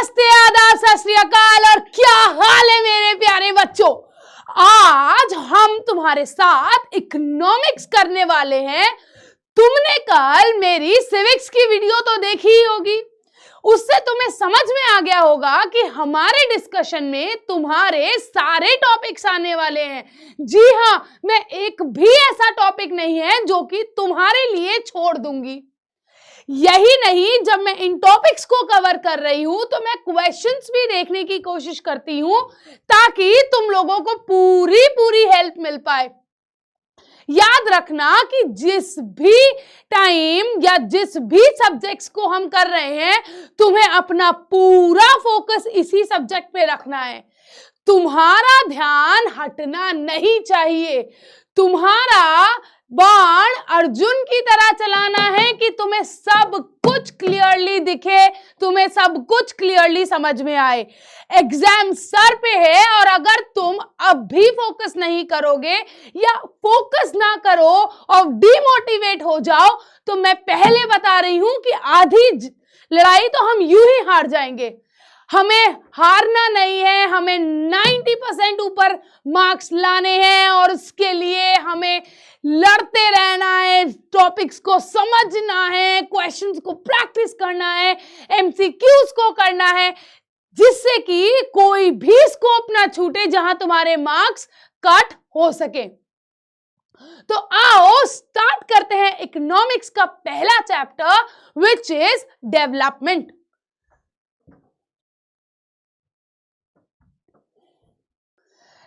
नमस्ते, आदाब, सत श्री अकाल और क्या हाल है मेरे प्यारे बच्चों। आज हम तुम्हारे साथ इकोनॉमिक्स करने वाले हैं। तुमने कल मेरी सिविक्स की वीडियो तो देखी ही होगी, उससे तुम्हें समझ में आ गया होगा कि हमारे डिस्कशन में तुम्हारे सारे टॉपिक्स आने वाले हैं। जी हाँ, मैं एक भी ऐसा टॉपिक नहीं है जो कि तुम्हारे लिए छोड़ दूंगी। यही नहीं, जब मैं इन टॉपिक्स को कवर कर रही हूं तो मैं क्वेश्चंस भी देखने की कोशिश करती हूं ताकि तुम लोगों को पूरी हेल्प मिल पाए। याद रखना कि जिस भी टाइम या जिस भी सब्जेक्ट्स को हम कर रहे हैं, तुम्हें अपना पूरा फोकस इसी सब्जेक्ट पे रखना है। तुम्हारा ध्यान हटना नहीं चाहिए। तुम्हारा बाण अर्जुन की तरह चलाना है कि तुम्हें सब कुछ क्लियरली दिखे, तुम्हें सब कुछ क्लियरली समझ में आए। एग्जाम सर पे है और अगर तुम अब भी फोकस नहीं करोगे या फोकस ना करो और डिमोटिवेट हो जाओ तो मैं पहले बता रही हूं कि आधी लड़ाई तो हम यूं ही हार जाएंगे। हमें हारना नहीं है, हमें 90% ऊपर मार्क्स लाने हैं और उसके लिए हमें लड़ते रहना है, टॉपिक्स को समझना है, क्वेश्चंस को प्रैक्टिस करना है, एमसीक्यूज को करना है, जिससे कि कोई भी स्कोप ना छूटे जहां तुम्हारे मार्क्स कट हो सके। तो आओ स्टार्ट करते हैं इकोनॉमिक्स का पहला chapter, which is development.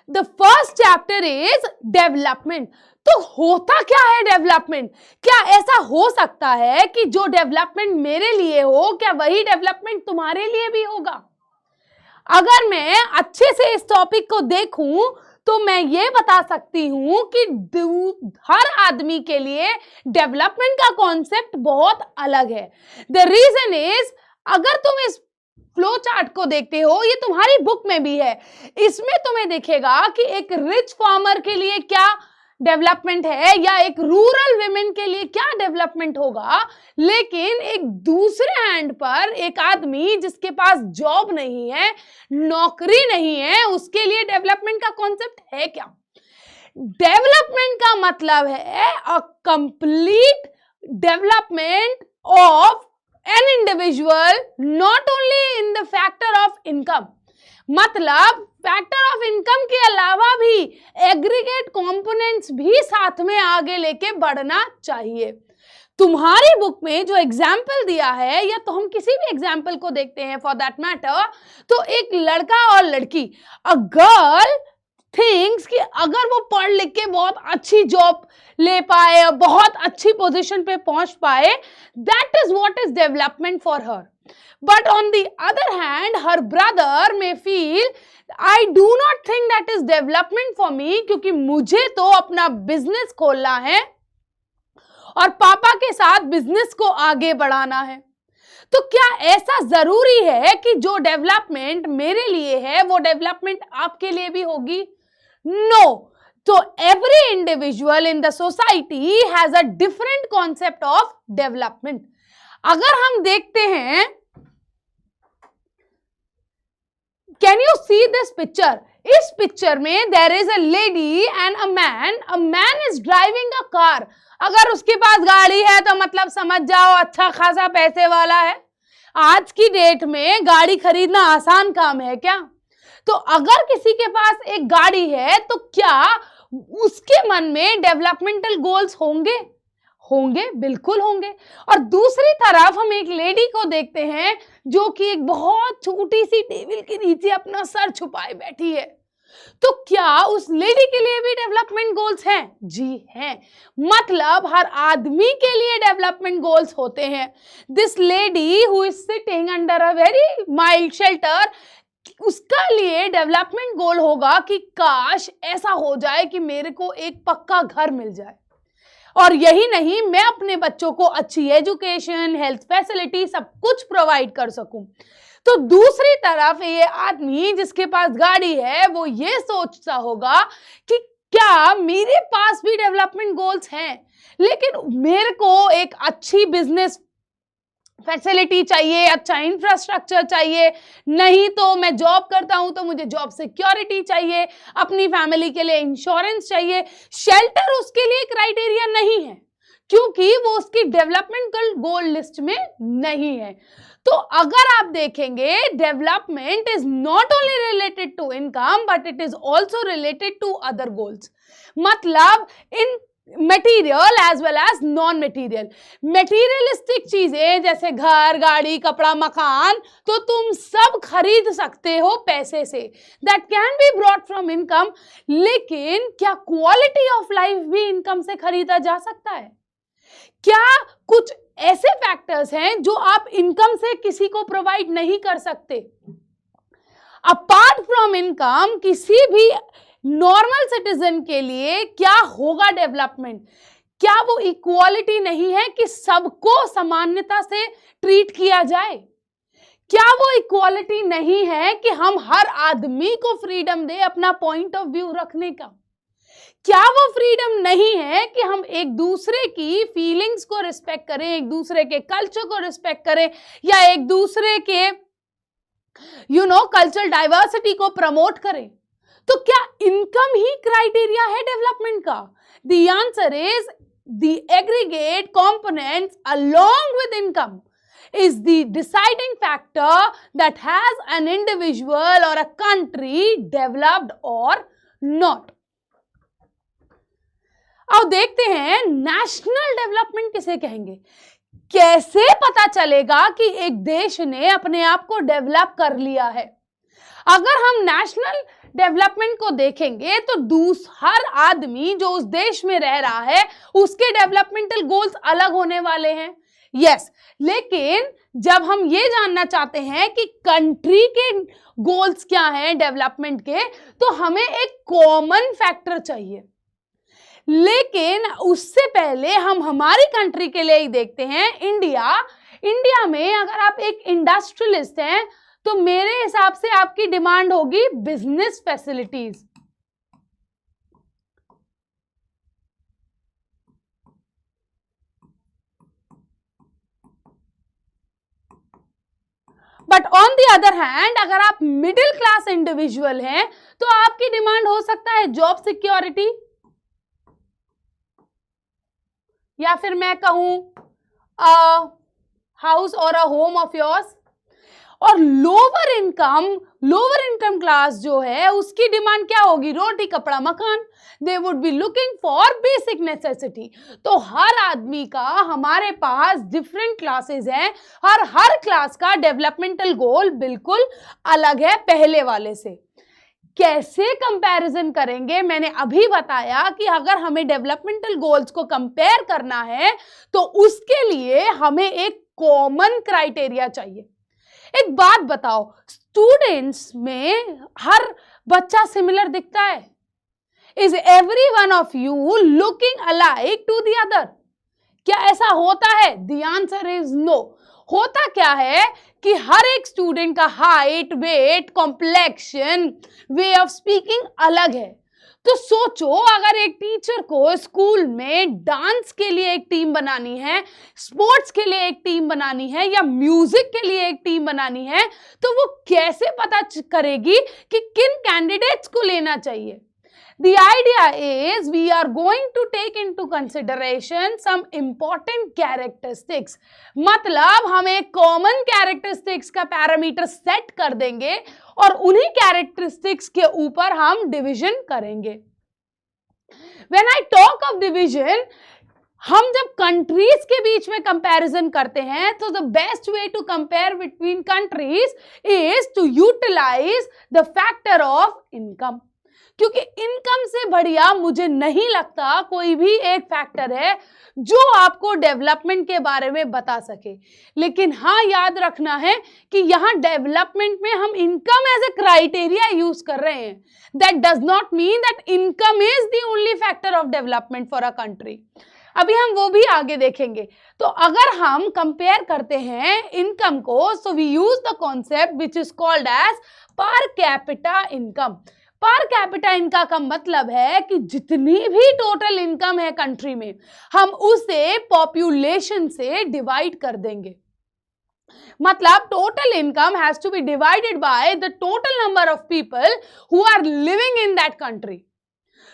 The first chapter is development. तो होता क्या है डेवलपमेंट? क्या ऐसा हो सकता है कि जो डेवलपमेंट मेरे लिए हो, क्या वही डेवलपमेंट तुम्हारे लिए भी होगा? अगर मैं अच्छे से इस टॉपिक को देखूं तो मैं ये बता सकती हूं कि हर आदमी के लिए डेवलपमेंट का कॉन्सेप्ट बहुत अलग है। द रीजन इज, अगर तुम इस फ्लो चार्ट को देखते हो, ये तुम्हारी बुक में भी है, इसमें तुम्हें दिखेगा कि एक रिच फार्मर के लिए क्या डेवलपमेंट है या एक रूरल विमेन के लिए क्या डेवलपमेंट होगा। लेकिन एक दूसरे हैंड पर एक आदमी जिसके पास जॉब नहीं है, नौकरी नहीं है, उसके लिए डेवलपमेंट का कॉन्सेप्ट है क्या? डेवलपमेंट का मतलब है a complete development of an individual, not only in the factor of income। मतलब फैक्टर ऑफ इनकम के अलावा भी एग्रीगेट कंपोनेंट्स भी साथ में आगे लेके बढ़ना चाहिए। तुम्हारी बुक में जो एग्जाम्पल दिया है, या तो हम किसी भी एग्जाम्पल को देखते हैं फॉर दैट मैटर, तो एक लड़का और लड़की, अ गर्ल थिंग्स कि अगर वो पढ़ लिख के बहुत अच्छी जॉब ले पाए और बहुत अच्छी पोजीशन पे पहुंच पाए, that is what is development for her. But on the other hand her brother में feel, I do not think that is development for me, क्योंकि मुझे तो अपना बिजनेस खोलना है और पापा के साथ बिजनेस को आगे बढ़ाना है। तो क्या ऐसा जरूरी है कि जो डेवलपमेंट मेरे लिए है वो डेवलपमेंट आपके लिए भी होगी? नो। तो every individual in the society has a different concept of development। अगर हम देखते हैं, can you see this picture? इस पिक्चर में there is a lady and a man। A man is driving a car। अगर उसके पास गाड़ी है तो मतलब समझ जाओ अच्छा खासा पैसे वाला है। आज की डेट में गाड़ी खरीदना आसान काम है क्या? तो अगर किसी के पास एक गाड़ी है तो क्या उसके मन में डेवलपमेंटल गोल्स होंगे? होंगे, बिल्कुल होंगे। और दूसरी तरफ हम एक लेडी को देखते हैं जो कि एक बहुत छोटी सी टेबल के नीचे अपना सर छुपाए बैठी है। तो क्या उस लेडी के लिए भी डेवलपमेंट गोल्स हैं? जी हैं। मतलब हर आदमी के लिए डेवलपमेंट गोल्स होते हैं। This lady who is sitting under a very mild shelter, उसका लिए डेवलपमेंट गोल होगा कि काश ऐसा हो जाए कि मेरे को एक पक्का घर मिल जाए, और यही नहीं, मैं अपने बच्चों को अच्छी एजुकेशन, हेल्थ फैसिलिटी सब कुछ प्रोवाइड कर सकूं। तो दूसरी तरफ ये आदमी जिसके पास गाड़ी है वो ये सोचता होगा कि क्या मेरे पास भी डेवलपमेंट गोल्स हैं, लेकिन मेरे को एक अच्छी बिजनेस फैसिलिटी चाहिए, अच्छा इंफ्रास्ट्रक्चर चाहिए, नहीं तो मैं जॉब करता हूं तो मुझे जॉब सिक्योरिटी चाहिए, अपनी फैमिली के लिए इंश्योरेंस चाहिए। शेल्टर उसके लिए क्राइटेरिया नहीं है, क्योंकि वो उसकी डेवलपमेंटल गोल लिस्ट में नहीं है। तो अगर आप देखेंगे, development is not only related to income but it is also related to other goals. मतलब in material as well as non material. Materialistic चीजें जैसे घर, गाड़ी, कपड़ा, मकान, तो तुम सब खरीद सकते हो पैसे से, that can be brought from income. लेकिन क्या क्वालिटी ऑफ लाइफ भी इनकम से खरीदा जा सकता है? क्या कुछ ऐसे फैक्टर्स हैं जो आप इनकम से किसी को प्रोवाइड नहीं कर सकते? अपार्ट फ्रॉम इनकम किसी भी नॉर्मल सिटीजन के लिए क्या होगा डेवलपमेंट? क्या वो इक्वालिटी नहीं है कि सबको समानता से ट्रीट किया जाए? क्या वो इक्वालिटी नहीं है कि हम हर आदमी को फ्रीडम दे अपना पॉइंट ऑफ व्यू रखने का? क्या वो फ्रीडम नहीं है कि हम एक दूसरे की फीलिंग्स को रिस्पेक्ट करें, एक दूसरे के कल्चर को रिस्पेक्ट करें, या एक दूसरे के कल्चरल डाइवर्सिटी को प्रमोट करें? तो क्या इनकम ही क्राइटेरिया है डेवलपमेंट का? The answer is the aggregate components along with income is the deciding factor that has an individual or a country developed or not. अब देखते हैं नेशनल डेवलपमेंट किसे कहेंगे। कैसे पता चलेगा कि एक देश ने अपने आप को डेवलप कर लिया है? अगर हम नेशनल डेवलपमेंट को देखेंगे तो हर आदमी जो उस देश में रह रहा है उसके डेवलपमेंटल गोल्स अलग होने वाले हैं। यस, लेकिन जब हम ये जानना चाहते हैं कि कंट्री के गोल्स क्या हैं डेवलपमेंट के, तो हमें एक कॉमन फैक्टर चाहिए। लेकिन उससे पहले हम हमारी कंट्री के लिए ही देखते हैं, इंडिया में अगर आप एक इंडस्ट्रियलिस्ट हैं तो मेरे हिसाब से आपकी डिमांड होगी business facilities. But on the other hand अगर आप मिडिल क्लास इंडिविजुअल हैं तो आपकी डिमांड हो सकता है जॉब सिक्योरिटी, या फिर मैं कहूं हाउस और अ होम ऑफ योर्स। और लोअर इनकम क्लास जो है उसकी डिमांड क्या होगी? रोटी, कपड़ा, मकान। They would be looking for basic necessity. तो हर आदमी का, हमारे पास डिफरेंट क्लासेस हैं और हर क्लास का डेवलपमेंटल गोल बिल्कुल अलग है पहले वाले से। कैसे कंपैरिजन करेंगे? मैंने अभी बताया कि अगर हमें डेवलपमेंटल गोल्स को कंपेयर करना है तो उसके लिए हमें एक कॉमन क्राइटेरिया चाहिए। एक बात बताओ, स्टूडेंट्स में हर बच्चा सिमिलर दिखता है? Is every one of you looking alike to the other? क्या ऐसा होता है? The answer is no. होता क्या है कि हर एक स्टूडेंट का height, weight, complexion, way of speaking अलग है। तो सोचो, अगर एक टीचर को स्कूल में डांस के लिए एक टीम बनानी है, स्पोर्ट्स के लिए एक टीम बनानी है, या म्यूजिक के लिए एक टीम बनानी है, तो वो कैसे पता करेगी कि किन कैंडिडेट्स को लेना चाहिए? The idea is we are going to take into consideration some important characteristics. मतलब हम एक common characteristics का पैरामीटर सेट कर देंगे और उन्हीं characteristics के ऊपर हम डिविजन करेंगे। When I talk of division, हम जब कंट्रीज के बीच में कंपैरिजन करते हैं तो the best way to compare between countries is to utilize the factor of income. क्योंकि इनकम से बढ़िया मुझे नहीं लगता कोई भी एक फैक्टर है जो आपको डेवलपमेंट के बारे में बता सके। लेकिन हाँ, याद रखना है कि यहाँ डेवलपमेंट में हम income as a criteria use कर रहे हैं। That does not mean that income is the only factor of development for a country. अभी हम वो भी आगे देखेंगे। तो अगर हम कंपेयर करते हैं इनकम को, so we use the concept which is called as per capita income. Per capita income का मतलब है कि जितनी भी टोटल इनकम है कंट्री में, हम उसे पॉपुलेशन से डिवाइड कर देंगे। मतलब total income has to be divided by the total number of people who are living in that country.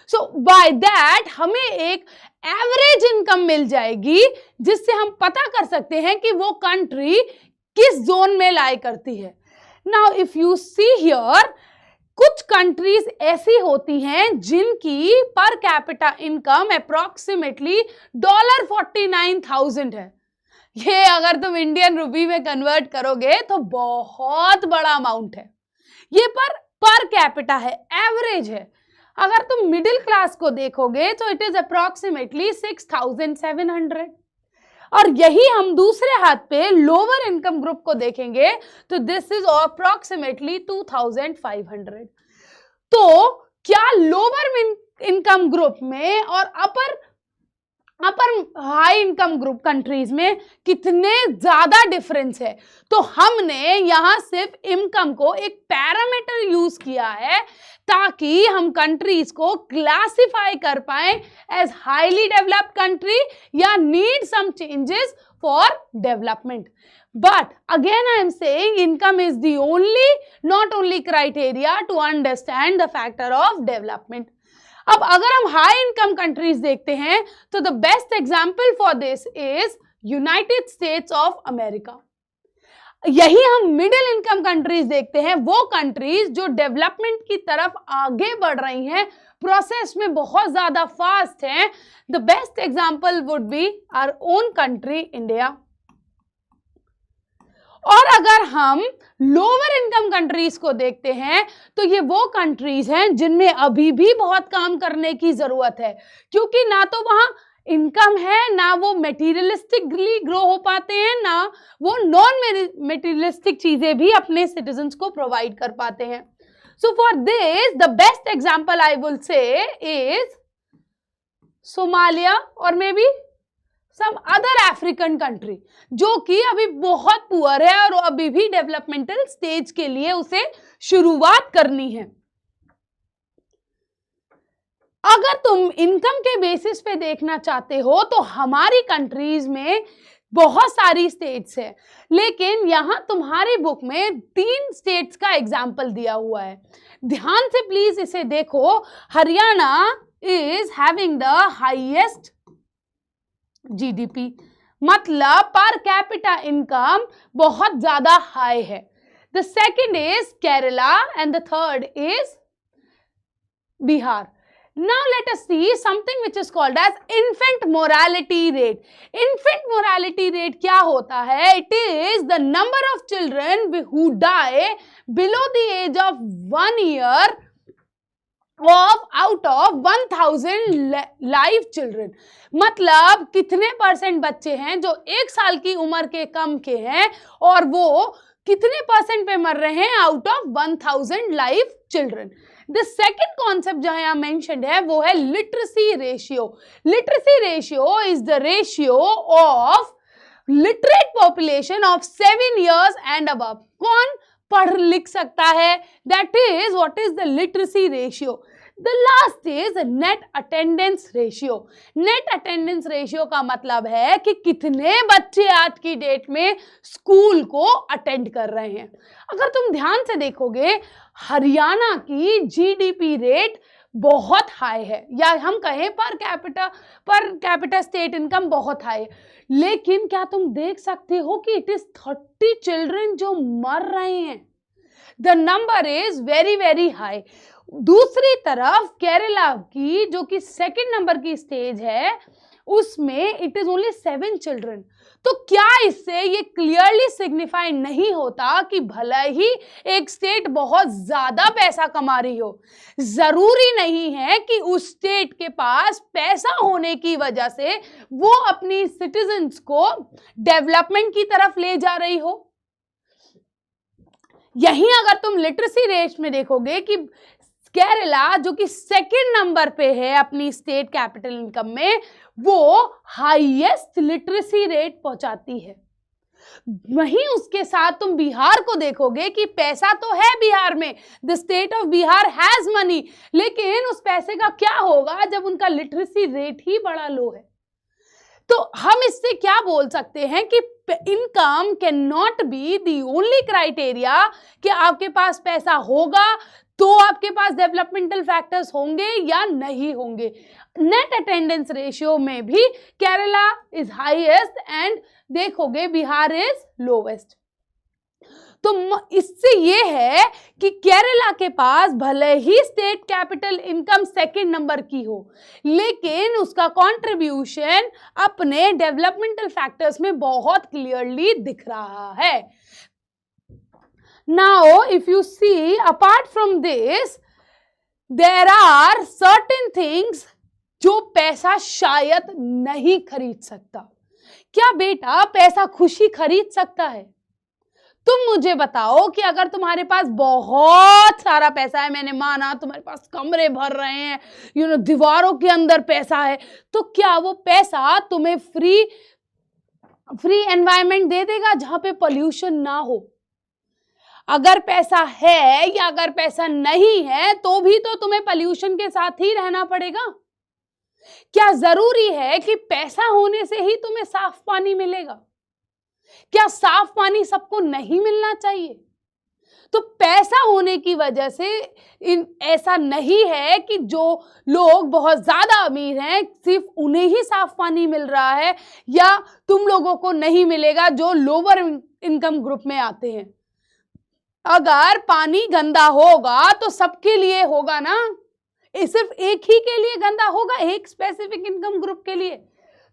So by that हमें एक एवरेज इनकम मिल जाएगी, जिससे हम पता कर सकते हैं कि वो कंट्री किस जोन में लाई करती है। Now if you see here, कुछ कंट्रीज ऐसी होती हैं जिनकी पर कैपिटा इनकम अप्रोक्सीमेटली $49,000 है। ये अगर तुम इंडियन रुपी में कन्वर्ट करोगे तो बहुत बड़ा अमाउंट है। ये पर कैपिटा है, एवरेज है। अगर तुम मिडिल क्लास को देखोगे तो इट इज अप्रोक्सीमेटली 6,700। और यही हम दूसरे हाथ पे लोअर इनकम ग्रुप को देखेंगे तो दिस इज अप्रोक्सीमेटली 2,500। तो क्या लोअर इनकम ग्रुप में और अपर हाई इनकम ग्रुप कंट्रीज में कितने ज्यादा डिफरेंस है? तो हमने यहां सिर्फ इनकम को एक पैरामीटर यूज किया है ताकि हम कंट्रीज को क्लासिफाई कर पाए एज हाईली डेवलप्ड कंट्री या need some changes for development. But again I am saying income is the not only criteria to understand the factor of development. अब अगर हम हाई इनकम कंट्रीज देखते हैं तो the best example for this is United states of America. यही हम middle income countries देखते हैं, वो कंट्रीज जो डेवलपमेंट की तरफ आगे बढ़ रही हैं, प्रोसेस में बहुत ज्यादा फास्ट हैं। The best example would be our own country India. और अगर हम लोअर इनकम कंट्रीज को देखते हैं तो ये वो कंट्रीज हैं जिनमें अभी भी बहुत काम करने की जरूरत है, क्योंकि ना तो वहां इनकम है, ना वो मेटीरियलिस्टिकली ग्रो हो पाते हैं, ना वो नॉन मेटीरियलिस्टिक चीजें भी अपने सिटीजन्स को प्रोवाइड कर पाते हैं। So for this the best example I will say is Somalia और may be some other African country जो कि अभी बहुत पुअर है और अभी भी डेवलपमेंटल स्टेज के लिए उसे शुरुआत करनी है। अगर तुम इनकम के बेसिस पे देखना चाहते हो तो हमारी कंट्रीज में बहुत सारी स्टेट्स है, लेकिन यहां तुम्हारी बुक में 3 स्टेट्स का एग्जाम्पल दिया हुआ है। ध्यान से प्लीज इसे देखो। Haryana is having the highest GDP, मतलब पर कैपिटा इनकम बहुत ज्यादा हाई है। The second is Kerala and the third is Bihar. Now let us see something which is called as infant mortality rate. Infant mortality rate क्या होता है? It is the number of children who die below the age of 1 year out of 1,000 live children. मतलब कितने percent बच्चे हैं जो 1 साल की उम्र के कम के हैं और वो कितने परसेंट पे मर रहे हैं out of 1,000 live children. The second concept जो यहाँ मेंशन्ड है वो है literacy ratio. Literacy ratio is the ratio of literate population of 7 years and above. कौन पढ़ लिख सकता है? That is what is the literacy ratio. The last is net attendance ratio. Net attendance ratio का मतलब है कि कितने बच्चे आज की डेट में स्कूल को अटेंड कर रहे हैं। अगर तुम ध्यान से देखोगे हरियाणा की जीडीपी रेट बहुत हाई है, या हम कहें पर कैपिटा स्टेट इनकम बहुत हाई है, लेकिन क्या तुम देख सकते हो कि इट इज 30 चिल्ड्रन जो मर रहे हैं। The number is very very high. दूसरी तरफ केरला की जो कि सेकंड नंबर की स्टेज है उसमें इट इज ओनली 7 चिल्ड्रन। तो क्या इससे ये क्लियरली सिग्निफाई नहीं होता कि भले ही एक स्टेट बहुत ज्यादा पैसा कमा रही हो, जरूरी नहीं है कि उस स्टेट के पास पैसा होने की वजह से वो अपनी सिटीजन्स को डेवलपमेंट की तरफ ले जा रही हो। यहीं अगर तुम लिटरेसी रेट में देखोगे कि केरला जो कि सेकंड नंबर पे है अपनी स्टेट कैपिटल इनकम में, वो हाईएस्ट लिटरेसी रेट पहुंचाती है। वहीं उसके साथ तुम बिहार को देखोगे कि पैसा तो है बिहार में, the state of Bihar has money, लेकिन उस पैसे का क्या होगा जब उनका लिटरेसी रेट ही बड़ा लो है। तो हम इससे क्या बोल सकते हैं कि income can not be the only criteria कि आपके पास पैसा होगा तो आपके पास डेवलपमेंटल फैक्टर्स होंगे या नहीं होंगे। नेट अटेंडेंस रेशियो में भी केरला इज हाईएस्ट एंड देखोगे बिहार इज लोवेस्ट। तो इससे ये है कि केरला के पास भले ही state capital income second number की हो, लेकिन उसका कंट्रीब्यूशन अपने डेवलपमेंटल फैक्टर्स में बहुत क्लियरली दिख रहा है। Now, if you see, apart from this, there are certain things जो पैसा शायद नहीं खरीद सकता। क्या बेटा पैसा खुशी खरीद सकता है? तुम मुझे बताओ कि अगर तुम्हारे पास बहुत सारा पैसा है, मैंने माना तुम्हारे पास कमरे भर रहे हैं, दीवारों के अंदर पैसा है, तो क्या वो पैसा तुम्हें फ्री एनवायरनमेंट दे देगा जहां पे पोल्यूशन ना हो? अगर पैसा है या अगर पैसा नहीं है तो भी तो तुम्हें पोल्यूशन के साथ ही रहना पड़ेगा। क्या जरूरी है कि पैसा होने से ही तुम्हें साफ पानी मिलेगा? क्या साफ पानी सबको नहीं मिलना चाहिए? तो पैसा होने की वजह से ऐसा नहीं है कि जो लोग बहुत ज्यादा अमीर हैं सिर्फ उन्हें ही साफ पानी मिल रहा है या तुम लोगों को नहीं मिलेगा जो लोअर इनकम ग्रुप में आते हैं। अगर पानी गंदा होगा तो सबके लिए होगा ना, सिर्फ एक ही के लिए गंदा होगा, एक स्पेसिफिक इनकम ग्रुप के लिए।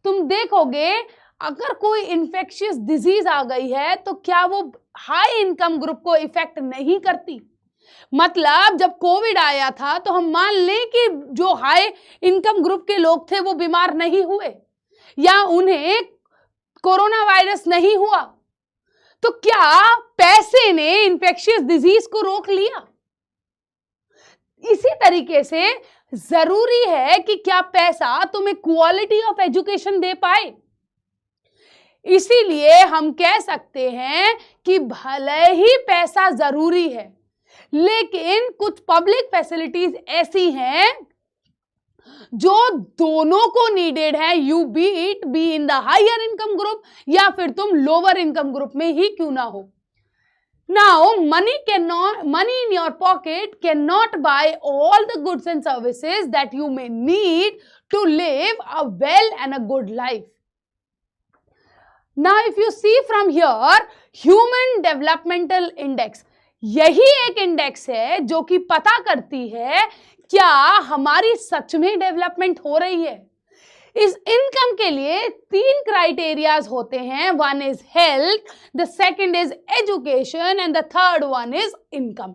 तुम देखोगे अगर कोई इन्फेक्शियस डिजीज आ गई है तो क्या वो हाई इनकम ग्रुप को इफेक्ट नहीं करती? मतलब जब कोविड आया था तो हम मान लें कि जो हाई इनकम ग्रुप के लोग थे वो बीमार नहीं हुए या उन्हें कोरोना वायरस नहीं हुआ, तो क्या पैसे ने इन्फेक्शियस डिजीज को रोक लिया? इसी तरीके से जरूरी है कि क्या पैसा तुम्हें क्वालिटी ऑफ एजुकेशन दे पाए। इसीलिए हम कह सकते हैं कि भले ही पैसा जरूरी है, लेकिन कुछ पब्लिक फैसिलिटीज ऐसी हैं जो दोनों को नीडेड है, you be in the higher income group या फिर तुम लोअर इनकम ग्रुप में ही क्यों ना हो। Now, money in your pocket cannot buy all the goods and services that you may need to live a well and a good life. Now, if you see from here, Human Developmental Index, यही एक index है जो कि पता करती है क्या हमारी सच में डेवलपमेंट हो रही है। इस इनकम के लिए 3 क्राइटेरियाज होते हैं, one is health, the second is education and the third one is income.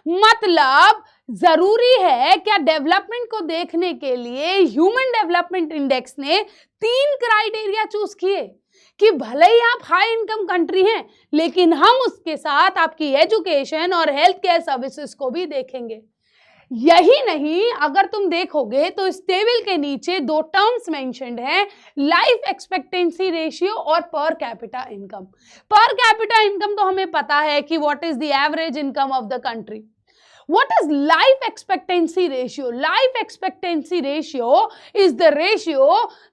मतलब जरूरी है क्या डेवलपमेंट को देखने के लिए ह्यूमन डेवलपमेंट इंडेक्स ने 3 क्राइटेरिया चूज किए कि भले ही आप हाई इनकम कंट्री हैं लेकिन हम उसके साथ आपकी एजुकेशन और हेल्थ केयर सर्विसेज को भी देखेंगे। यही नहीं, अगर तुम देखोगे तो इस टेबल के नीचे 2 टर्म्स मेंशन्ड हैं, लाइफ एक्सपेक्टेंसी रेशियो और पर capita income. Per capita income तो हमें पता है कि what is the average income of the country. What is life expectancy ratio? Life expectancy ratio is the ratio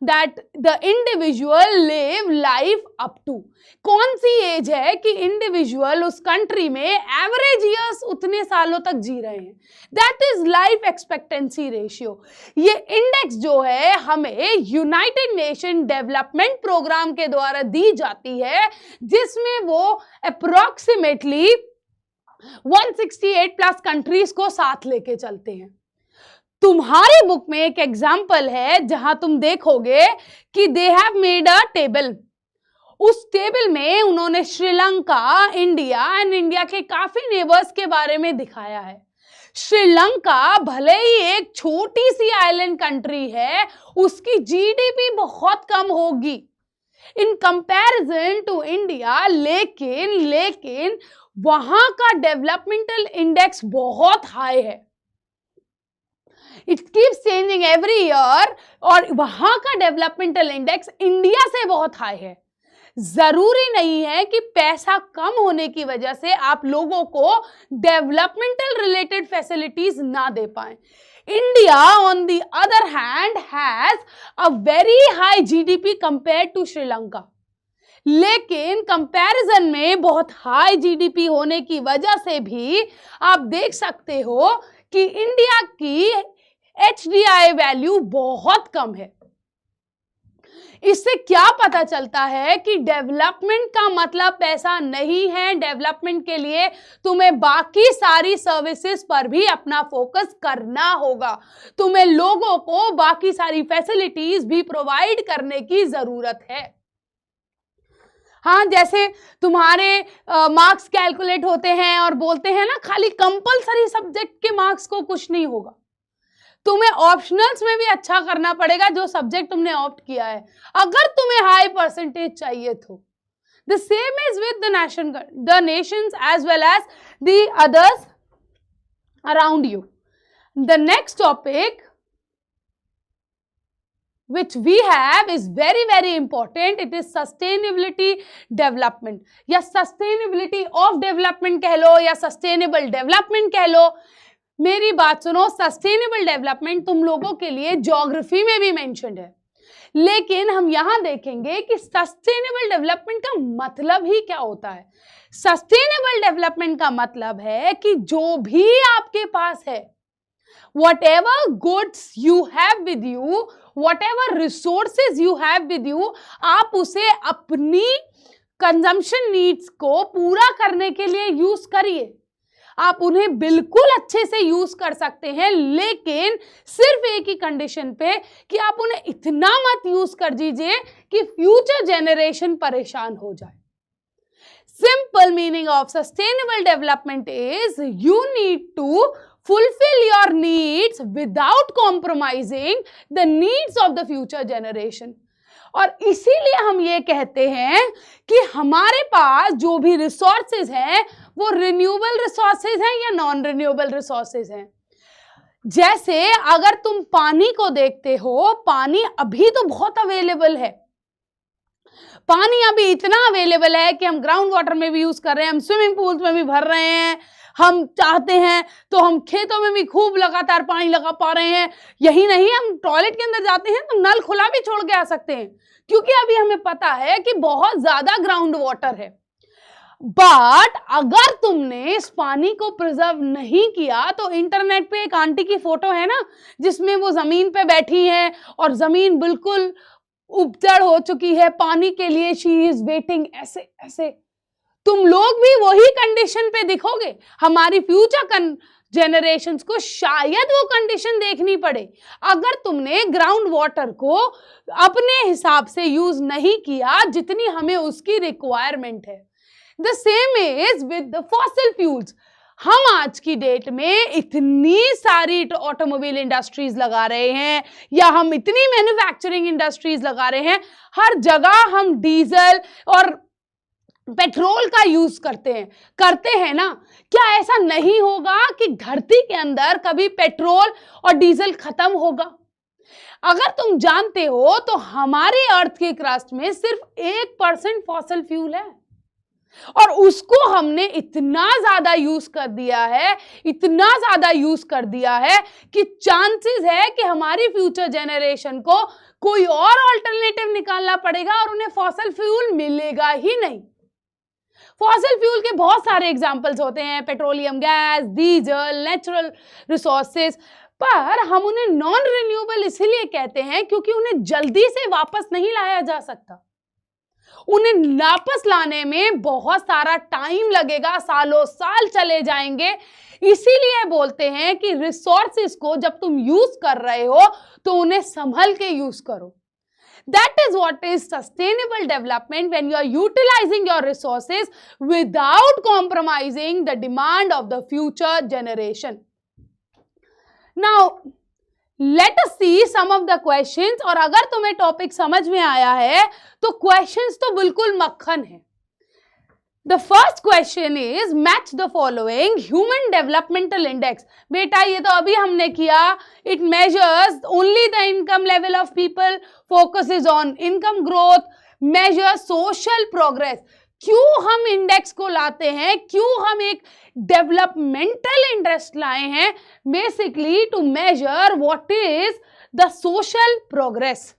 that the individual live life up to. कौन सी as है कि individual उस country में एवरेज ईयर्स उतने सालों तक जी रहे हैं, that is life expectancy ratio. ये इंडेक्स जो है हमें यूनाइटेड नेशन डेवलपमेंट प्रोग्राम के द्वारा दी जाती है, जिसमें वो अप्रोक्सीमेटली 168 प्लस कंट्रीज को साथ लेके चलते हैं। तुम्हारी बुक में एक एग्जाम्पल है जहां तुम देखोगे कि they have made a table. उस टेबल में उन्होंने श्रीलंका, इंडिया एंड इंडिया के काफी नेबर्स के बारे में दिखाया है। श्रीलंका भले ही एक छोटी सी आइलैंड कंट्री है, उसकी जीडीपी बहुत कम होगी इन कंपैरिजन टू इंडिया, लेकिन वहां का डेवलपमेंटल इंडेक्स बहुत हाई है। It keeps changing every year और वहां का डेवलपमेंटल इंडेक्स इंडिया से बहुत हाई है। जरूरी नहीं है कि पैसा कम होने की वजह से आप लोगों को डेवलपमेंटल रिलेटेड फैसिलिटीज ना दे पाए। India on the other hand has a very high GDP compared to Sri Lanka, लेकिन कंपैरिजन में बहुत हाई जीडीपी होने की वजह से भी आप देख सकते हो कि इंडिया की एचडीआई वैल्यू बहुत कम है। इससे क्या पता चलता है कि डेवलपमेंट का मतलब पैसा नहीं है। डेवलपमेंट के लिए तुम्हें बाकी सारी सर्विसेज पर भी अपना फोकस करना होगा। तुम्हें लोगों को बाकी सारी फैसिलिटीज भी प्रोवाइड करने की जरूरत है। हाँ, जैसे तुम्हारे मार्क्स कैलकुलेट होते हैं और बोलते हैं ना, खाली कंपलसरी सब्जेक्ट के मार्क्स को कुछ नहीं होगा, तुम्हें ऑप्शनल्स में भी अच्छा करना पड़ेगा जो सब्जेक्ट तुमने ऑप्ट किया है, अगर तुम्हें हाई परसेंटेज चाहिए तो। The same is with the nations as well as the others around you. The next topic which we have is very very important. It is sustainability development या sustainability of development कह लो या sustainable development कह लो। मेरी बात सुनो, sustainable development तुम लोगों के लिए ज्योग्राफी में भी मेंशन्ड है, लेकिन हम यहां देखेंगे कि सस्टेनेबल डेवलपमेंट का मतलब ही क्या होता है। सस्टेनेबल डेवलपमेंट का मतलब है कि जो भी आपके पास है, whatever goods you have with you, whatever resources you have with you, आप उसे अपनी कंजम्पशन नीड्स को पूरा करने के लिए यूज करिए। आप उन्हें बिल्कुल अच्छे से यूज कर सकते हैं, लेकिन सिर्फ एक ही कंडीशन पे कि आप उन्हें इतना मत यूज कर दीजिए कि फ्यूचर जनरेशन परेशान हो जाए। Simple meaning of sustainable development is you need to fulfill your needs without compromising the needs of the future generation। और इसीलिए हम ये कहते हैं कि हमारे पास जो भी रिसोर्सेज हैं वो रिन्यूएबल रिसोर्सेज हैं या नॉन रिन्यूएबल रिसोर्सेज हैं। जैसे अगर तुम पानी को देखते हो, पानी अभी तो बहुत अवेलेबल है, पानी अभी इतना अवेलेबल है कि हम ग्राउंड वाटर में भी यूज कर रहे हैं, हम स्विमिंग पूल्स में भी भर रहे हैं, हम चाहते हैं तो हम खेतों में भी खूब लगातार पानी लगा पा रहे हैं। यही नहीं, हम टॉयलेट के अंदर जाते हैं तो नल खुला भी छोड़ के आ सकते हैं, क्योंकि अभी हमें पता है कि बहुत ज्यादा ग्राउंड वाटर है। बट अगर तुमने इस पानी को प्रिजर्व नहीं किया तो इंटरनेट पे एक आंटी की फोटो है ना, जिसमें वो जमीन पे बैठी है और जमीन बिल्कुल उपजड़ हो चुकी है पानी के लिए, शी इज वेटिंग, ऐसे ऐसे तुम लोग भी वही कंडीशन पे दिखोगे। हमारी फ्यूचर जनरेशंस को शायद वो कंडीशन देखनी पड़े अगर तुमने ग्राउंड वाटर को अपने हिसाब से यूज नहीं किया जितनी हमें उसकी रिक्वायरमेंट है। The same is with the fossil fuels. हम आज की डेट में इतनी सारी ऑटोमोबाइल इंडस्ट्रीज लगा रहे हैं या हम इतनी मैन्युफैक्चरिंग इंडस्ट्रीज लगा रहे हैं, हर जगह हम डीजल और पेट्रोल का यूज करते हैं ना। क्या ऐसा नहीं होगा कि धरती के अंदर कभी पेट्रोल और डीजल खत्म होगा? अगर तुम जानते हो तो हमारे अर्थ के क्रस्ट में सिर्फ 1% फॉसिल फ्यूल है और उसको हमने इतना ज्यादा यूज कर दिया है, इतना ज्यादा यूज कर दिया है कि चांसेस है कि हमारी फ्यूचर जनरेशन को कोई और ऑल्टरनेटिव निकालना पड़ेगा और उन्हें फॉसिल फ्यूल मिलेगा ही नहीं। फॉसिल फ्यूल के बहुत सारे एग्जाम्पल्स होते हैं, petroleum gas, diesel, natural resources, पर हम उन्हें नॉन रिन्यूएबल इसलिए कहते हैं क्योंकि उन्हें जल्दी से वापस नहीं लाया जा सकता। उन्हें वापस लाने में बहुत सारा टाइम लगेगा, सालों साल चले जाएंगे। इसीलिए बोलते हैं कि रिसोर्सेज को जब तुम यूज कर रहे हो तो उन्हें संभल के यूज करो। That is what is sustainable development, when you are utilizing your resources without compromising the demand of the future generation. Now, let us see some of the questions। और अगर तुम्हें टॉपिक समझ में आया है तो questions तो बिल्कुल मक्खन है। The first question is match the following human developmental index। बेटा ये तो अभी हमने किया। It measures only the income level of people, focuses on income growth, measures social progress। क्यों हम इंडेक्स को लाते हैं, क्यों हम एक डेवलपमेंटल इंडेक्स लाए हैं? Basically to measure what is the social progress.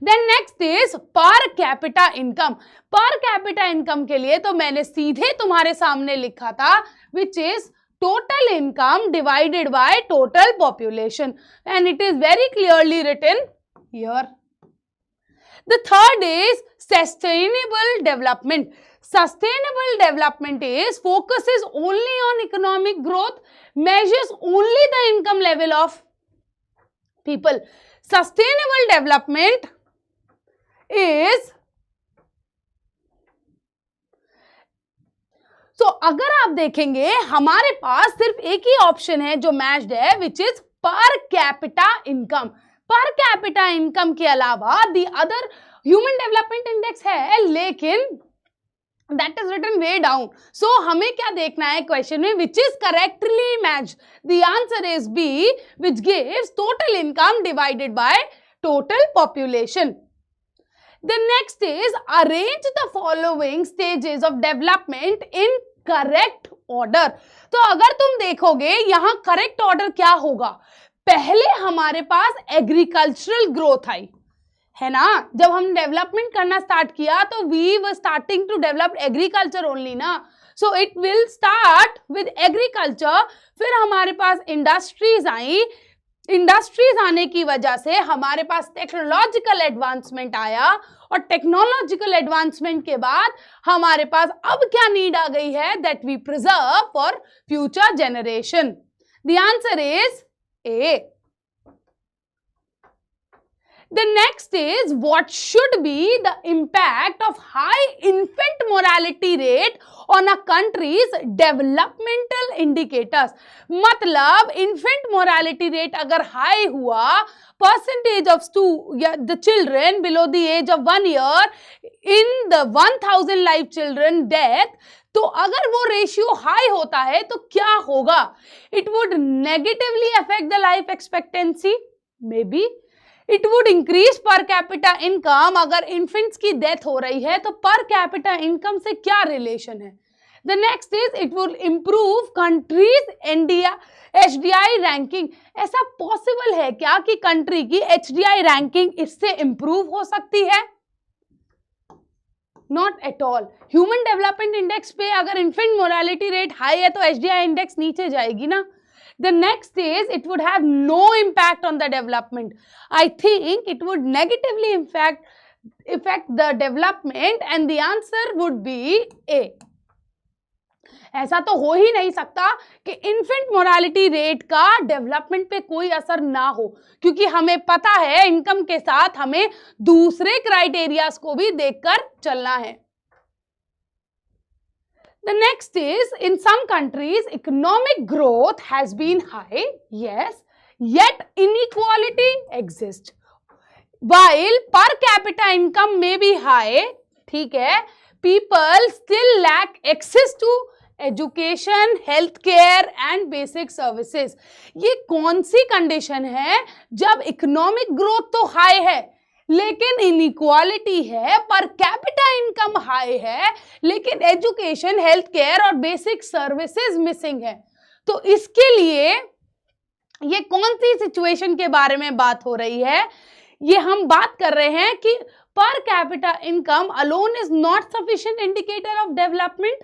Then next is per capita income. Per capita income के लिए तो मैंने सीधे तुम्हारे सामने लिखा था, which is total income divided by total population, and it is very clearly written here. The third is sustainable development. Sustainable development is focuses only on economic growth, measures only the income level of people. Sustainable development is अगर आप देखेंगे हमारे पास सिर्फ एक ही option है जो matched है, which is per capita income. Per capita income के अलावा the other human development index है, लेकिन that is written way down. So हमें क्या देखना है क्वेश्चन में, which is correctly matched. The answer is B, which gives total income divided by total population. The next is arrange the following stages of development in correct order. तो अगर तुम देखोगे यहां करेक्ट ऑर्डर क्या होगा, पहले हमारे पास एग्रीकल्चरल ग्रोथ आई है ना। जब हम डेवलपमेंट करना स्टार्ट किया तो we were starting to develop agriculture only ना, so it will start with agriculture. फिर हमारे पास इंडस्ट्रीज आई, इंडस्ट्रीज आने की वजह से हमारे पास टेक्नोलॉजिकल एडवांसमेंट आया, और टेक्नोलॉजिकल एडवांसमेंट के बाद हमारे पास अब क्या नीड आ गई है, that we preserve for future generation. The answer is A. The next is what should be the impact of high infant mortality rate on a country's developmental indicators. मतलब infant mortality rate अगर high हुआ, percentage of the children below the age of 1 year in the 1000 live children death, तो अगर वो ratio high होता है तो क्या होगा, it would negatively affect the life expectancy, maybe it would increase पर कैपिटा इनकम। अगर इन्फेंट्स की डेथ हो रही है तो पर कैपिटा इनकम से क्या रिलेशन है। The next is it would improve countries HDI ranking. ऐसा पॉसिबल है क्या कि कंट्री की HDI रैंकिंग इससे इंप्रूव हो सकती है? Not at all. Human development index पे अगर इन्फेंट मोरालिटी रेट हाई है तो HDI इंडेक्स नीचे जाएगी ना। The next is it would have no impact on the development. I think it would negatively affect the development, and the answer would be A. ऐसा तो हो ही नहीं सकता कि इन्फेंट मोरालिटी रेट का डेवलपमेंट पे कोई असर ना हो, क्योंकि हमें पता है इनकम के साथ हमें दूसरे क्राइटेरियाज को भी देखकर चलना है। The next is, in some countries, economic growth has been high, yes, yet inequality exists. While per capita income may be high, ठीक है, people still lack access to education, healthcare and basic services. ये कौन सी condition है जब economic growth तो high है लेकिन inequality है, पर कैपिटा इनकम हाई है लेकिन एजुकेशन, हेल्थ केयर और बेसिक सर्विसेज मिसिंग है। तो इसके लिए ये कौन सी सिचुएशन के बारे में बात हो रही है? ये हम बात कर रहे हैं कि per capita income alone is not sufficient indicator of development,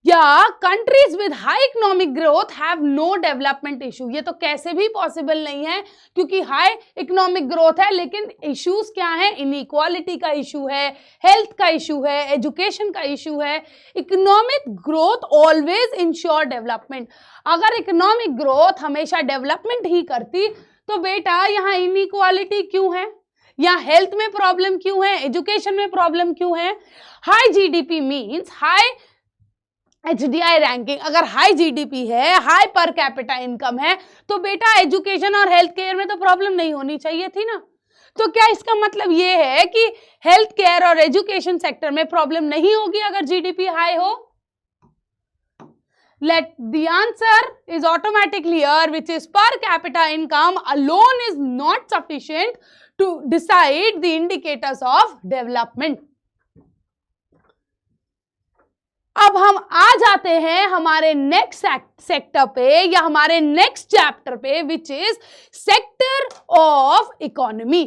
या countries with high economic growth have no development issue. ये तो कैसे भी पॉसिबल नहीं है, क्योंकि हाई इकोनॉमिक ग्रोथ है लेकिन इश्यूज क्या है, इनइक्वालिटी का इशू है, हेल्थ का इशू है, एजुकेशन का इशू है। Economic growth always ensure development. अगर इकोनॉमिक ग्रोथ हमेशा डेवलपमेंट ही करती तो बेटा यहाँ इनइक्वालिटी क्यों है, यहाँ हेल्थ में प्रॉब्लम क्यों है, एजुकेशन में प्रॉब्लम क्यों है? High GDP means high HDI ranking. अगर हाई जीडीपी है, हाई पर कैपिटा इनकम है, तो बेटा एजुकेशन और हेल्थ केयर में तो प्रॉब्लम नहीं होनी चाहिए थी ना। तो क्या इसका मतलब ये है कि हेल्थ केयर और एजुकेशन सेक्टर में प्रॉब्लम नहीं होगी अगर जीडीपी हाई हो? Let the answer is automatically here, which is per capita income alone is not sufficient to decide the indicators of development. अब हम आ जाते हैं हमारे नेक्स्ट सेक्टर पे या हमारे नेक्स्ट चैप्टर पे, which is sector of economy.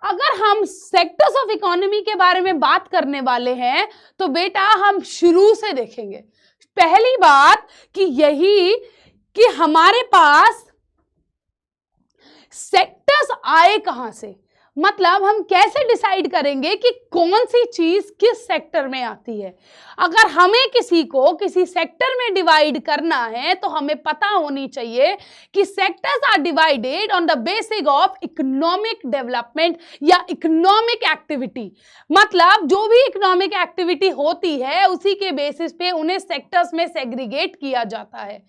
अगर हम सेक्टर्स ऑफ इकोनॉमी के बारे में बात करने वाले हैं तो बेटा हम शुरू से देखेंगे। पहली बात कि यही कि हमारे पास सेक्टर्स आए कहां से, मतलब हम कैसे डिसाइड करेंगे कि कौन सी चीज किस सेक्टर में आती है। अगर हमें किसी को किसी सेक्टर में डिवाइड करना है तो हमें पता होनी चाहिए कि sectors are divided on the basis of economic development या इकोनॉमिक एक्टिविटी। मतलब जो भी इकोनॉमिक एक्टिविटी होती है उसी के बेसिस पे उन्हें सेक्टर्स में सेग्रीगेट किया जाता है।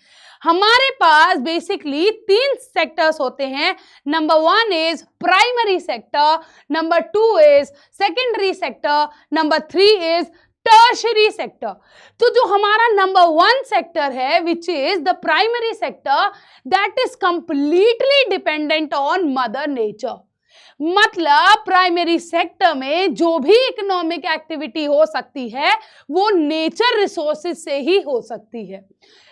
हमारे पास बेसिकली 3 सेक्टर्स होते हैं। Number 1 is primary sector, number 2 is secondary sector, number 3 is tertiary sector. तो जो हमारा नंबर 1 सेक्टर है which is the primary sector, that is completely dependent on mother nature. मतलब प्राइमरी सेक्टर में जो भी इकोनॉमिक एक्टिविटी हो सकती है वो नेचर रिसोर्सेज से ही हो सकती है।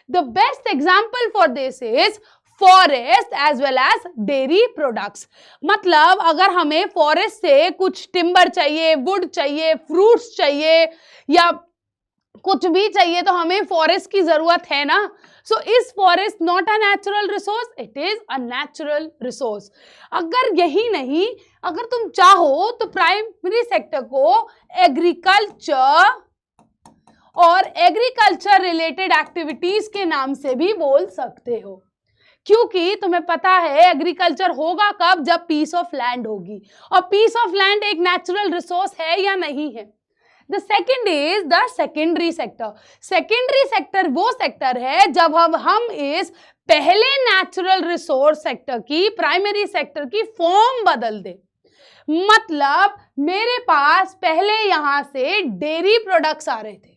The best example for this is forest as well as dairy products। मतलब अगर हमें फॉरेस्ट से कुछ टिम्बर चाहिए, वुड चाहिए, फ्रूट्स चाहिए या कुछ भी चाहिए तो हमें फॉरेस्ट की जरूरत है ना। So is forest not a natural resource? It is a natural resource. अगर यही नहीं, अगर तुम चाहो तो प्राइमरी सेक्टर को एग्रीकल्चर और एग्रीकल्चर रिलेटेड एक्टिविटीज के नाम से भी बोल सकते हो, क्योंकि तुम्हें पता है एग्रीकल्चर होगा कब, जब पीस ऑफ लैंड होगी, और पीस ऑफ लैंड एक नेचुरल रिसोर्स है या नहीं है। The second is the secondary sector. Secondary sector वो सेक्टर है जब हम इस पहले नेचुरल रिसोर्स सेक्टर की, प्राइमरी सेक्टर की फॉर्म बदल दे। मतलब मेरे पास पहले यहां से डेयरी प्रोडक्ट्स आ रहे थे,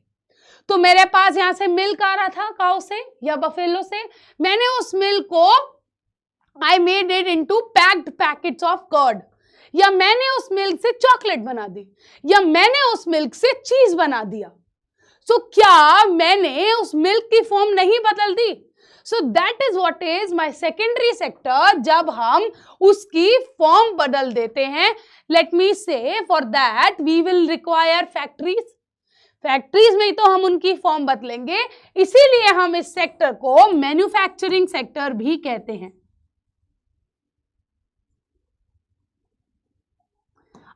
तो मेरे पास यहां से मिल्क आ रहा था काउ से या बफेलो से। मैंने उस मिल्क को I made it into packed packets of curd, या मैंने उस मिल्क से चॉकलेट बना दी, या मैंने उस मिल्क से चीज बना दिया। सो क्या मैंने उस मिल्क की फॉर्म नहीं बदल दी? So that is what is my secondary sector, जब हम उसकी फॉर्म बदल देते हैं। Let me say for that we will require factories. Factories में ही तो हम उनकी फॉर्म बदलेंगे, इसीलिए हम इस सेक्टर को मैन्युफैक्चरिंग सेक्टर भी कहते हैं।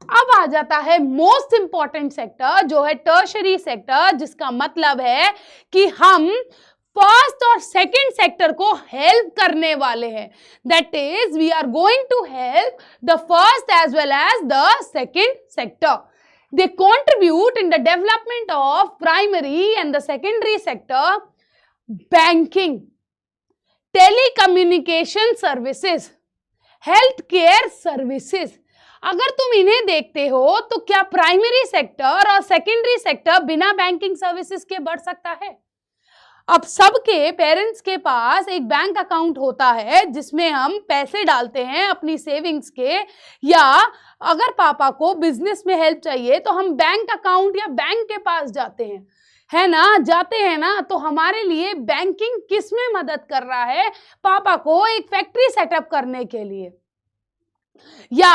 अब आ जाता है मोस्ट इंपॉर्टेंट सेक्टर जो है टर्शरी सेक्टर, जिसका मतलब है कि हम फर्स्ट और सेकंड सेक्टर को हेल्प करने वाले हैं। That is we are going to help the first as well as the second sector. They contribute in the development of primary and the secondary sector, banking, telecommunication services, healthcare services। अगर तुम इन्हें देखते हो तो क्या primary sector और secondary sector बिना banking services के बढ़ सकता है? अब सबके पेरेंट्स के पास एक बैंक अकाउंट होता है जिसमें हम पैसे डालते हैं अपनी सेविंग्स के, या अगर पापा को बिजनेस में हेल्प चाहिए तो हम बैंक अकाउंट या बैंक के पास जाते हैं, है ना, जाते हैं ना। तो हमारे लिए बैंकिंग किस में मदद कर रहा है? पापा को एक फैक्ट्री सेटअप करने के लिए, या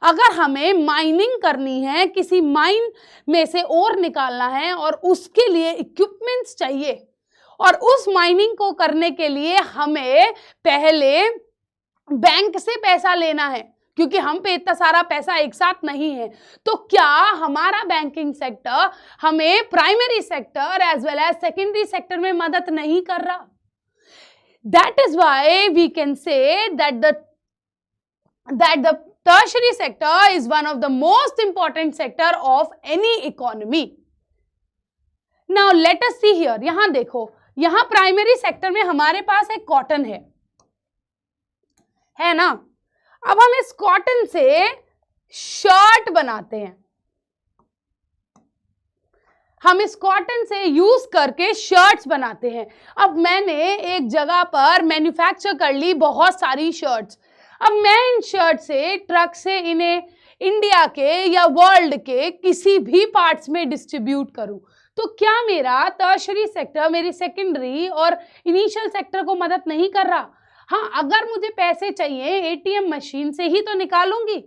अगर हमें माइनिंग करनी है, किसी माइन में से ओर निकालना है और उसके लिए इक्विपमेंट्स चाहिए, और उस माइनिंग को करने के लिए हमें पहले बैंक से पैसा लेना है, क्योंकि हम पे इतना सारा पैसा एक साथ नहीं है। तो क्या हमारा बैंकिंग सेक्टर हमें primary sector as well as secondary sector में मदद नहीं कर रहा? That is why we can say that the tertiary sector is one of the most important sector of any economy. Now let us see here, यहां देखो, यहां primary sector में हमारे पास एक कॉटन है ना। अब हम इस कॉटन से शर्ट बनाते हैं, हम इस कॉटन से यूज करके शर्ट्स बनाते हैं। अब मैंने एक जगह पर मैन्युफैक्चर कर ली बहुत सारी शर्ट्स। अब मैं इन शर्ट से ट्रक से इन्हें इंडिया के या वर्ल्ड के किसी भी पार्ट्स में डिस्ट्रीब्यूट करूं, तो क्या मेरा टर्शरी सेक्टर मेरी सेकेंडरी और इनिशियल सेक्टर को मदद नहीं कर रहा? हाँ, अगर मुझे पैसे चाहिए एटीएम मशीन से ही तो निकालूंगी,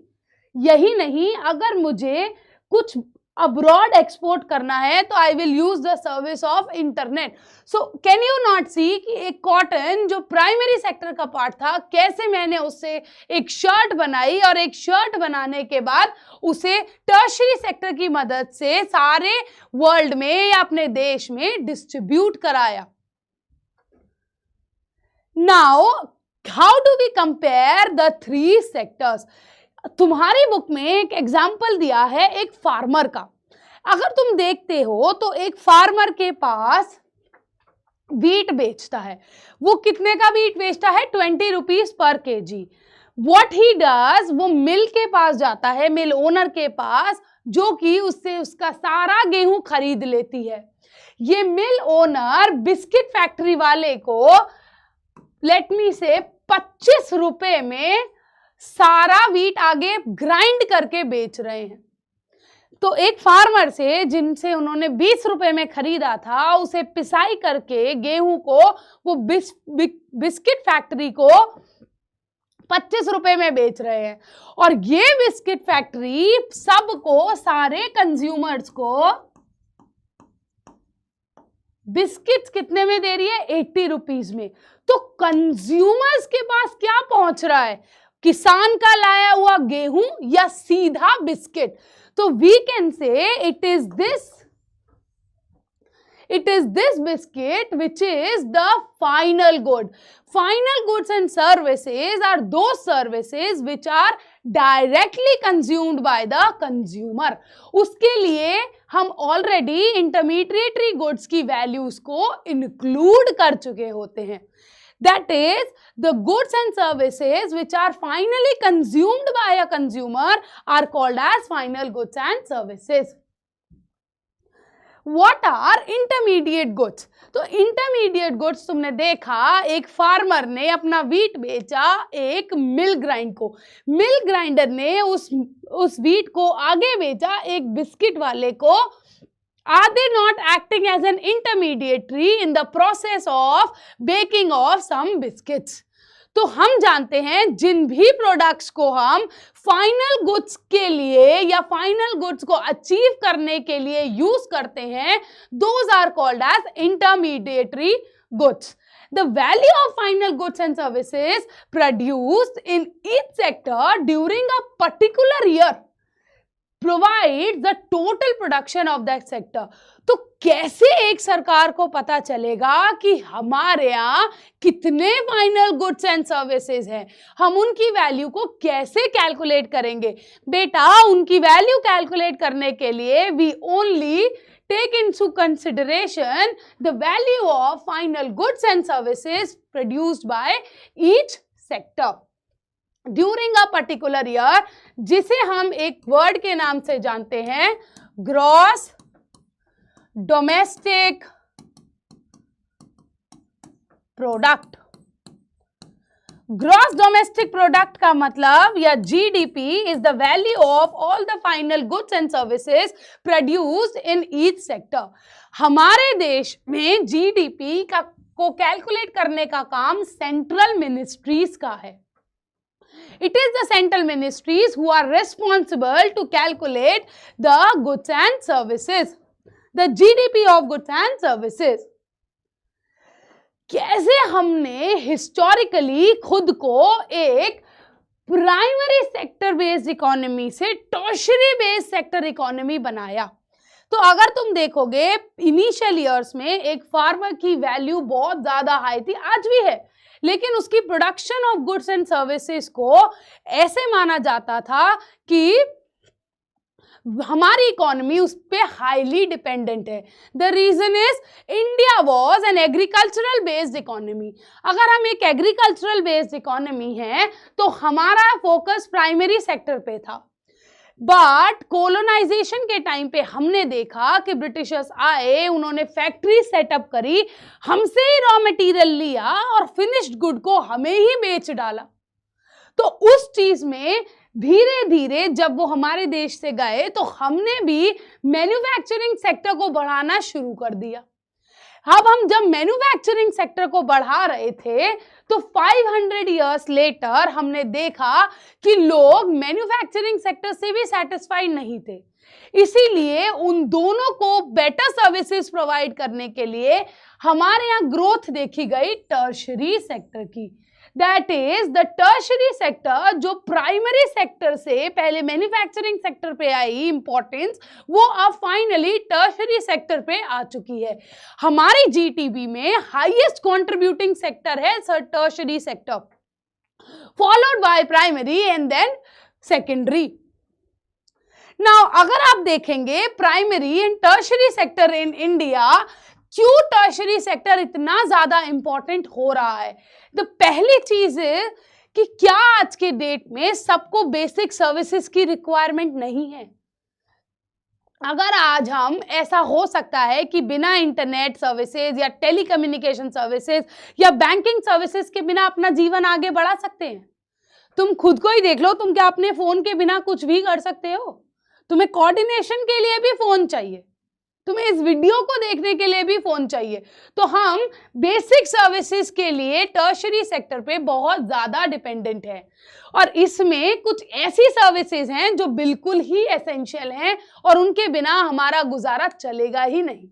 यही नहीं, अगर मुझे कुछ अब्रॉड एक्सपोर्ट करना है तो I will use the service of internet. So can you not see कि एक कॉटन जो प्राइमरी सेक्टर का पार्ट था, कैसे मैंने उससे एक शर्ट बनाई और एक शर्ट बनाने के बाद उसे टर्शरी सेक्टर की मदद से सारे वर्ल्ड में या अपने देश में डिस्ट्रीब्यूट कराया। Now how do we compare the three sectors? तुम्हारी बुक में एक एग्जाम्पल दिया है एक फार्मर का। अगर तुम देखते हो तो एक फार्मर के पास वीट बेचता है, वो कितने का वीट बेचता है? 20 rupees per KG. What he does, वो मिल के पास जाता है, मिल ओनर के पास, जो कि उससे उसका सारा गेहूं खरीद लेती है। ये मिल ओनर बिस्किट फैक्ट्री वाले को लेट मी से 25 रुपए में सारा वीट आगे ग्राइंड करके बेच रहे हैं। तो एक फार्मर से जिनसे उन्होंने 20 रुपए में खरीदा था, उसे पिसाई करके गेहूं को वो बिस्किट फैक्ट्री को 25 रुपए में बेच रहे हैं। और ये बिस्किट फैक्ट्री सबको, सारे कंज्यूमर्स को बिस्किट्स कितने में दे रही है? 80 रुपीज में। तो कंज्यूमर्स के पास क्या पहुंच रहा है? किसान का लाया हुआ गेहूं या सीधा बिस्किट? तो we can say it is this biscuit which is the final good. Final goods and services are those services which are directly consumed by the consumer. उसके लिए हम ऑलरेडी इंटरमीडिएटरी गुड्स की वैल्यूज को include कर चुके होते हैं। That is, the goods and services which are finally consumed by a consumer are called as final goods and services. What are intermediate goods? तो intermediate goods तुमने देखा, एक फार्मर ने अपना वीट बेचा एक मिल ग्राइंड को, मिल ग्राइंडर ने उस वीट को आगे बेचा एक बिस्किट वाले को। Are they not acting as an intermediary in the process of baking of some biscuits? तो हम जानते हैं जिन भी प्रोडक्ट्स को हम फाइनल गुड्स के लिए या फाइनल गुड्स को अचीव करने के लिए यूज करते हैं, those are called as intermediary goods. The value of final goods and services produced in each sector during a particular year provides the total production of that sector. तो कैसे एक सरकार को पता चलेगा कि हमारे यहाँ कितने फाइनल गुड्स एंड सर्विसेज हैं? हम उनकी वैल्यू को कैसे कैलकुलेट करेंगे? बेटा, उनकी वैल्यू कैलकुलेट करने के लिए we only take into consideration the value of final goods and services produced by each sector during a particular year, जिसे हम एक वर्ड के नाम से जानते हैं, gross domestic product. Gross domestic product का मतलब या GDP is the value of all the final goods and services produced in each sector. हमारे देश में जीडीपी को कैलकुलेट करने का काम सेंट्रल मिनिस्ट्रीज का है। It is the central ministries who are responsible to calculate the goods and services, the GDP of goods and services. कैसे हमने हिस्टोरिकली खुद को एक प्राइमरी सेक्टर बेस्ड इकोनॉमी से टर्शरी बेस्ड सेक्टर इकोनॉमी बनाया? तो अगर तुम देखोगे इनिशियल ईयर्स में एक फार्मर की वैल्यू बहुत ज्यादा हाई थी, आज भी है, लेकिन उसकी production of goods and services को ऐसे माना जाता था कि हमारी इकोनॉमी उस पर हाईली डिपेंडेंट है। The reason is India was an agricultural based economy. अगर हम एक एग्रीकल्चरल बेस्ड इकोनॉमी है तो हमारा फोकस प्राइमरी सेक्टर पे था। बट कोलोनाइजेशन के टाइम पे हमने देखा कि ब्रिटिशर्स आए, उन्होंने फैक्ट्री सेटअप करी, हमसे ही रॉ मटेरियल लिया और फिनिश्ड गुड को हमें ही बेच डाला। तो उस चीज में धीरे धीरे जब वो हमारे देश से गए तो हमने भी मैन्युफैक्चरिंग सेक्टर को बढ़ाना शुरू कर दिया। अब हम जब मैन्युफैक्चरिंग सेक्टर को बढ़ा रहे थे तो 500 इयर्स लेटर हमने देखा कि लोग मैन्युफैक्चरिंग सेक्टर से भी सेटिस्फाइड नहीं थे। इसीलिए उन दोनों को बेटर सर्विसेज प्रोवाइड करने के लिए हमारे यहाँ ग्रोथ देखी गई टर्शरी सेक्टर की। That is the tertiary sector, जो प्राइमरी सेक्टर से पहले मैन्युफैक्चरिंग सेक्टर पे आई इंपॉर्टेंस, वो अब फाइनली टर्शरी सेक्टर पे आ चुकी है। हमारी जीटीबी में हाईएस्ट कंट्रीब्यूटिंग सेक्टर है tertiary sector, followed by primary and then secondary. Now अगर आप देखेंगे primary and tertiary sector in India, क्यों टर्शरी सेक्टर इतना ज्यादा इंपॉर्टेंट हो रहा है? तो पहली चीज है कि क्या आज के डेट में सबको बेसिक सर्विसेज की रिक्वायरमेंट नहीं है। अगर आज हम, ऐसा हो सकता है कि बिना इंटरनेट सर्विसेज या टेलीकम्युनिकेशन सर्विसेज या बैंकिंग सर्विसेज के बिना अपना जीवन आगे बढ़ा सकते हैं? तुम खुद को ही देख लो, तुम क्या अपने फोन के बिना कुछ भी कर सकते हो? तुम्हें कोऑर्डिनेशन के लिए भी फोन चाहिए, तुम्हें इस वीडियो को देखने के लिए भी फोन चाहिए। तो हम बेसिक सर्विसेज के लिए टर्शरी सेक्टर पे बहुत ज्यादा डिपेंडेंट है, और इसमें कुछ ऐसी सर्विसेज हैं जो बिल्कुल ही एसेंशियल हैं और उनके बिना हमारा गुजारा चलेगा ही नहीं।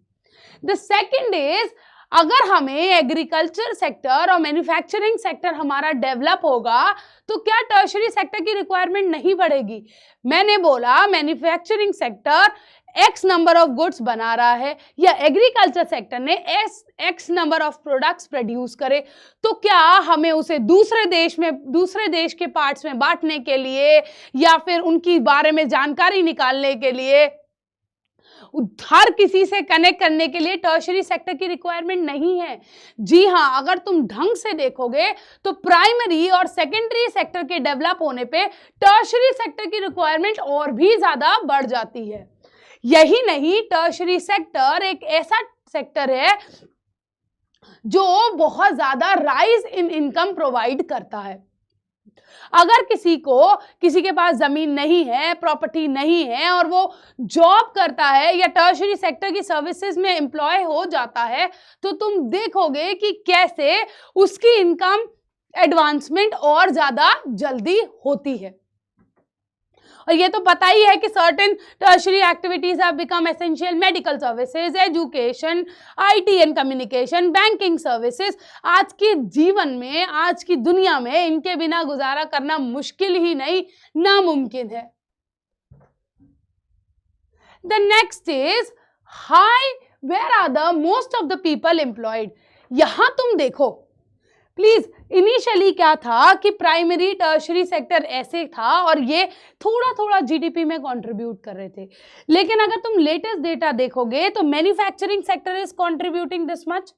द सेकेंड इज, अगर हमें एग्रीकल्चर सेक्टर और मैन्युफैक्चरिंग सेक्टर हमारा डेवलप होगा तो क्या टर्शरी सेक्टर की रिक्वायरमेंट नहीं बढ़ेगी? मैंने बोला manufacturing sector x number of goods बना रहा है या एग्रीकल्चर सेक्टर ने x number of products produce करे, तो क्या हमें उसे दूसरे देश के पार्ट्स में बांटने के लिए या फिर उनकी बारे में जानकारी निकालने के लिए, हर किसी से कनेक्ट करने के लिए टर्शरी सेक्टर की रिक्वायरमेंट नहीं है? जी हाँ, अगर तुम ढंग से देखोगे तो प्राइमरी और सेकेंडरी सेक्टर के डेवलप होने पे टर्शरी सेक्टर की रिक्वायरमेंट और भी ज्यादा बढ़ जाती है। यही नहीं, टर्शरी सेक्टर एक ऐसा सेक्टर है जो बहुत ज्यादा राइज इन इनकम प्रोवाइड करता है। अगर किसी के पास जमीन नहीं है, प्रॉपर्टी नहीं है और वो जॉब करता है या टर्शरी सेक्टर की सर्विसेज में एम्प्लॉय हो जाता है, तो तुम देखोगे कि कैसे उसकी इनकम एडवांसमेंट और ज्यादा जल्दी होती है। और ये तो पता ही है कि certain tertiary activities have become essential, medical services, education, IT and communication, banking services. आज के जीवन में, आज की दुनिया में इनके बिना गुजारा करना मुश्किल ही नहीं, नामुमकिन है। The next is high, where are the most of the people employed. यहां तुम देखो प्लीज, इनिशियली क्या था कि प्राइमरी टर्शरी सेक्टर ऐसे था और ये थोड़ा थोड़ा जीडीपी में कंट्रीब्यूट कर रहे थे, लेकिन अगर तुम लेटेस्ट डेटा देखोगे तो manufacturing sector is contributing this much,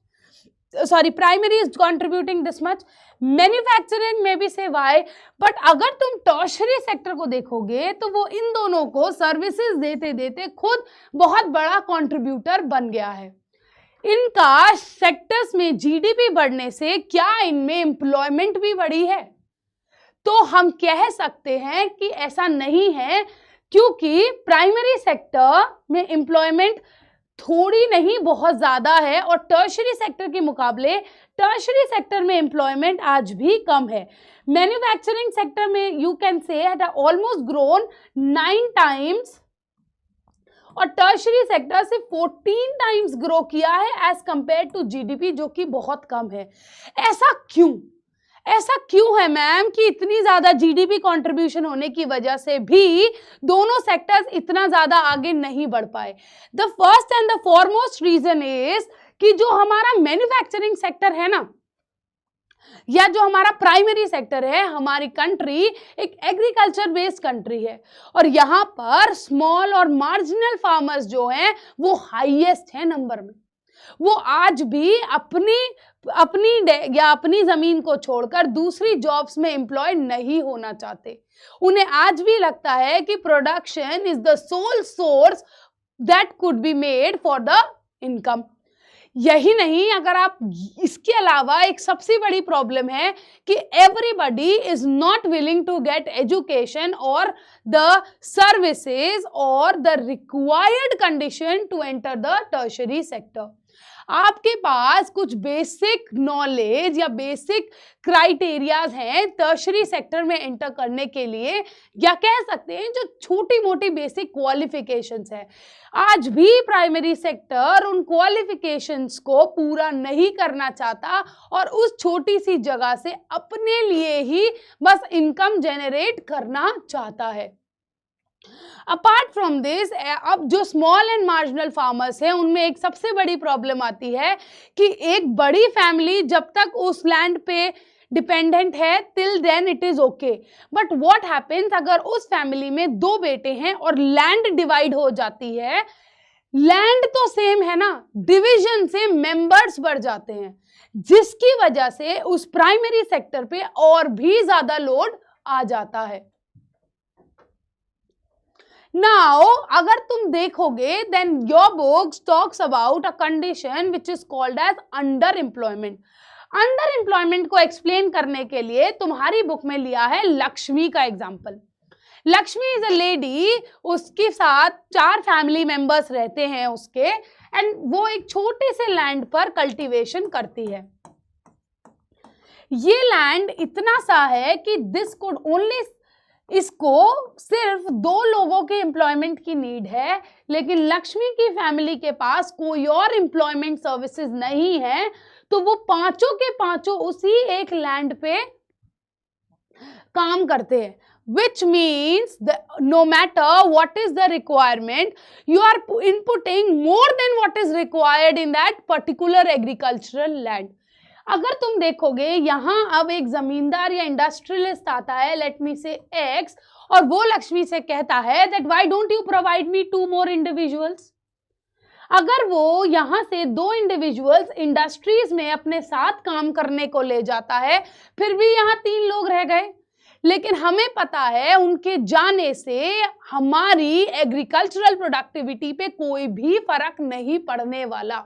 sorry primary is contributing this much, manufacturing में भी से वाई, बट अगर तुम टर्शरी सेक्टर को देखोगे तो वो इन दोनों को सर्विसेज देते देते खुद बहुत बड़ा कंट्रीब्यूटर बन गया है। इनका सेक्टर्स में जीडीपी बढ़ने से क्या इनमें एम्प्लॉयमेंट भी बढ़ी है? तो हम कह सकते हैं कि ऐसा नहीं है, क्योंकि प्राइमरी सेक्टर में एम्प्लॉयमेंट थोड़ी नहीं बहुत ज्यादा है और टर्शरी सेक्टर के मुकाबले टर्शरी सेक्टर में एम्प्लॉयमेंट आज भी कम है। मैन्युफैक्चरिंग सेक्टर में you can say had almost grown 9 times और टर्शरी सेक्टर से 14 टाइम्स ग्रो किया है एज कंपेयर टू जीडीपी, जो कि बहुत कम है। ऐसा क्यों है मैम कि इतनी ज्यादा जीडीपी कंट्रीब्यूशन होने की वजह से भी दोनों सेक्टर्स इतना ज्यादा आगे नहीं बढ़ पाए? The first and the foremost reason is कि जो हमारा मैन्युफैक्चरिंग सेक्टर है ना, या जो हमारा प्राइमरी सेक्टर है, हमारी कंट्री एक एग्रीकल्चर बेस्ड कंट्री है और यहाँ पर स्मॉल और मार्जिनल फार्मर्स जो हैं वो हाईएस्ट है नंबर में। वो आज भी अपनी जमीन को छोड़कर दूसरी जॉब्स में एम्प्लॉय नहीं होना चाहते। उन्हें आज भी लगता है कि production is the sole source that could be made for the income. यही नहीं, अगर आप इसके अलावा एक सबसे बड़ी प्रॉब्लम है कि everybody is not willing to get education और द सर्विसेज और the required condition to enter the tertiary sector. आपके पास कुछ बेसिक नॉलेज या बेसिक क्राइटेरियाज हैं टर्शरी सेक्टर में एंटर करने के लिए, या कह सकते हैं जो छोटी मोटी बेसिक क्वालिफिकेशंस है। आज भी प्राइमरी सेक्टर उन क्वालिफिकेशंस को पूरा नहीं करना चाहता और उस छोटी सी जगह से अपने लिए ही बस इनकम जनरेट करना चाहता है। अपार्ट फ्रॉम दिस, अब जो स्मॉल एंड मार्जिनल फार्मर्स हैं उनमें एक सबसे बड़ी प्रॉब्लम आती है कि एक बड़ी फैमिली जब तक उस लैंड पे डिपेंडेंट है till then it is okay, but what happens अगर उस फैमिली में 2 बेटे हैं और लैंड डिवाइड हो जाती है, लैंड तो सेम है ना, डिवीजन से मेंबर्स बढ़ जाते हैं, जिसकी वजह से उस प्राइमरी सेक्टर पे और भी ज्यादा लोड आ जाता है। Now, अगर तुम देखोगे then your book talks about a condition which is called as underemployment. अंडरएम्प्लॉयमेंट को एक्सप्लेन करने के लिए तुम्हारी बुक में लिया है लक्ष्मी का example. Lakshmi is a lady, उसके साथ 4 फैमिली मेंबर्स रहते हैं उसके, एंड वो एक छोटे से लैंड पर कल्टीवेशन करती है। ये लैंड इतना सा है कि दिस कुड ओनली, इसको सिर्फ 2 लोगों के एम्प्लॉयमेंट की नीड है, लेकिन लक्ष्मी की फैमिली के पास कोई और एम्प्लॉयमेंट सर्विसेज नहीं है, तो वो पांचों के पांचों उसी एक लैंड पे काम करते हैं। Which means no matter what is the requirement, you are inputting more than what is required in that particular agricultural land. अगर तुम देखोगे यहाँ अब एक जमींदार या इंडस्ट्रियलिस्ट आता है, लेट मी से एक्स, और वो लक्ष्मी से कहता है that why don't you provide me 2 more individuals. अगर वो यहाँ से 2 इंडिविजुअल्स इंडस्ट्रीज में अपने साथ काम करने को ले जाता है, फिर भी यहाँ 3 लोग रह गए, लेकिन हमें पता है उनके जाने से हमारी एग्रीकल्चरल प्रोडक्टिविटी पे कोई भी फर्क नहीं पड़ने वाला।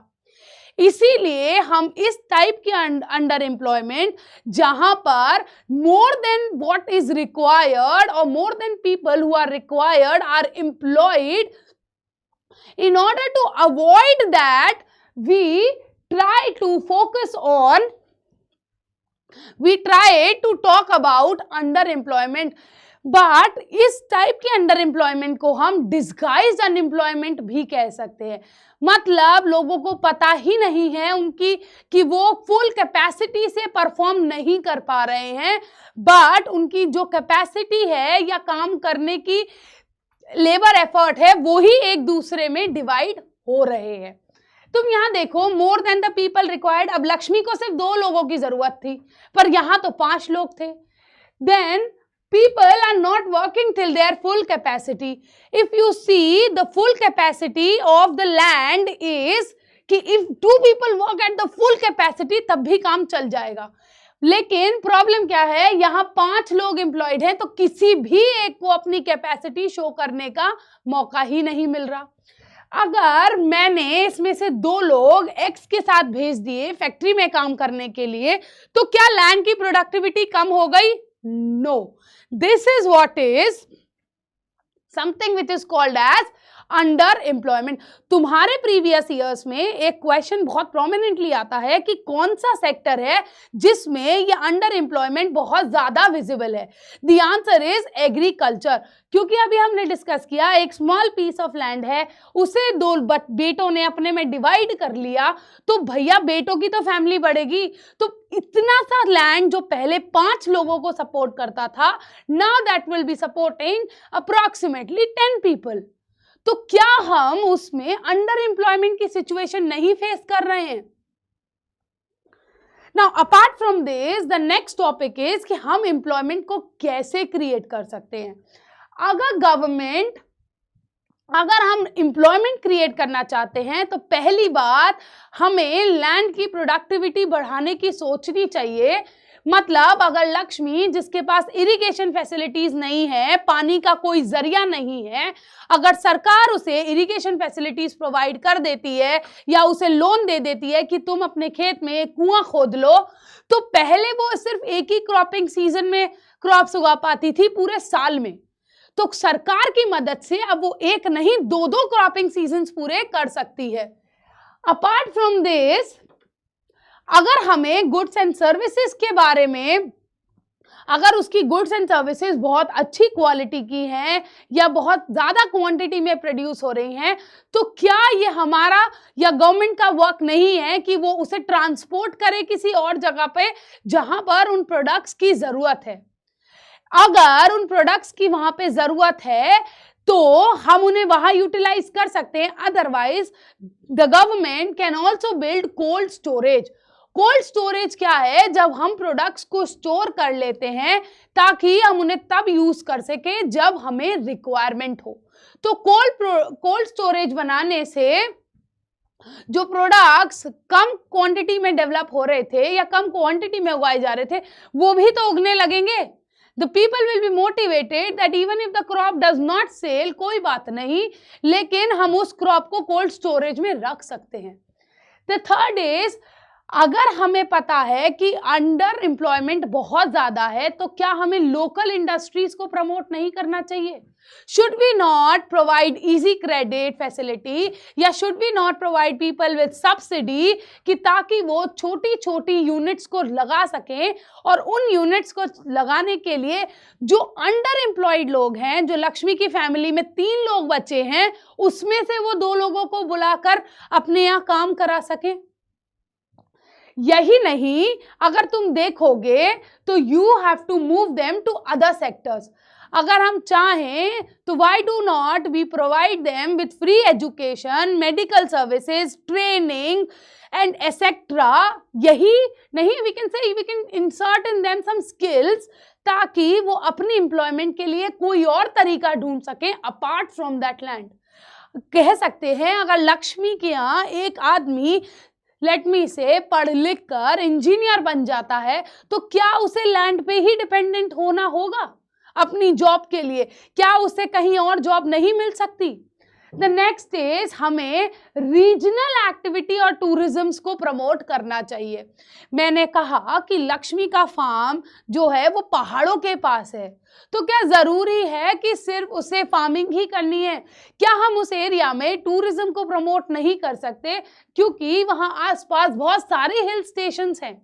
इसीलिए हम इस टाइप के अंडर एम्प्लॉयमेंट, जहां पर more than what is required और more than people who are required are employed, in order to avoid that we try to talk about underemployment, but इस टाइप के अंडर एम्प्लॉयमेंट को हम disguised unemployment भी कह सकते हैं। मतलब लोगों को पता ही नहीं है उनकी कि वो फुल कैपेसिटी से परफॉर्म नहीं कर पा रहे हैं, बट उनकी जो कैपेसिटी है या काम करने की लेबर एफर्ट है वो ही एक दूसरे में डिवाइड हो रहे हैं। तुम यहाँ देखो, more than the people required, अब लक्ष्मी को सिर्फ 2 लोगों की जरूरत थी, पर यहाँ तो 5 लोग थे। Then people are not working till their full capacity. If you see, the full capacity of the land is कि if 2 people work at the full capacity तब भी काम चल जाएगा। लेकिन प्रॉब्लम क्या है, यहाँ 5 लोग एम्प्लॉयड हैं, तो किसी भी एक को अपनी कैपेसिटी शो करने का मौका ही नहीं मिल रहा। अगर मैंने इसमें से 2 लोग एक्स के साथ भेज दिए फैक्ट्री में काम करने के लिए, तो क्या लैंड की प्रोडक्टिविटी कम हो गई? No. This is what is something which is called as under employment. तुम्हारे प्रीवियस ईयर्स में एक क्वेश्चन बहुत प्रोमिनेंटली आता है कि कौन सा सेक्टर है जिसमें ये अंडर एम्प्लॉयमेंट बहुत ज्यादा विजिबल है। द आंसर इज एग्रीकल्चर, क्योंकि अभी हमने डिस्कस किया एक स्मॉल पीस ऑफ लैंड है, उसे 2 बेटों ने अपने में डिवाइड कर लिया, तो भैया बेटों की तो फैमिली बढ़ेगी, तो इतना सा लैंड जो पहले 5 लोगों को सपोर्ट करता था, now that will be supporting approximately 10 people. तो क्या हम उसमें अंडर एम्प्लॉयमेंट की सिचुएशन नहीं फेस कर रहे हैं? Now apart from this, the next topic is कि हम एम्प्लॉयमेंट को कैसे क्रिएट कर सकते हैं। अगर हम एम्प्लॉयमेंट क्रिएट करना चाहते हैं, तो पहली बात हमें लैंड की प्रोडक्टिविटी बढ़ाने की सोचनी चाहिए। मतलब अगर लक्ष्मी, जिसके पास इरिगेशन फैसिलिटीज नहीं है, पानी का कोई जरिया नहीं है, अगर सरकार उसे इरिगेशन फैसिलिटीज प्रोवाइड कर देती है या उसे लोन दे देती है कि तुम अपने खेत में एक कुआं खोद लो, तो पहले वो सिर्फ एक ही क्रॉपिंग सीजन में क्रॉप्स उगा पाती थी पूरे साल में, तो सरकार की मदद से अब वो एक नहीं 2-2 क्रॉपिंग सीजन्स पूरे कर सकती है। अपार्ट फ्रॉम दिस, अगर हमें गुड्स एंड सर्विसेज के बारे में, अगर उसकी गुड्स एंड सर्विसेज बहुत अच्छी क्वालिटी की हैं या बहुत ज़्यादा क्वांटिटी में प्रोड्यूस हो रही हैं, तो क्या ये हमारा या गवर्नमेंट का वर्क नहीं है कि वो उसे ट्रांसपोर्ट करे किसी और जगह पे जहां पर उन प्रोडक्ट्स की ज़रूरत है? अगर उन प्रोडक्ट्स की वहां पे ज़रूरत है तो हम उन्हें वहां यूटिलाइज कर सकते हैं। Otherwise the government can also build cold storage. Cold storage क्या है? जब हम प्रोडक्ट्स को स्टोर कर लेते हैं ताकि हम उन्हें तब यूज कर सके जब हमें रिक्वायरमेंट हो। तो कोल्ड स्टोरेज बनाने से जो प्रोडक्ट्स कम क्वांटिटी में डेवलप हो रहे थे या कम क्वांटिटी में उगाए जा रहे थे, वो भी तो उगने लगेंगे। The people will be motivated that even if the crop does not sell, कोई बात नहीं, लेकिन हम उस क्रॉप को कोल्ड स्टोरेज में रख सकते हैं। The third is, अगर हमें पता है कि अंडर एम्प्लॉयमेंट बहुत ज्यादा है, तो क्या हमें लोकल इंडस्ट्रीज को प्रमोट नहीं करना चाहिए? Should we not provide easy credit facility या should we not provide people with subsidy, कि ताकि वो छोटी छोटी यूनिट्स को लगा सकें, और उन यूनिट्स को लगाने के लिए जो अंडर एम्प्लॉयड लोग हैं, जो लक्ष्मी की फैमिली में 3 लोग बचे हैं, उसमें से वो 2 लोगों को बुलाकर अपने यहाँ काम करा सकें। यही नहीं, अगर तुम देखोगे तो you have to move them to other sectors. अगर हम चाहें तो why do not we provide them with free education, medical services, training and etcetera. यही नहीं, we can insert in them some skills, ताकि वो अपनी एम्प्लॉयमेंट के लिए कोई और तरीका ढूंढ सकें अपार्ट फ्रॉम दैट लैंड। कह सकते हैं अगर लक्ष्मी के यहाँ एक आदमी लेट मी से पढ़ लिख कर इंजीनियर बन जाता है, तो क्या उसे लैंड पे ही डिपेंडेंट होना होगा अपनी जॉब के लिए? क्या उसे कहीं और जॉब नहीं मिल सकती? द नेक्स्ट इज, हमें रीजनल एक्टिविटी और टूरिज्म को प्रमोट करना चाहिए। मैंने कहा कि लक्ष्मी का फार्म जो है वो पहाड़ों के पास है, तो क्या जरूरी है कि सिर्फ उसे फार्मिंग ही करनी है? क्या हम उस एरिया में टूरिज्म को प्रमोट नहीं कर सकते? क्योंकि वहां आसपास बहुत सारे हिल स्टेशंस हैं।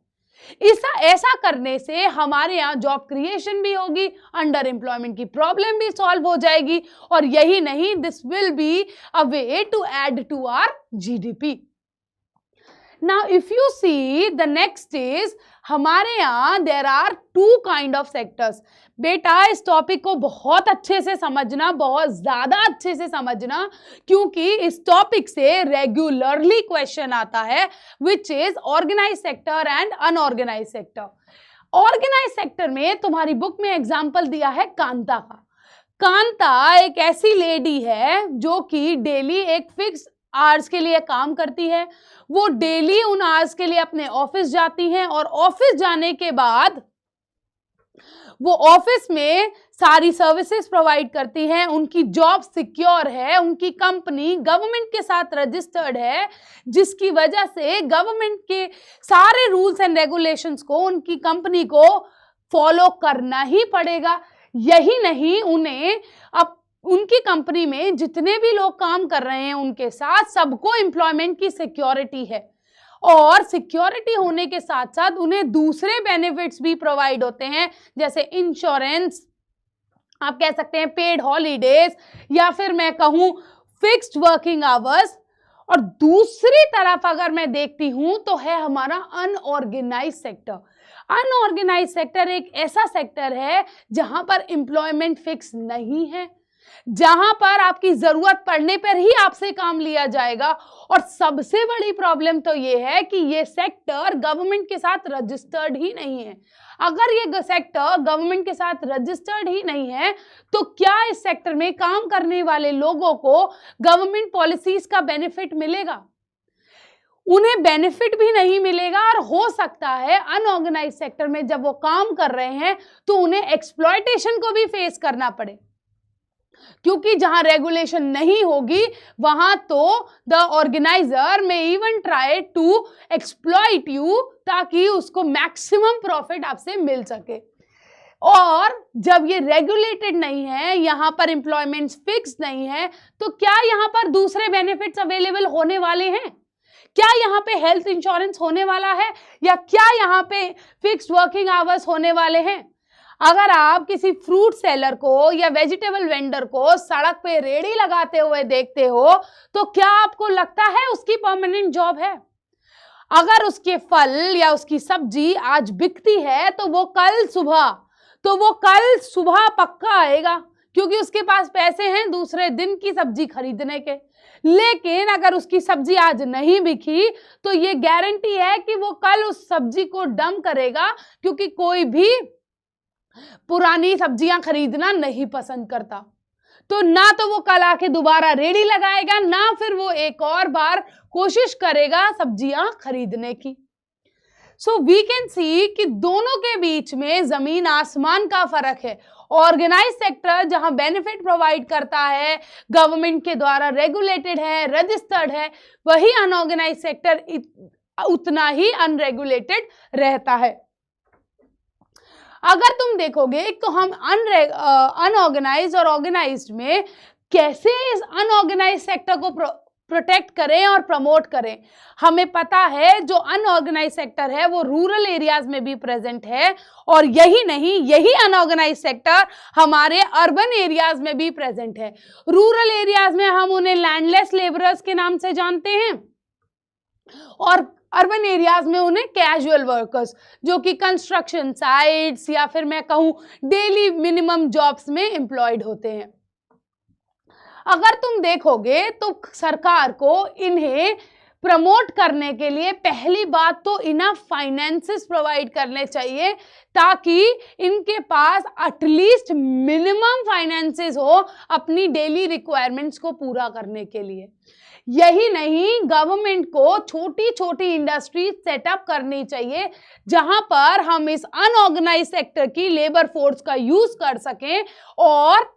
ऐसा करने से हमारे यहाँ जॉब क्रिएशन भी होगी, अंडर एम्प्लॉयमेंट की प्रॉब्लम भी सॉल्व हो जाएगी, और यही नहीं, this will be a way to add to our GDP. Now if you see the next is, हमारे यहाँ there are 2 kind of sectors. बेटा इस टॉपिक को बहुत अच्छे से समझना, बहुत ज्यादा अच्छे से समझना, क्योंकि इस टॉपिक से रेगुलरली क्वेश्चन आता है, which is organise sector and unorganise sector. Organise sector में तुम्हारी बुक में एग्जाम्पल दिया है कांता का। कांता एक ऐसी लेडी है जो कि डेली एक फिक्स आवर्स के लिए काम करती है। वो डेली उन आवर्स के लिए अपने ऑफिस जाती हैं, और ऑफिस जाने के बाद वो ऑफिस में सारी सर्विसेज प्रोवाइड करती हैं। उनकी जॉब सिक्योर है, उनकी कंपनी गवर्नमेंट के साथ रजिस्टर्ड है, जिसकी वजह से गवर्नमेंट के सारे रूल्स एंड रेगुलेशंस को उनकी कंपनी को फॉलो करना ही पड़ेगा। यही नहीं, उन्हें अब उनकी कंपनी में जितने भी लोग काम कर रहे हैं उनके साथ सबको एम्प्लॉयमेंट की सिक्योरिटी है, और सिक्योरिटी होने के साथ साथ उन्हें दूसरे बेनिफिट्स भी प्रोवाइड होते हैं, जैसे इंश्योरेंस, आप कह सकते हैं पेड हॉलीडेज, या फिर मैं कहूं फिक्स्ड वर्किंग आवर्स। और दूसरी तरफ अगर मैं देखती हूं तो है हमारा अनऑर्गेनाइज सेक्टर। अनऑर्गेनाइज सेक्टर एक ऐसा सेक्टर है जहां पर एम्प्लॉयमेंट फिक्स नहीं है, जहां पर आपकी जरूरत पड़ने पर ही आपसे काम लिया जाएगा। और सबसे बड़ी प्रॉब्लम तो ये है कि ये सेक्टर गवर्नमेंट के साथ रजिस्टर्ड ही नहीं है। अगर ये सेक्टर गवर्नमेंट के साथ रजिस्टर्ड ही नहीं है, तो क्या इस सेक्टर में काम करने वाले लोगों को गवर्नमेंट पॉलिसीज का बेनिफिट मिलेगा? उन्हें बेनिफिट भी नहीं मिलेगा, और हो सकता है अनऑर्गेनाइज सेक्टर में जब वो काम कर रहे हैं तो उन्हें एक्सप्लॉयटेशन को भी फेस करना पड़े, क्योंकि जहां रेगुलेशन नहीं होगी वहां तो द ऑर्गेनाइजर में even try to exploit you, ताकि उसको मैक्सिमम प्रॉफिट आपसे मिल सके। और जब ये रेगुलेटेड नहीं है, यहां पर एम्प्लॉयमेंट फिक्स नहीं है, तो क्या यहां पर दूसरे बेनिफिट्स अवेलेबल होने वाले हैं? क्या यहाँ पे हेल्थ इंश्योरेंस होने वाला है, या क्या यहाँ पे फिक्स्ड वर्किंग आवर्स होने वाले हैं? अगर आप किसी फ्रूट सेलर को या वेजिटेबल वेंडर को सड़क पे रेड़ी लगाते हुए देखते हो, तो क्या आपको लगता है उसकी परमानेंट जॉब है? अगर उसके फल या उसकी सब्जी आज बिकती है तो वो कल सुबह पक्का आएगा, क्योंकि उसके पास पैसे हैं दूसरे दिन की सब्जी खरीदने के। लेकिन अगर उसकी सब्जी आज नहीं बिकी तो ये गारंटी है कि वो कल उस सब्जी को डंप करेगा, क्योंकि कोई भी पुरानी सब्जियां खरीदना नहीं पसंद करता। तो ना तो वो कल आके दोबारा रेड़ी लगाएगा, ना फिर वो एक और बार कोशिश करेगा सब्जियां खरीदने की। सो वी कैन सी कि दोनों के बीच में जमीन आसमान का फर्क है। ऑर्गेनाइज सेक्टर जहां बेनिफिट प्रोवाइड करता है, गवर्नमेंट के द्वारा रेगुलेटेड है, रजिस्टर्ड है, वही अनऑर्गेनाइज सेक्टर उतना ही अनरेगुलेटेड रहता है। अगर तुम देखोगे तो हम अनऑर्गेनाइज और ऑर्गेनाइज्ड में कैसे इस अनऑर्गेनाइज सेक्टर को प्रोटेक्ट करें और प्रमोट करें। हमें पता है जो अनऑर्गेनाइज सेक्टर है वो रूरल एरियाज में भी प्रेजेंट है, और यही नहीं, यही अनऑर्गेनाइज सेक्टर हमारे अर्बन एरियाज में भी प्रेजेंट है। रूरल एरियाज में हम उन्हें लैंडलेस लेबरर्स के नाम से जानते हैं, और अर्बन एरियाज में उन्हें कैजुअल वर्कर्स, जो कि कंस्ट्रक्शन साइट्स या फिर मैं कहूं डेली मिनिमम जॉब्स में एम्प्लॉयड होते हैं। अगर तुम देखोगे तो सरकार को इन्हें प्रमोट करने के लिए पहली बात तो इनफ फाइनेंसेस प्रोवाइड करने चाहिए, ताकि इनके पास एटलीस्ट मिनिमम फाइनेंसेस हो अपनी डेली रिक्वायरमेंट्स को पूरा करने के लिए। यही नहीं, गवर्नमेंट को छोटी छोटी इंडस्ट्रीज सेटअप करनी चाहिए, जहां पर हम इस अनऑर्गेनाइज सेक्टर की लेबर फोर्स का यूज कर सकें और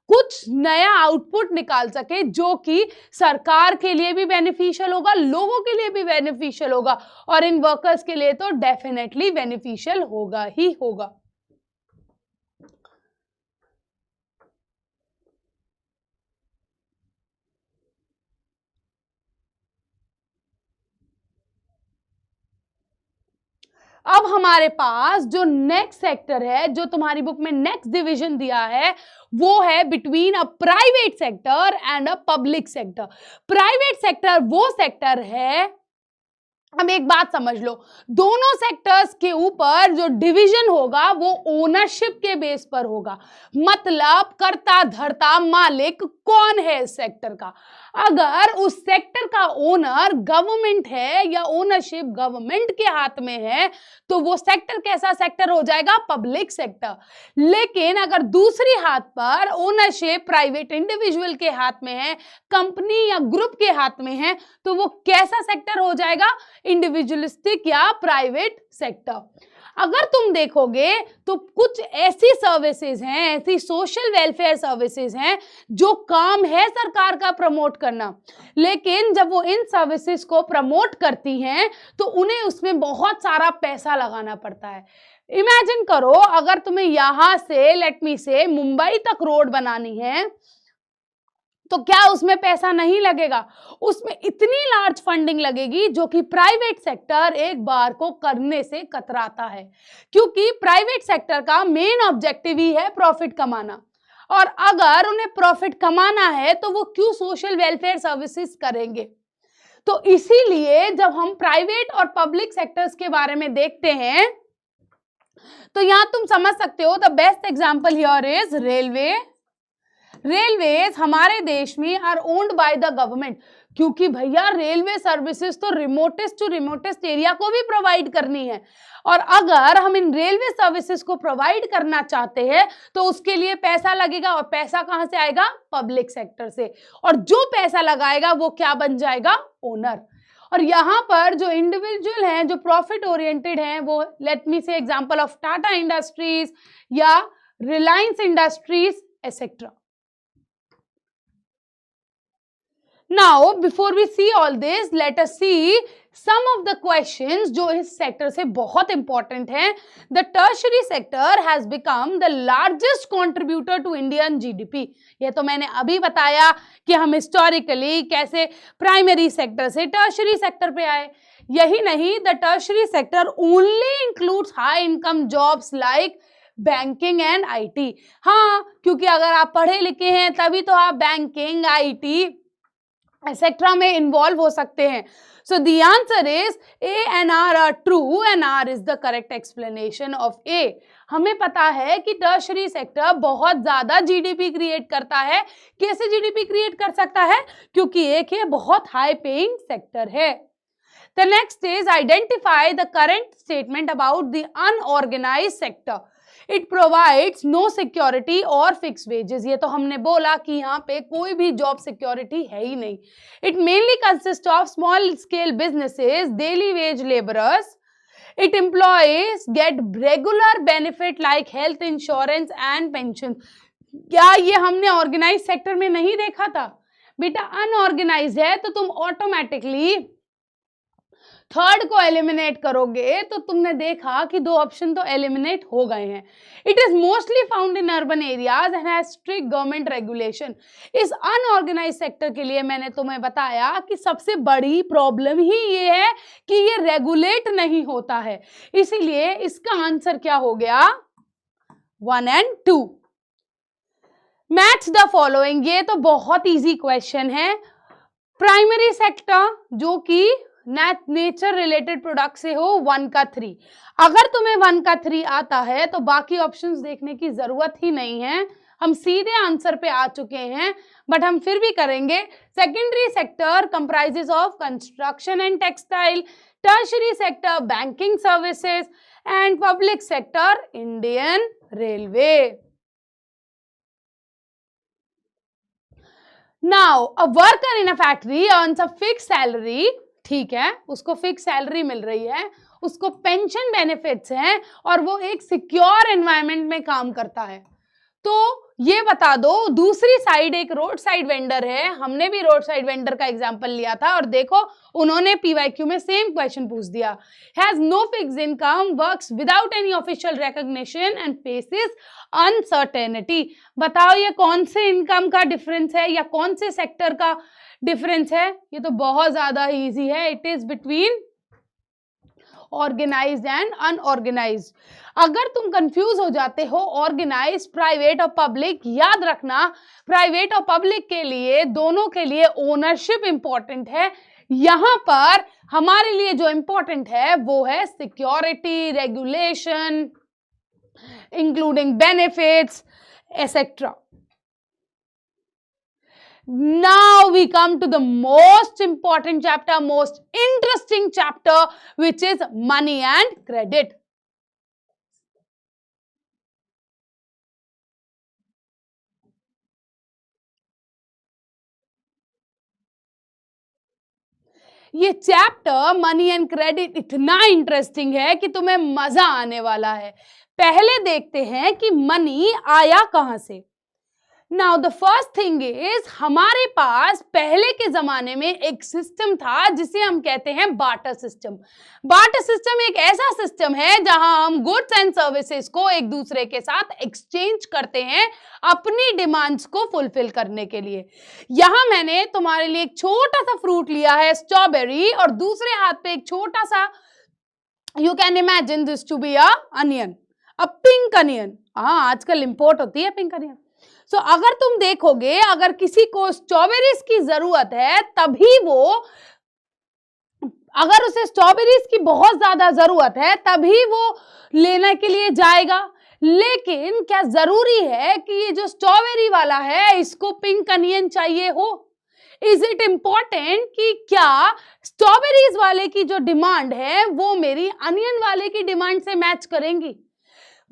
कुछ नया आउटपुट निकाल सके, जो कि सरकार के लिए भी बेनिफिशियल होगा, लोगों के लिए भी बेनिफिशियल होगा, और इन वर्कर्स के लिए तो डेफिनेटली बेनिफिशियल होगा ही होगा। अब हमारे पास जो नेक्स्ट सेक्टर है, जो तुम्हारी बुक में नेक्स्ट डिवीजन दिया है, वो है between a private sector and a public sector. Private sector वो सेक्टर है, अब एक बात समझ लो, दोनों सेक्टर्स के ऊपर जो डिवीजन होगा वो ओनरशिप के बेस पर होगा। मतलब कर्ता धर्ता मालिक कौन है इस सेक्टर का। अगर उस सेक्टर का ओनर गवर्नमेंट है या ओनरशिप गवर्नमेंट के हाथ में है, तो वो सेक्टर कैसा सेक्टर हो जाएगा? Public sector. लेकिन अगर दूसरी हाथ पर ओनरशिप प्राइवेट इंडिविजुअल के हाथ में है, कंपनी या ग्रुप के हाथ में है, तो वो कैसा सेक्टर हो जाएगा? इंडिविजुअलिस्टिक या प्राइवेट सेक्टर। अगर तुम देखोगे तो कुछ ऐसी सर्विसेज हैं, ऐसी सोशल वेलफेयर सर्विसेज हैं जो काम है सरकार का प्रमोट करना, लेकिन जब वो इन सर्विसेज को प्रमोट करती हैं तो उन्हें उसमें बहुत सारा पैसा लगाना पड़ता है। इमेजिन करो, अगर तुम्हें यहां से लेट मी से मुंबई तक रोड बनानी है, तो क्या उसमें पैसा नहीं लगेगा? उसमें इतनी लार्ज फंडिंग लगेगी जो कि प्राइवेट सेक्टर एक बार को करने से कतराता है, क्योंकि प्राइवेट सेक्टर का मेन ऑब्जेक्टिव ही है प्रॉफिट कमाना। और अगर उन्हें प्रॉफिट कमाना है तो वो क्यों सोशल वेलफेयर सर्विसेज करेंगे? तो इसीलिए जब हम प्राइवेट और पब्लिक सेक्टर्स के बारे में देखते हैं, तो यहां तुम समझ सकते हो, the best example here is railway. Railways हमारे देश में are owned by the government, क्योंकि भैया रेलवे सर्विसेज तो रिमोटेस्ट टू रिमोटेस्ट एरिया को भी प्रोवाइड करनी है, और अगर हम इन रेलवे सर्विसेज को प्रोवाइड करना चाहते हैं तो उसके लिए पैसा लगेगा, और पैसा कहां से आएगा? पब्लिक सेक्टर से। और जो पैसा लगाएगा वो क्या बन जाएगा? ओनर। और यहाँ पर जो इंडिविजुअल हैं, जो प्रॉफिट ओरिएंटेड हैं, वो लेट मी से एग्जांपल ऑफ टाटा इंडस्ट्रीज या Reliance industries etcetera. Now, before we see all this, let us see some of the questions जो इस सेक्टर से बहुत इंपॉर्टेंट हैं, the tertiary sector has become the largest contributor to Indian GDP. ये तो मैंने अभी बताया कि हम हिस्टोरिकली कैसे प्राइमरी सेक्टर से टर्शरी सेक्टर पे आए। यही नहीं, the tertiary sector only includes high income jobs like banking and IT. हाँ, क्योंकि अगर आप पढ़े लिखे हैं तभी तो आप बैंकिंग, आईटी एक्सेट्रा में इन्वॉल्व हो सकते हैं। So the answer is A and R are true and R is the correct explanation of A. हमें पता है कि टर्शरी सेक्टर बहुत ज्यादा जीडीपी क्रिएट करता है। कैसे जीडीपी क्रिएट कर सकता है? क्योंकि एक ये बहुत हाई पेइंग सेक्टर है। The next is identify the current statement about the unorganized sector. It provides no security or fixed wages. ये तो हमने बोला कि यहाँ पे कोई भी जॉब सिक्योरिटी है ही नहीं। It mainly consists of small scale businesses, daily wage laborers. It employees get regular benefit like health insurance and pension. क्या ये हमने ऑर्गेनाइज सेक्टर में नहीं देखा था? बेटा अनऑर्गेनाइज है तो तुम ऑटोमेटिकली थर्ड को एलिमिनेट करोगे, तो तुमने देखा कि दो ऑप्शन तो एलिमिनेट हो गए हैं। It is mostly found in urban areas and has strict government regulation. इस अनऑर्गेनाइज सेक्टर के लिए मैंने तुम्हें बताया कि सबसे बड़ी प्रॉब्लम ही ये है कि ये रेगुलेट नहीं होता है, इसीलिए इसका आंसर क्या हो गया? 1 and 2। मैच द फॉलोइंग, ये तो बहुत इजी क्वेश्चन है। प्राइमरी सेक्टर जो कि नेचर रिलेटेड प्रोडक्ट से हो, 1 का 3। अगर तुम्हें 1 का 3 आता है तो बाकी ऑप्शंस देखने की जरूरत ही नहीं है, हम सीधे आंसर पे आ चुके हैं, बट हम फिर भी करेंगे। Secondary sector comprises of construction and textile, tertiary sector banking services and public sector Indian railway. Now a worker in a factory earns a fix salary, ठीक है, उसको फिक्स सैलरी मिल रही है, उसको पेंशन बेनिफिट्स हैं और वो एक सिक्योर एनवायरनमेंट में काम करता है। तो ये बता दो, दूसरी साइड एक रोड साइड वेंडर है, हमने भी रोड साइड वेंडर का एग्जांपल लिया था और देखो उन्होंने पीवाईक्यू में सेम क्वेश्चन पूछ दिया। Has no fix income, works without any official recognition and faces uncertainty. बताओ ये कौन से इनकम का डिफरेंस है या कौन से सेक्टर का डिफरेंस है? ये तो बहुत ज्यादा इजी है, it is between organised and unorganised. अगर तुम कंफ्यूज हो जाते हो ऑर्गेनाइज्ड, प्राइवेट और पब्लिक, याद रखना प्राइवेट और पब्लिक के लिए, दोनों के लिए ओनरशिप इंपॉर्टेंट है। यहां पर हमारे लिए जो इंपॉर्टेंट है वो है security, regulation, including benefits etcetera. Now we come to the most important chapter, most interesting chapter, which is money and credit. ये चैप्टर मनी एंड क्रेडिट इतना इंटरेस्टिंग है कि तुम्हें मजा आने वाला है। पहले देखते हैं कि मनी आया कहां से। Now the first thing is, हमारे पास पहले के जमाने में एक सिस्टम था जिसे हम कहते हैं बार्टर सिस्टम। बार्टर सिस्टम एक ऐसा सिस्टम है जहां हम गुड्स एंड सर्विसेज को एक दूसरे के साथ एक्सचेंज करते हैं अपनी डिमांड्स को फुलफिल करने के लिए। यहां मैंने तुम्हारे लिए एक छोटा सा फ्रूट लिया है, स्ट्रॉबेरी, और दूसरे हाथ पे एक छोटा सा, you can imagine this to be a onion, a pink onion. हाँ, आजकल इंपोर्ट होती है पिंक अनियन। सो अगर तुम देखोगे, अगर किसी को स्ट्रॉबेरीज की जरूरत है तभी वो, अगर उसे स्ट्रॉबेरीज की बहुत ज्यादा जरूरत है तभी वो लेने के लिए जाएगा। लेकिन क्या जरूरी है कि ये जो स्ट्रॉबेरी वाला है इसको पिंक अनियन चाहिए हो? इज इट इंपॉर्टेंट कि क्या स्ट्रॉबेरीज वाले की जो डिमांड है वो मेरी अनियन वाले की डिमांड से मैच करेंगी?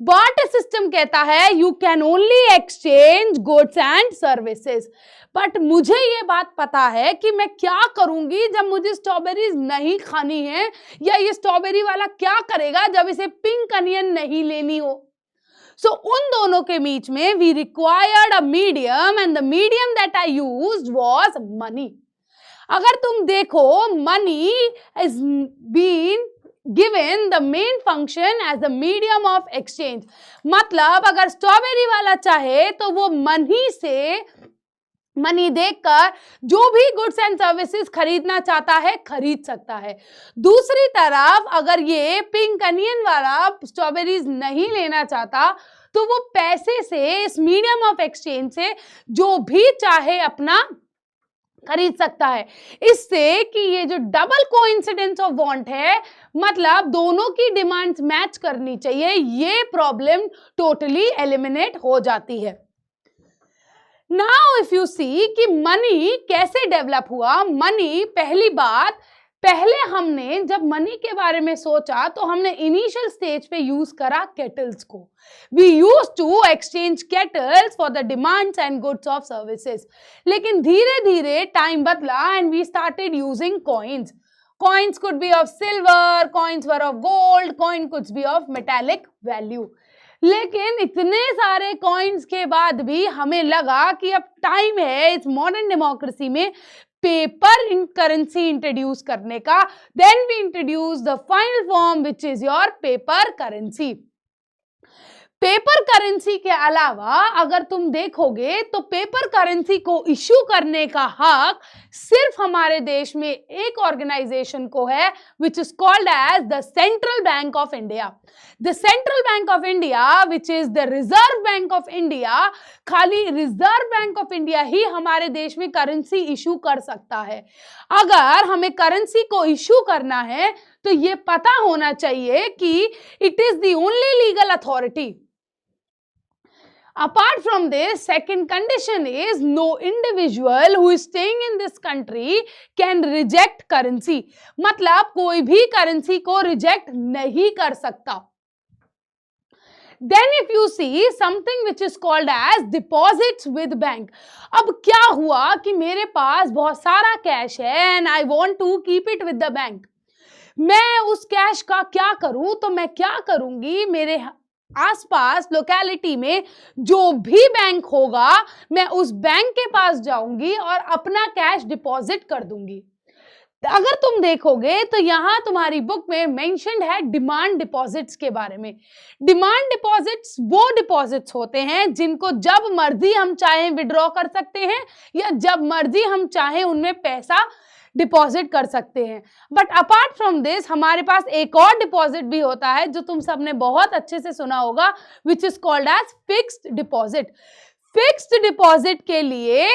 बार्टर सिस्टम कहता है you can only exchange goods and services. But मुझे ये बात पता है कि मैं क्या करूंगी जब मुझे स्ट्रॉबेरीज नहीं खानी है, या ये स्ट्रॉबेरी वाला क्या करेगा जब इसे पिंक अनियन नहीं लेनी हो। सो उन दोनों के बीच में we required a medium, and the medium that I used was money. अगर तुम देखो, money is been given the main function as the medium of exchange। मतलब अगर स्ट्रॉबेरी वाला चाहे तो वो मनी देकर जो भी गुड्स एंड सर्विसेज खरीदना चाहता है खरीद सकता है। दूसरी तरफ अगर ये पिंक अनियन वाला स्ट्रॉबेरीज नहीं लेना चाहता तो वो पैसे से, इस मीडियम ऑफ एक्सचेंज से जो भी चाहे अपना खरीद सकता है। इससे कि ये जो डबल कोइंसिडेंस ऑफ वांट है, मतलब दोनों की डिमांड्स मैच करनी चाहिए, ये प्रॉब्लम टोटली एलिमिनेट हो जाती है। नाउ इफ यू सी कि मनी कैसे डेवलप हुआ। मनी, पहली बात, पहले हमने जब मनी के बारे में सोचा तो हमने इनिशियल स्टेज पे यूज करा केटल्स को। We use to exchange cattles for the demands and goods of services. लेकिन धीरे धीरे टाइम बदला and we started using coins. Coins could be of silver, coins were of gold, coin could be of metallic value. लेकिन इतने सारे coins के बाद भी हमें लगा कि अब टाइम है इस मॉडर्न डेमोक्रेसी में पेपर करेंसी इंट्रोड्यूस करने का। Then we introduce the final form which is your paper currency. Paper currency के अलावा अगर तुम देखोगे तो पेपर करेंसी को इश्यू करने का हक सिर्फ हमारे देश में एक ऑर्गेनाइजेशन को है, which is called as the central bank of India. The central bank of India which is the Reserve Bank of India, खाली रिजर्व बैंक ऑफ इंडिया ही हमारे देश में करेंसी इश्यू कर सकता है। अगर हमें करेंसी को इश्यू करना है तो ये पता होना चाहिए कि it is the only legal authority. Apart from this, second condition is no individual who is staying in this country can reject currency। मतलब कोई भी करेंसी को रिजेक्ट नहीं कर सकता। Then if you see something which is called as deposits with bank। अब क्या हुआ कि मेरे पास बहुत सारा कैश है and I want to keep it with the bank। मैं उस कैश का क्या करूं? तो मैं क्या करूंगी, मेरे आसपास लोकेलिटी में जो भी बैंक होगा मैं उस बैंक के पास जाऊंगी और अपना कैश डिपॉजिट कर दूंगी। अगर तुम देखोगे तो यहां तुम्हारी बुक में मेंशन्ड है डिमांड डिपॉजिट्स के बारे में। डिमांड डिपॉजिट्स वो डिपॉजिट्स होते हैं जिनको जब मर्जी हम चाहें विड्रॉ कर सकते हैं या जब मर्जी हम चाहें उनमें पैसा डिपॉजिट कर सकते हैं। बट अपार्ट फ्रॉम दिस हमारे पास एक और डिपॉजिट भी होता है जो तुम सबने बहुत अच्छे से सुना होगा, which is called as fixed deposit. Fixed deposit के लिए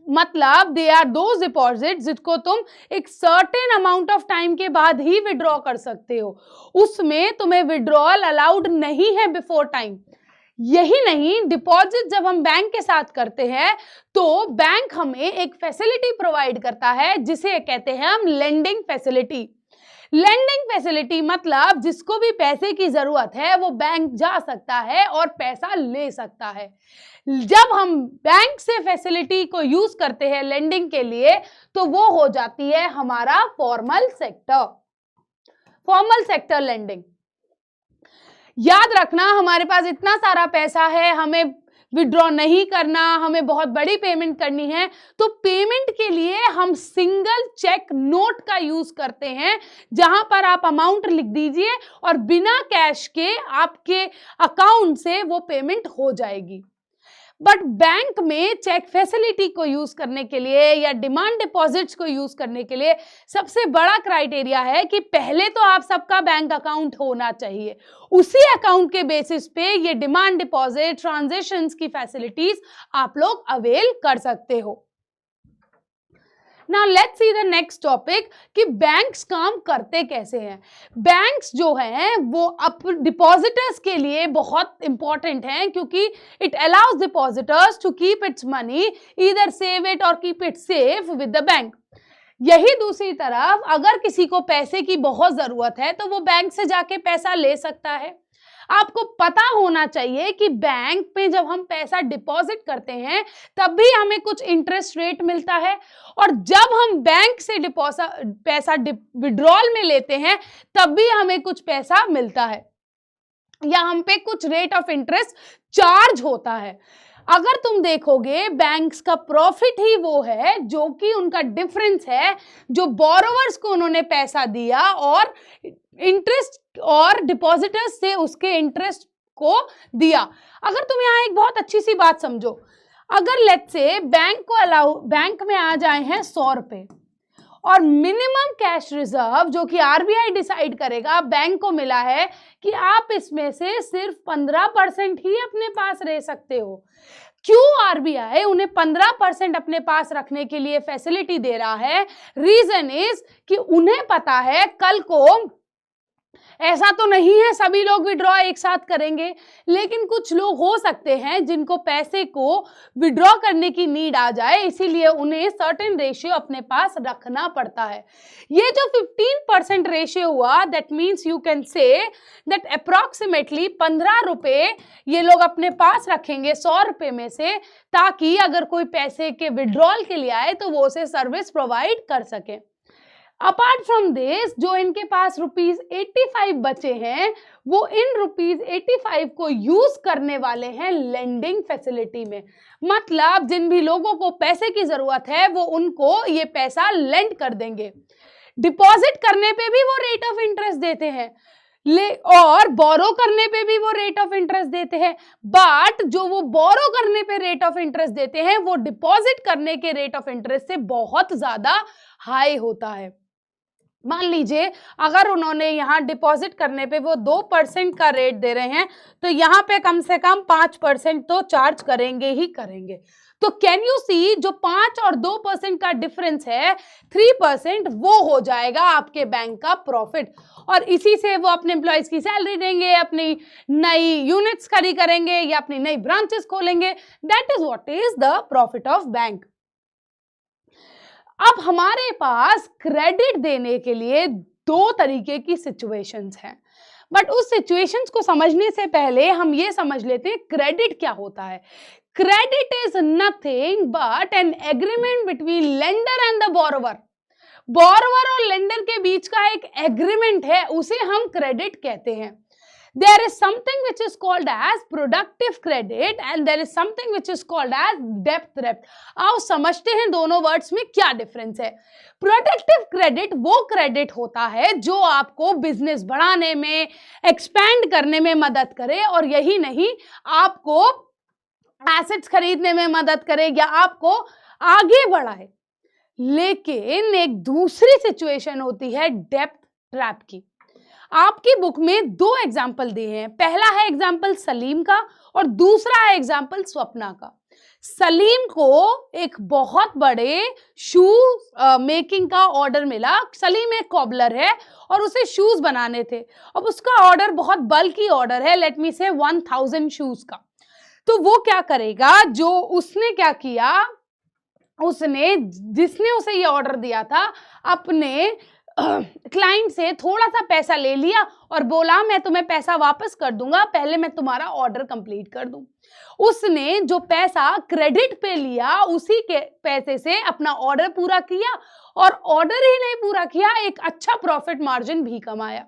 मतलब दे आर दोज डिपॉजिट जिसको तुम एक सर्टेन अमाउंट ऑफ टाइम के बाद ही विड्रॉ कर सकते हो। उसमें तुम्हें विड्रॉल अलाउड नहीं है बिफोर टाइम। यही नहीं, डिपॉजिट जब हम बैंक के साथ करते हैं तो बैंक हमें एक फैसिलिटी प्रोवाइड करता है जिसे कहते हैं हम लेंडिंग फैसिलिटी। लेंडिंग फैसिलिटी मतलब जिसको भी पैसे की जरूरत है वो बैंक जा सकता है और पैसा ले सकता है। जब हम बैंक से फैसिलिटी को यूज करते हैं लेंडिंग के लिए तो वो हो जाती है हमारा फॉर्मल सेक्टर लेंडिंग। याद रखना, हमारे पास इतना सारा पैसा है, हमें विड्रॉ नहीं करना, हमें बहुत बड़ी पेमेंट करनी है, तो पेमेंट के लिए हम सिंगल चेक नोट का यूज करते हैं जहां पर आप अमाउंट लिख दीजिए और बिना कैश के आपके अकाउंट से वो पेमेंट हो जाएगी। बट बैंक में चेक फैसिलिटी को यूज करने के लिए या डिमांड डिपॉजिट्स को यूज करने के लिए सबसे बड़ा क्राइटेरिया है कि पहले तो आप सबका बैंक अकाउंट होना चाहिए। उसी अकाउंट के बेसिस पे ये डिमांड डिपॉजिट ट्रांजैक्शंस की फैसिलिटीज आप लोग अवेल कर सकते हो। Now let's see the next topic कि बैंक्स काम करते कैसे हैं। बैंक्स जो हैं वो डिपॉजिटर्स के लिए बहुत इंपॉर्टेंट हैं क्योंकि it allows depositors to keep its money, either save it और keep it safe with the bank. यही दूसरी तरफ अगर किसी को पैसे की बहुत जरूरत है तो वो बैंक से जाके पैसा ले सकता है। आपको पता होना चाहिए कि बैंक में जब हम पैसा डिपॉजिट करते हैं तब भी हमें कुछ इंटरेस्ट रेट मिलता है और जब हम बैंक से पैसा विड्रॉल में लेते हैं तब भी हमें कुछ पैसा मिलता है या हम पे कुछ रेट ऑफ इंटरेस्ट चार्ज होता है। अगर तुम देखोगे बैंक्स का प्रॉफिट ही वो है जो कि उनका डिफरेंस है, जो बोरोवर्स को उन्होंने पैसा दिया और इंटरेस्ट और डिपॉजिटर्स से उसके इंटरेस्ट को दिया। अगर तुम यहाँ एक बहुत अच्छी सी बात समझो, अगर लेट्स से बैंक में आ जाए हैं 100 रुपए और मिनिमम कैश रिजर्व जो कि आरबीआई डिसाइड करेगा, बैंक को मिला है कि आप इसमें से सिर्फ 15% ही अपने पास रह सकते हो। क्यों आरबीआई उन्हें 15% अपने पास रखने के लिए फैसिलिटी दे रहा है? रीजन इज कि उन्हें पता है कल को ऐसा तो नहीं है सभी लोग विड्रॉ एक साथ करेंगे, लेकिन कुछ लोग हो सकते हैं जिनको पैसे को विड्रॉ करने की नीड आ जाए, इसीलिए उन्हें सर्टेन रेशियो अपने पास रखना पड़ता है। ये जो 15% रेशियो हुआ, that means you can say that approximately 15 रुपए ये लोग अपने पास रखेंगे 100 रुपए में से, ताकि अगर कोई पैसे के विड्रॉल के लिए आए तो वो उसे सर्विस प्रोवाइड कर सके। अपार्ट फ्रॉम दिस, जो इनके पास ₹85 बचे हैं, वो इन ₹85 को यूज करने वाले हैं लेंडिंग फैसिलिटी में। मतलब जिन भी लोगों को पैसे की जरूरत है वो उनको ये पैसा लेंड कर देंगे। डिपॉजिट करने पे भी वो रेट ऑफ इंटरेस्ट देते हैं और बोरो करने पे भी वो रेट ऑफ इंटरेस्ट देते हैं, बट जो वो बोरो करने पे रेट ऑफ इंटरेस्ट देते हैं वो डिपॉजिट करने के रेट ऑफ इंटरेस्ट से बहुत ज्यादा हाई होता है। मान लीजिए अगर उन्होंने यहाँ डिपॉजिट करने पे वो 2% का रेट दे रहे हैं, तो यहाँ पे कम से कम 5% तो चार्ज करेंगे ही करेंगे। तो कैन यू सी, जो 5 और 2% का डिफरेंस है, 3% वो हो जाएगा आपके बैंक का प्रॉफिट, और इसी से वो अपने एम्प्लॉयज की सैलरी देंगे, अपनी नई यूनिट्स खड़ी करेंगे या अपनी नई ब्रांचेस खोलेंगे। That is what is the profit of bank. अब हमारे पास क्रेडिट देने के लिए 2 तरीके की सिचुएशंस हैं, बट उस सिचुएशंस को समझने से पहले हम ये समझ लेते हैं क्रेडिट क्या होता है। Credit is nothing but an agreement between lender and the borrower. Borrower और लेंडर के बीच का एक एग्रीमेंट है, उसे हम क्रेडिट कहते हैं। There is something which is called as productive credit and there is something which is called as debt theft. आओ समझते हैं दोनों वर्ड्स में क्या डिफरेंस है। प्रोडक्टिव क्रेडिट वो क्रेडिट होता है जो आपको बिजनेस बढ़ाने में, एक्सपैंड करने में मदद करे, और यही नहीं, आपको एसेट्स खरीदने में मदद करे या आपको आगे बढ़ाए। लेकिन एक दूसरी सिचुएशन होती है डेब्ट ट्रैप की। आपकी बुक में 2 एग्जाम्पल दिए हैं। पहला है एग्जाम्पल सलीम का और दूसरा है एग्जाम्पल स्वप्ना का। सलीम को एक बहुत बड़े शू मेकिंग का ऑर्डर मिला। सलीम एक कॉबलर है और उसे शूज बनाने थे। अब उसका ऑर्डर बहुत बल्कि ऑर्डर है, लेट मी से 1000 शूज का। तो वो क्या करेगा, जो उसने क्या किया, उसने जिसने उसे ये ऑर्डर दिया था अपने क्लाइंट से थोड़ा सा पैसा ले लिया और बोला मैं तुम्हें पैसा वापस कर दूंगा, पहले मैं तुम्हारा ऑर्डर कंप्लीट कर दूं। उसने जो पैसा क्रेडिट पे लिया उसी के पैसे से अपना ऑर्डर पूरा किया, और ऑर्डर ही नहीं पूरा किया, एक अच्छा प्रॉफिट मार्जिन भी कमाया।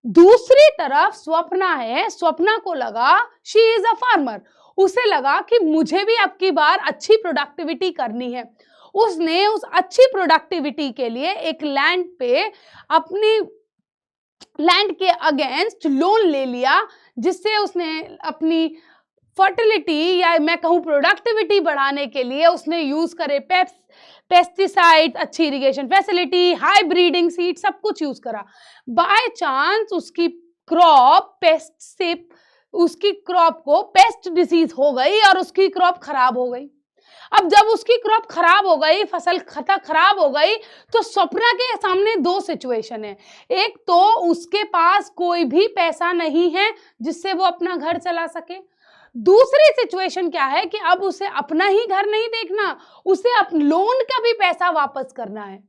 दूसरी तरफ स्वप्ना है। स्वप्ना को लगा, शी इज अ फार्मर, उसे लगा कि मुझे भी अब की बार अच्छी प्रोडक्टिविटी करनी है। उसने उस अच्छी प्रोडक्टिविटी के लिए एक लैंड पे अपनी लैंड के अगेंस्ट लोन ले लिया, जिससे उसने अपनी फर्टिलिटी या मैं कहूँ प्रोडक्टिविटी बढ़ाने के लिए उसने यूज करे पेस्टिसाइड, अच्छी irrigation facility, high breeding seed, सब कुछ यूज करा। बाय चांस उसकी क्रॉप को पेस्ट डिसीज हो गई और उसकी क्रॉप खराब हो गई। अब जब उसकी क्रॉप खराब हो गई, फसल खराब हो गई, तो स्वप्ना के सामने 2 सिचुएशन है। एक तो उसके पास कोई भी पैसा नहीं है जिससे वो अपना घर चला सके। दूसरी सिचुएशन क्या है कि अब उसे अपना ही घर नहीं देखना, उसे लोन का भी पैसा वापस करना है।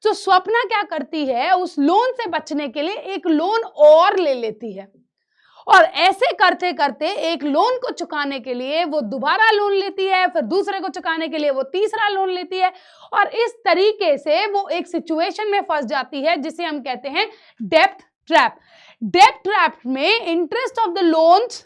तो स्वप्ना क्या करती है, उस लोन से बचने के लिए एक लोन और ले लेती है, और ऐसे करते करते एक लोन को चुकाने के लिए वो दोबारा लोन लेती है, फिर दूसरे को चुकाने के लिए वो तीसरा लोन लेती है, और इस तरीके से वो एक सिचुएशन में फंस जाती है जिसे हम कहते हैं डेब्ट ट्रैप। डेब्ट ट्रैप में इंटरेस्ट ऑफ द लोन्स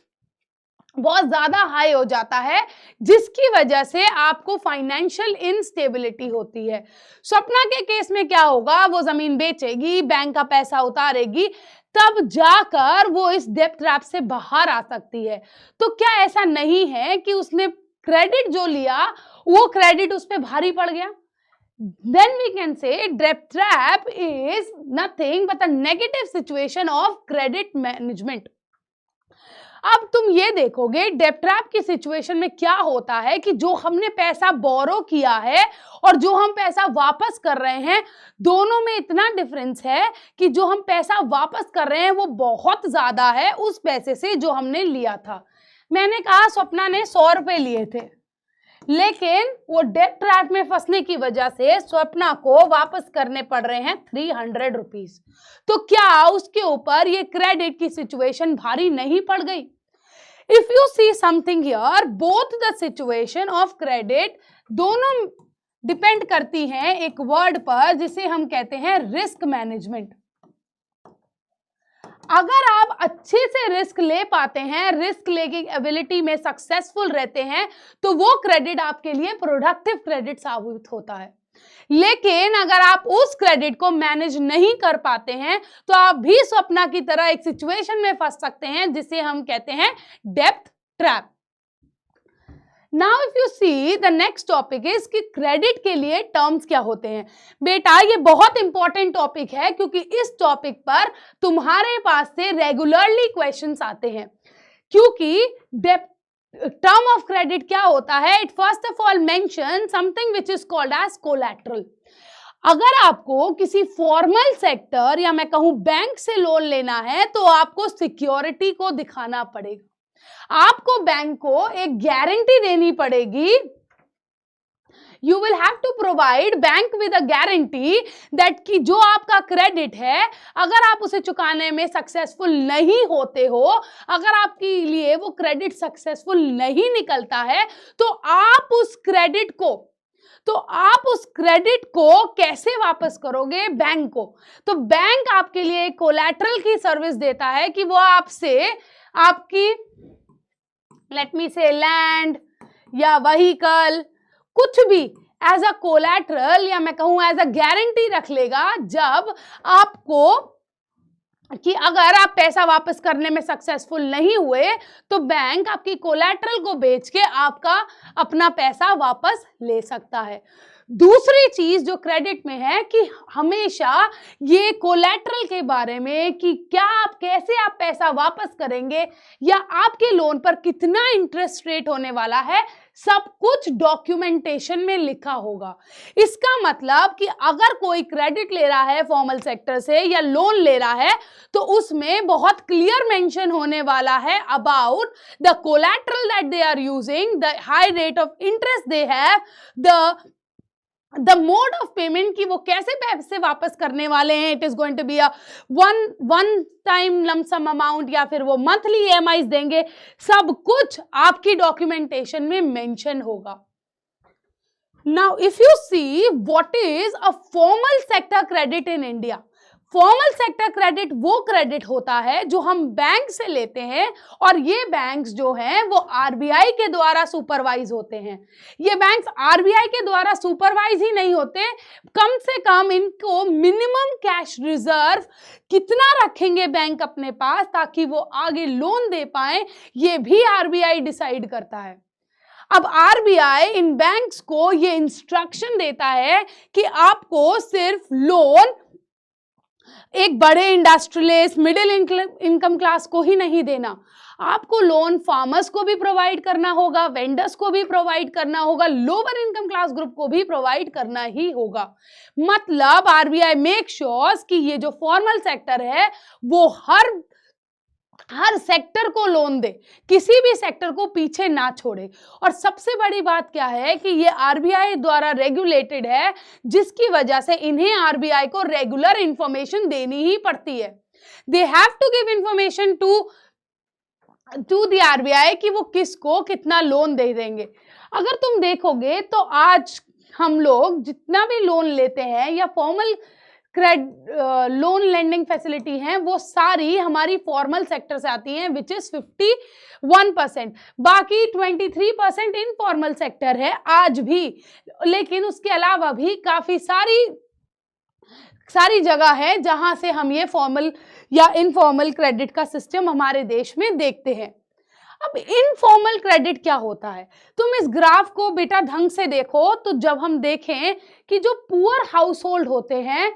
बहुत ज्यादा हाई हो जाता है, जिसकी वजह से आपको फाइनेंशियल इनस्टेबिलिटी होती है। स्वप्ना के केस में क्या होगा, वो जमीन बेचेगी, बैंक का पैसा उतारेगी, तब जाकर वो इस डेब्ट ट्रैप से बाहर आ सकती है। तो क्या ऐसा नहीं है कि उसने क्रेडिट जो लिया वो क्रेडिट उस पर भारी पड़ गया? Then we can say debt trap is nothing but a negative situation of credit management. अब तुम ये देखोगे डेब्ट ट्रैप की सिचुएशन में क्या होता है कि जो हमने पैसा बोरो किया है और जो हम पैसा वापस कर रहे हैं, दोनों में इतना डिफरेंस है कि जो हम पैसा वापस कर रहे हैं वो बहुत ज्यादा है उस पैसे से जो हमने लिया था। मैंने कहा स्वप्ना ने 100 रुपए लिए थे, लेकिन वो डेब्ट ट्रैप में फंसने की वजह से स्वप्ना को वापस करने पड़ रहे हैं 300 रुपीज। तो क्या उसके ऊपर ये क्रेडिट की सिचुएशन भारी नहीं पड़ गई? If you see something here, both the situation of credit दोनों डिपेंड करती हैं एक वर्ड पर जिसे हम कहते हैं रिस्क मैनेजमेंट। अगर आप अच्छे से रिस्क ले पाते हैं, रिस्क लेके एबिलिटी में सक्सेसफुल रहते हैं, तो वो क्रेडिट आपके लिए प्रोडक्टिव क्रेडिट साबित होता है। लेकिन अगर आप उस क्रेडिट को मैनेज नहीं कर पाते हैं तो आप भी स्वप्ना की तरह एक सिचुएशन में फंस सकते हैं जिसे हम कहते हैं डेब्ट trap. Now if you see the next topic is कि क्रेडिट के लिए टर्म्स क्या होते हैं। बेटा ये बहुत इंपॉर्टेंट टॉपिक है क्योंकि इस टॉपिक पर तुम्हारे पास से रेगुलरली क्वेश्चंस आते हैं। क्योंकि टर्म ऑफ क्रेडिट क्या होता है, it first of all mention something which is called as collateral. अगर आपको किसी फॉर्मल सेक्टर या मैं कहूं बैंक से लोन लेना है तो आपको सिक्योरिटी को दिखाना पड़ेगा, आपको बैंक को एक गारंटी देनी पड़ेगी। You will have to provide bank with a guarantee that कि जो आपका क्रेडिट है, अगर आप उसे चुकाने में सक्सेसफुल नहीं होते हो, अगर आपके लिए वो क्रेडिट सक्सेसफुल नहीं निकलता है, तो आप उस क्रेडिट को कैसे वापस करोगे? बैंक को। तो बैंक आपके लिए कोलैटरल की सर्विस देता है कि वो आपसे आपकी लेट मी से लैंड या व्हीकल कुछ भी एज अ कोलैटरल या मैं कहूं एज अ गारंटी रख लेगा, जब आपको कि अगर आप पैसा वापस करने में सक्सेसफुल नहीं हुए तो बैंक आपकी कोलैटरल को बेच के आपका अपना पैसा वापस ले सकता है। दूसरी चीज जो क्रेडिट में है कि हमेशा ये कोलैटरल के बारे में कि क्या आप कैसे आप पैसा वापस करेंगे या आपके लोन पर कितना इंटरेस्ट रेट होने वाला है, सब कुछ डॉक्यूमेंटेशन में लिखा होगा। इसका मतलब कि अगर कोई क्रेडिट ले रहा है फॉर्मल सेक्टर से या लोन ले रहा है तो उसमें बहुत क्लियर मेंशन होने वाला है about the collateral that they are using, the high rate of interest they have, the mode of payment की वो कैसे पैसे वापस करने वाले हैं। It is going to be a one time lump sum amount या फिर वो मंथली EMIs देंगे, सब कुछ आपकी डॉक्यूमेंटेशन में मेंशन होगा। Now if you see what is a formal sector credit in India, formal sector credit वो क्रेडिट होता है जो हम बैंक से लेते हैं और ये बैंक्स जो हैं वो RBI के द्वारा सुपरवाइज होते हैं। ये बैंक्स RBI के द्वारा सुपरवाइज ही नहीं होते, कम से कम इनको मिनिमम कैश रिजर्व कितना रखेंगे बैंक अपने पास ताकि वो आगे लोन दे पाए, ये भी RBI डिसाइड करता है। अब RBI इन बैंक्स को ये इंस्ट्रक्शन देता है कि आपको सिर्फ लोन एक बड़े इंडस्ट्रियलिस्ट मिडिल इनकम क्लास को ही नहीं देना, आपको लोन फार्मर्स को भी प्रोवाइड करना होगा, वेंडर्स को भी प्रोवाइड करना होगा, लोअर इनकम क्लास ग्रुप को भी प्रोवाइड करना ही होगा। मतलब RBI मेक श्योर्स कि ये जो फॉर्मल सेक्टर है वो हर सेक्टर को लोन दे, किसी भी सेक्टर को पीछे ना छोड़े। और सबसे बड़ी बात क्या है कि ये RBI द्वारा रेगुलेटेड है, जिसकी वजह से इन्हें RBI को रेगुलर इंफॉर्मेशन देनी ही पड़ती है। They have to give information to the RBI कि वो किसको कितना लोन दे देंगे। अगर तुम देखोगे तो आज हम लोग जितना भी लोन लेते हैं या फॉर्मल लोन लेंडिंग फैसिलिटी हैं वो सारी हमारी फॉर्मल सेक्टर से आती हैं, विच इज 51%। बाकी 23% इनफॉर्मल सेक्टर है आज भी, लेकिन उसके अलावा भी काफी सारी जगह है जहां से हम ये फॉर्मल या इनफॉर्मल क्रेडिट का सिस्टम हमारे देश में देखते हैं। अब इनफॉर्मल क्रेडिट क्या होता है, तुम इस ग्राफ को बेटा ढंग से देखो। तो जब हम देखें कि जो पुअर हाउस होल्ड होते हैं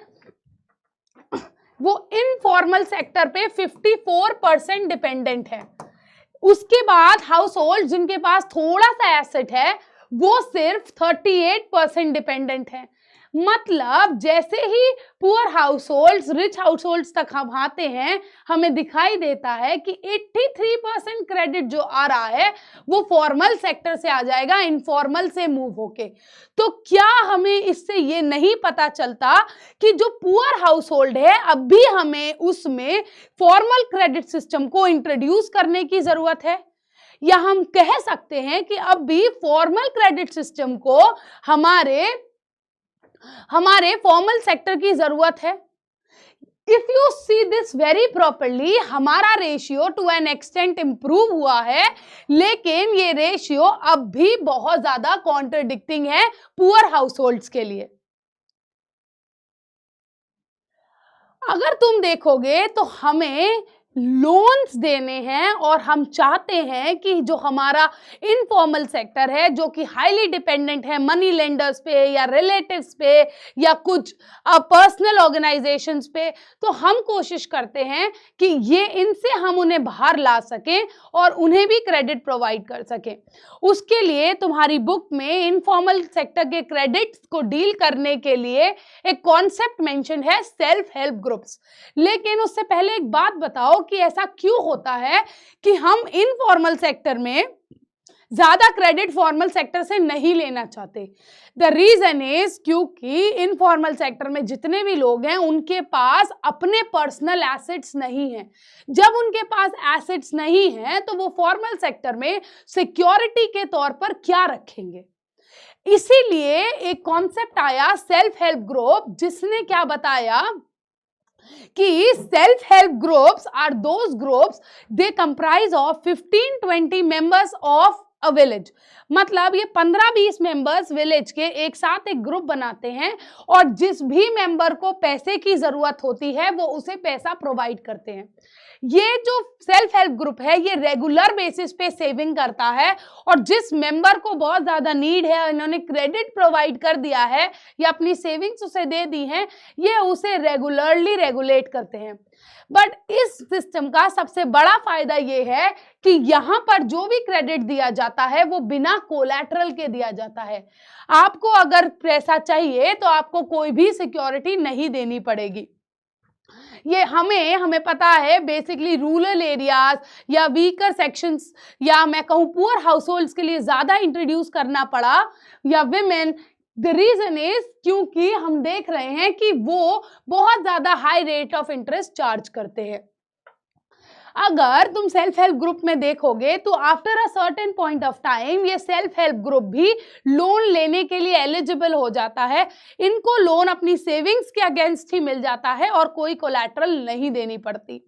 वो इनफॉर्मल सेक्टर पे 54% डिपेंडेंट है, उसके बाद हाउस होल्ड जिनके पास थोड़ा सा एसेट है वो सिर्फ 38% डिपेंडेंट है। मतलब जैसे ही poor households rich households तक हम आते हैं, हमें दिखाई देता है कि 83% क्रेडिट जो आ रहा है वो फॉर्मल सेक्टर से आ जाएगा, इनफॉर्मल से मूव होके। तो क्या हमें इससे ये नहीं पता चलता कि जो पुअर हाउस होल्ड है अब भी हमें उसमें फॉर्मल क्रेडिट सिस्टम को इंट्रोड्यूस करने की जरूरत है, या हम कह सकते हैं कि अब भी फॉर्मल क्रेडिट सिस्टम को हमारे फॉर्मल सेक्टर की जरूरत है। If you see this very properly, हमारा ratio to an extent improve हुआ है, लेकिन ये रेशियो अब भी बहुत ज्यादा कॉन्ट्रडिक्टिंग है पुअर हाउस होल्ड्स के लिए। अगर तुम देखोगे तो हमें लोन्स देने हैं और हम चाहते हैं कि जो हमारा इनफॉर्मल सेक्टर है जो कि हाईली डिपेंडेंट है मनी लेंडर्स पे या रिलेटिव्स पे या कुछ पर्सनल ऑर्गेनाइजेशंस पे, तो हम कोशिश करते हैं कि ये इनसे हम उन्हें बाहर ला सकें और उन्हें भी क्रेडिट प्रोवाइड कर सकें। उसके लिए तुम्हारी बुक में इनफॉर्मल सेक्टर के क्रेडिट्स को डील करने के लिए एक कॉन्सेप्ट मेंशन है, सेल्फ हेल्प ग्रुप्स। लेकिन उससे पहले एक बात बताओ कि ऐसा क्यों होता है कि हम इनफॉर्मल सेक्टर में ज्यादा क्रेडिट फॉर्मल सेक्टर से नहीं लेना चाहते। द रीजन इज क्योंकि इनफॉर्मल सेक्टर में जितने भी लोग हैं उनके पास अपने पर्सनल एसेट्स नहीं हैं। जब उनके पास एसेट्स नहीं हैं तो वो फॉर्मल सेक्टर में सिक्योरिटी के तौर पर क्या रखेंगे। इसीलिए एक कॉन्सेप्ट आया सेल्फ हेल्प ग्रुप, जिसने क्या बताया कि self help groups are those groups they comprise of 15-20 members of a village. मतलब ये 15-20 मेंबर्स विलेज के एक साथ एक ग्रुप बनाते हैं और जिस भी मेंबर को पैसे की जरूरत होती है वो उसे पैसा प्रोवाइड करते हैं। ये जो सेल्फ हेल्प ग्रुप है ये रेगुलर बेसिस पे सेविंग करता है और जिस मेंबर को बहुत ज्यादा नीड है, इन्होंने क्रेडिट प्रोवाइड कर दिया है या अपनी सेविंग्स उसे दे दी हैं, ये उसे रेगुलरली रेगुलेट करते हैं। बट इस सिस्टम का सबसे बड़ा फायदा ये है कि यहाँ पर जो भी क्रेडिट दिया जाता है वो बिना कोलैटरल के दिया जाता है। आपको अगर पैसा चाहिए तो आपको कोई भी सिक्योरिटी नहीं देनी पड़ेगी। ये हमें पता है बेसिकली रूरल एरियाज या वीकर सेक्शंस या मैं कहूँ पुअर हाउस होल्ड्स के लिए ज्यादा इंट्रोड्यूस करना पड़ा या विमेन। द रीजन इज क्योंकि हम देख रहे हैं कि वो बहुत ज्यादा high rate of interest charge करते हैं। अगर तुम सेल्फ हेल्प ग्रुप में देखोगे तो after a certain point of time ये सेल्फ हेल्प ग्रुप भी लोन लेने के लिए एलिजिबल हो जाता है। इनको लोन अपनी सेविंग्स के अगेंस्ट ही मिल जाता है और कोई कोलैटरल नहीं देनी पड़ती।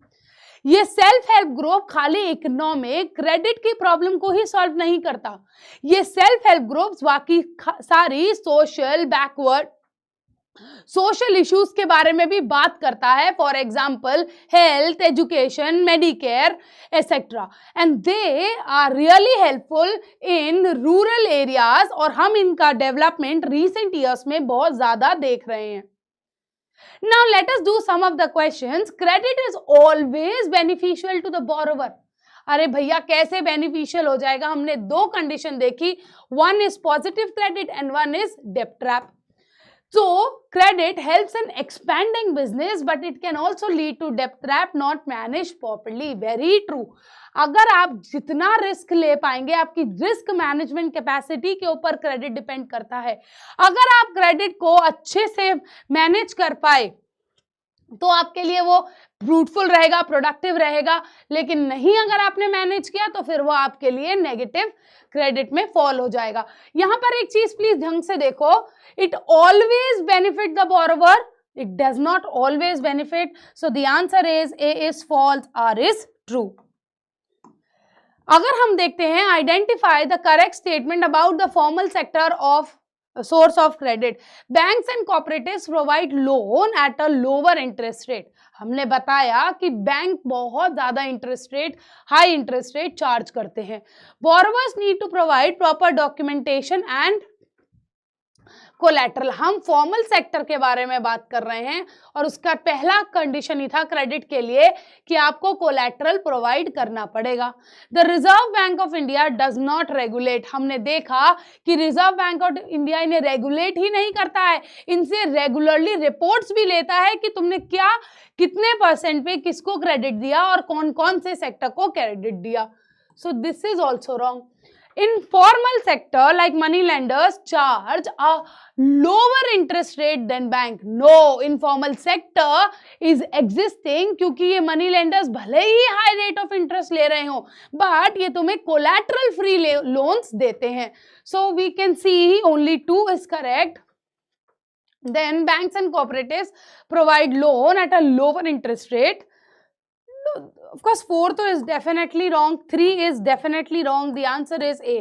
ये सेल्फ हेल्प ग्रुप खाली इकोनॉमिक क्रेडिट की प्रॉब्लम को ही सॉल्व नहीं करता, ये सेल्फ हेल्प ग्रुप्स बाकी सारी सोशल बैकवर्ड सोशल इश्यूज के बारे में भी बात करता है। For example health, education, medicare etcetera, and they are really helpful in rural areas और हम इनका डेवलपमेंट रिसेंट ईयर्स में बहुत ज्यादा देख रहे हैं। Now let us do some of the questions. Credit is always beneficial to the borrower. अरे भैया कैसे बेनिफिशियल हो जाएगा? हमने दो कंडीशन देखी, one is positive credit and one is डेब्ट trap. So credit helps in expanding business, but it can also lead to debt trap not managed properly. Very true. अगर आप जितना रिस्क ले पाएंगे, आपकी रिस्क मैनेजमेंट कैपेसिटी के ऊपर credit depend करता है। अगर आप क्रेडिट को अच्छे से मैनेज कर पाए तो आपके लिए वो फ्रूटफुल रहेगा, प्रोडक्टिव रहेगा, लेकिन नहीं अगर आपने मैनेज किया तो फिर वो आपके लिए नेगेटिव क्रेडिट में फॉल हो जाएगा। यहां पर एक चीज प्लीज ढंग से देखो, it always benefit the borrower It does not always benefit. So the answer is A is false, R is true. अगर हम देखते हैं, identify the correct statement about the formal sector of source of credit. Banks and cooperatives provide loan at a lower interest rate. हमने बताया कि bank बहुत ज्यादा interest rate, high interest rate charge करते हैं. Borrowers need to provide proper documentation and collateral. हम formal sector के बारे में बात कर रहे हैं और उसका पहला कंडीशन ही था क्रेडिट के लिए कि आपको कोलैटरल प्रोवाइड करना पड़ेगा. The Reserve Bank of India does not regulate. हमने देखा कि रिजर्व बैंक ऑफ इंडिया इन्हें रेगुलेट ही नहीं करता है, इनसे रेगुलरली रिपोर्ट्स भी लेता है कि तुमने क्या, कितने परसेंट पे किसको क्रेडिट दिया और कौन कौन से सेक्टर को क्रेडिट दिया. So this is also wrong. Informal sector like money lenders charge a lower interest rate than bank. No, informal sector is existing क्योंकि ये money lenders भले ही high rate of interest ले रहे हो, but ये तुम्हें collateral free loans देते हैं. So we can see only 2 is correct. Then banks and cooperatives provide loan at a lower interest rate. Of course, 4th is definitely wrong, 3 is definitely wrong. The answer is A.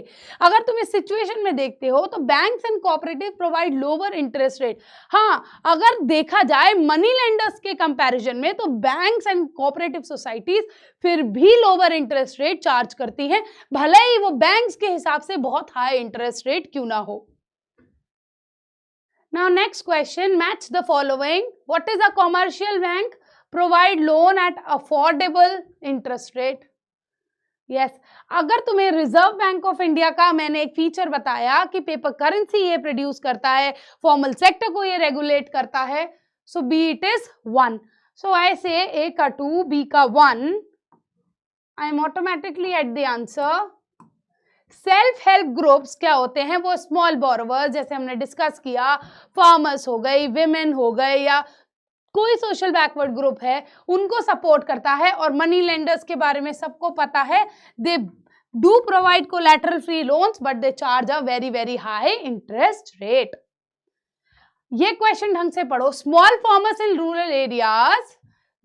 अगर तुम इस situation में देखते हो तो banks and cooperative provide lower interest rate. हाँ, अगर देखा जाए मनी लेंडर्स के कंपैरिजन में तो बैंक्स एंड कोऑपरेटिव सोसाइटीज फिर भी लोअर इंटरेस्ट रेट चार्ज करती हैं, भले ही वो बैंक्स के हिसाब से बहुत हाई इंटरेस्ट रेट क्यों ना हो. Now next question, match the following. What is a commercial bank? Provide loan at affordable interest rate. Yes, अगर तुम्हें रिजर्व बैंक ऑफ इंडिया का मैंने एक फीचर बताया कि पेपर करेंसी ये प्रोड्यूस करता है, फॉर्मल सेक्टर को ये रेगुलेट करता है, सो बी इट इज 1. सो आई से ए का 2, बी का 1. I am automatically at the answer. Self help groups क्या होते हैं? वो स्मॉल बोरोवर्स, जैसे हमने डिस्कस किया, फार्मर्स हो गई, विमेन हो गए, या कोई सोशल बैकवर्ड ग्रुप है, उनको सपोर्ट करता है. और मनी लेंडर्स के बारे में सबको पता है, they do provide collateral free loans but they charge a very very high interest rate. ये क्वेश्चन ढंग से पढ़ो. Small farmers in rural areas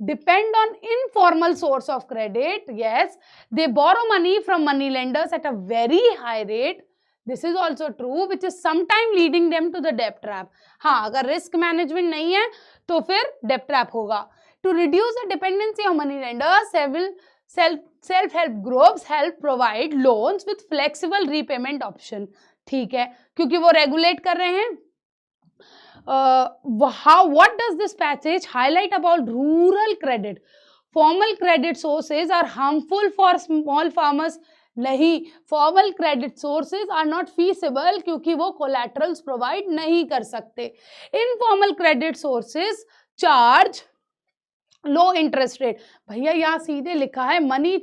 depend on informal source of credit. Yes, they borrow money from money lenders at a very high rate. This is also true, which is sometime leading them to the debt trap. हाँ, अगर risk management नहीं है तो फिर debt trap होगा. To reduce the dependency on money lenders, several self-help groups help provide loans with flexible repayment option. ठीक है, क्योंकि वो regulate कर रहे हैं. What does this passage highlight about rural credit? Formal credit sources are harmful for small farmers. नहीं, formal credit sources are not feasible क्योंकि वो collaterals provide नहीं कर सकते. Informal credit sources charge low interest rate. भैया यहाँ सीधे लिखा है money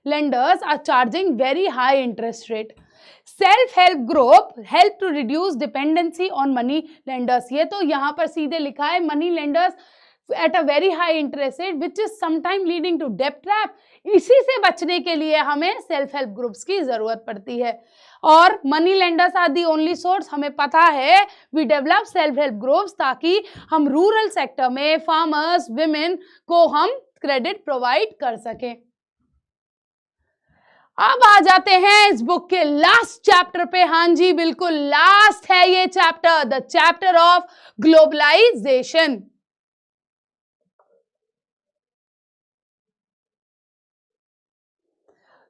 lenders are charging very high interest rate. Self help group help to reduce dependency on money lenders. ये तो यहाँ पर सीधे लिखा है money lenders at a very high interest rate which is sometime leading to debt trap. इसी से बचने के लिए हमें सेल्फ हेल्प ग्रुप्स की जरूरत पड़ती है. और money lenders are the only source. हमें पता है we develop self help groups ताकि हम रूरल सेक्टर में फार्मर्स, विमेन को हम क्रेडिट प्रोवाइड कर सकें. अब आ जाते हैं इस बुक के लास्ट चैप्टर पे. हाँ जी, बिल्कुल लास्ट है ये chapter, the chapter of globalisation.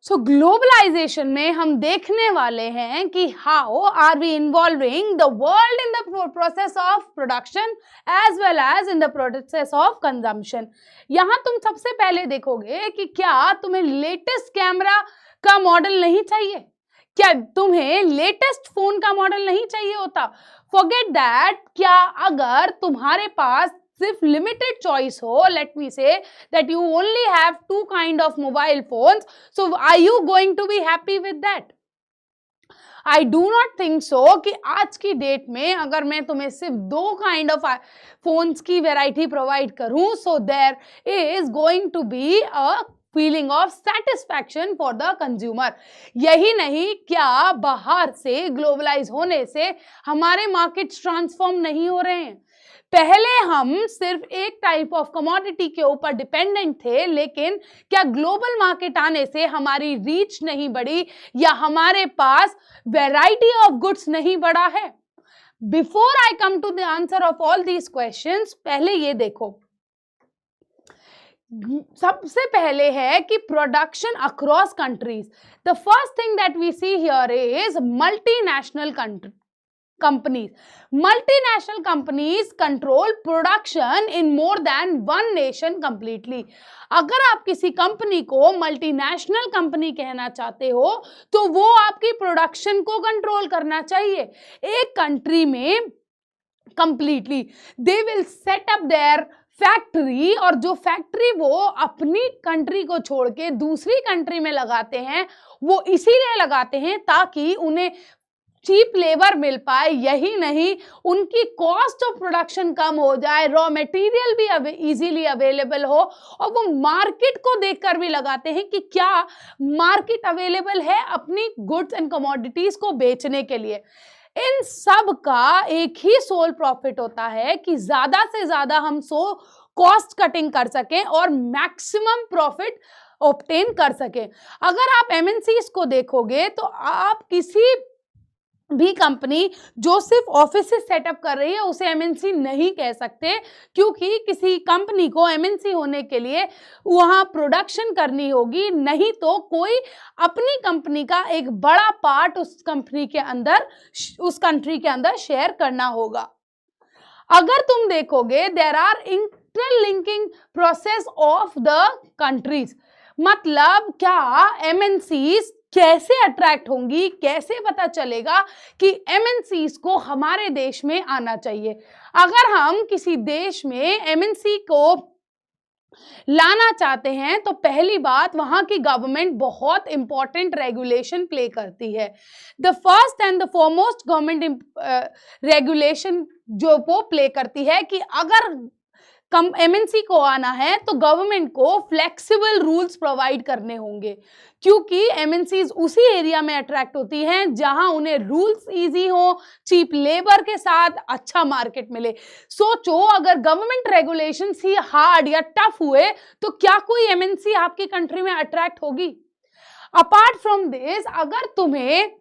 So globalisation में हम देखने वाले हैं कि how are we involving the world in the process of production as well as in the process of consumption. यहां तुम सबसे पहले देखोगे कि क्या तुम्हें लेटेस्ट कैमरा का मॉडल नहीं चाहिए, क्या तुम्हें लेटेस्ट फोन का मॉडल नहीं चाहिए होता. Forget that. क्या अगर तुम्हारे पास सिर्फ लिमिटेड चॉइस हो, let me say that you only have 2 kind of mobile phones, so are you going to be happy with that? I do not think so कि आज की डेट में अगर मैं तुम्हें सिर्फ 2 काइंड ऑफ फोन्स की वेराइटी प्रोवाइड करूं, so there is going to be a feeling of satisfaction for the consumer. यही नहीं, क्या बाहर से ग्लोबलाइज होने से हमारे मार्केट्स ट्रांसफॉर्म नहीं हो रहे हैं? पहले हम सिर्फ एक टाइप ऑफ कमोडिटी के ऊपर डिपेंडेंट थे, लेकिन क्या ग्लोबल मार्केट आने से हमारी रीच नहीं बढ़ी या हमारे पास वैरायटी ऑफ गुड्स नहीं बढ़ा है? Before I come to the answer of all these questions, पहले ये देखो, सबसे पहले है कि production across countries. The first thing that we see here is multinational companies. Multinational companies control production in more than one nation completely. अगर आप किसी कंपनी को मल्टीनेशनल कंपनी कहना चाहते हो तो वो आपकी प्रोडक्शन को कंट्रोल करना चाहिए एक कंट्री में completely. They will set up their factory, और जो फैक्ट्री वो अपनी कंट्री को छोड़ के दूसरी कंट्री में लगाते हैं, वो इसीलिए लगाते हैं ताकि उन्हें चीप लेबर मिल पाए। यही नहीं, उनकी कॉस्ट ऑफ प्रोडक्शन कम हो जाए, रॉ मटेरियल भी इजीली अवेलेबल हो, और वो मार्केट को देखकर भी लगाते हैं कि क्या मार्केट अवेलेबल है अपनी गुड्स एंड कमोडिटीज को बेचने के लिए। इन सब का एक ही सोल प्रॉफिट होता है कि ज्यादा से ज्यादा हम कॉस्ट कटिंग कर सकें और मैक्सिमम प्रॉफिट ऑब्टेन कर सकें। अगर आप एमएनसीज को देखोगे तो आप किसी भी कंपनी जो सिर्फ ऑफिस सेटअप कर रही है उसे एमएनसी नहीं कह सकते, क्योंकि किसी कंपनी को एमएनसी होने के लिए वहां प्रोडक्शन करनी होगी, नहीं तो कोई अपनी कंपनी का एक बड़ा पार्ट उस कंपनी के अंदर, उस कंट्री के अंदर शेयर करना होगा। अगर तुम देखोगे there are interlinking process of the countries, मतलब क्या एमएनसीज कैसे अट्रैक्ट होंगी, कैसे पता चलेगा कि एमएनसीज को हमारे देश में आना चाहिए। अगर हम किसी देश में एमएनसी को लाना चाहते हैं तो पहली बात, वहां की गवर्नमेंट बहुत इंपॉर्टेंट रेगुलेशन प्ले करती है। The first and the foremost government regulation जो वो प्ले करती है कि अगर एमएनसी को आना है तो गवर्नमेंट को फ्लेक्सिबल रूल्स प्रोवाइड करने होंगे, क्योंकि एमएनसीज उसी एरिया में अट्रैक्ट होती हैं जहां उन्हें रूल्स इजी हो, चीप लेबर के साथ अच्छा मार्केट मिले। सोचो, अगर गवर्नमेंट रेगुलेशंस ही हार्ड या टफ हुए तो क्या कोई एमएनसी आपकी कंट्री में अट्रैक्ट होगी? अपार्ट फ्रॉम दिस, अगर तुम्हें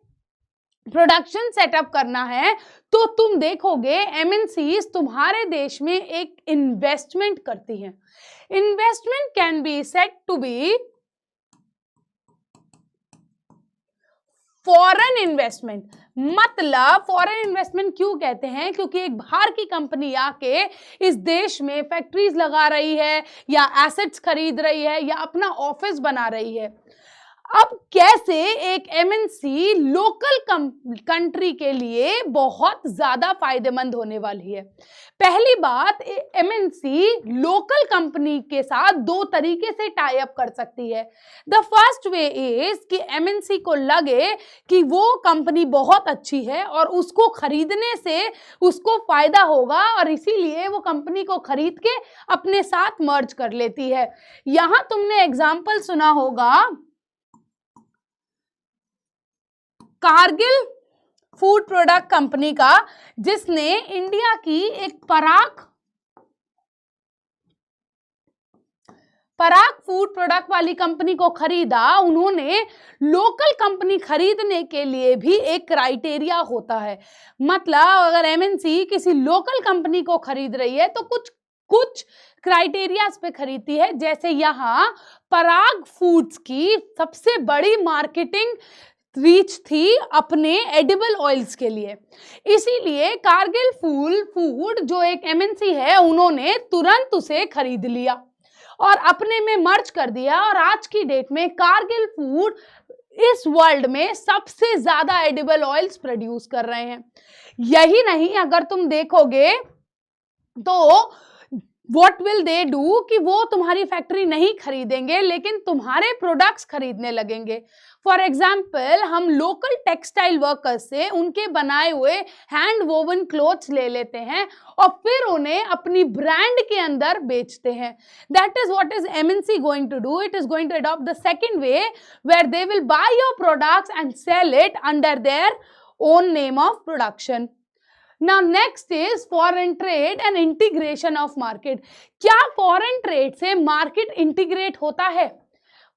प्रोडक्शन सेटअप करना है तो तुम देखोगे एमएनसीज तुम्हारे देश में एक इन्वेस्टमेंट करती हैं। Investment can be said to be foreign investment. मतलब फॉरेन इन्वेस्टमेंट क्यों कहते हैं? क्योंकि एक बाहर की कंपनी आके इस देश में फैक्ट्रीज लगा रही है या एसेट्स खरीद रही है या अपना ऑफिस बना रही है। अब कैसे एक एमएनसी लोकल कंट्री के लिए बहुत ज्यादा फायदेमंद होने वाली है? पहली बात, एमएनसी लोकल कंपनी के साथ दो तरीके से टाई अप कर सकती है। द फर्स्ट वे इज कि एमएनसी को लगे कि वो कंपनी बहुत अच्छी है और उसको खरीदने से उसको फायदा होगा, और इसीलिए वो कंपनी को खरीद के अपने साथ मर्ज कर लेती है। यहां तुमने एग्जाम्पल सुना होगा कारगिल फूड प्रोडक्ट कंपनी का, जिसने इंडिया की एक पराग फूड प्रोडक्ट वाली कंपनी को खरीदा। उन्होंने लोकल कंपनी खरीदने के लिए भी एक क्राइटेरिया होता है। मतलब अगर एमएनसी किसी लोकल कंपनी को खरीद रही है तो कुछ क्राइटेरियाज पे खरीदती है। जैसे यहाँ पराग फूड्स की सबसे बड़ी मार्केटिंग रीच थी अपने एडिबल ऑयल्स के लिए, इसीलिए कारगिल फूड जो एक एमएनसी है, उन्होंने तुरंत उसे खरीद लिया और अपने में मर्ज कर दिया। और आज की डेट में कारगिल फूड इस वर्ल्ड में सबसे ज्यादा एडिबल ऑयल्स प्रोड्यूस कर रहे हैं। यही नहीं, अगर तुम देखोगे तो व्हाट विल दे डू कि वो तुम्हारी फैक्ट्री नहीं खरीदेंगे लेकिन तुम्हारे प्रोडक्ट्स खरीदने लगेंगे। फॉर एग्जाम्पल, हम लोकल टेक्सटाइल वर्कर्स से उनके बनाए हुए हैंड वोवन क्लोथ्स ले लेते हैं और फिर उन्हें अपनी ब्रांड के अंदर बेचते हैं। That is what is MNC going to do. It is going to adopt the second way where they will buy your products and sell it under their own name of production. Now next is foreign trade and integration of market। क्या foreign trade से market integrate होता है?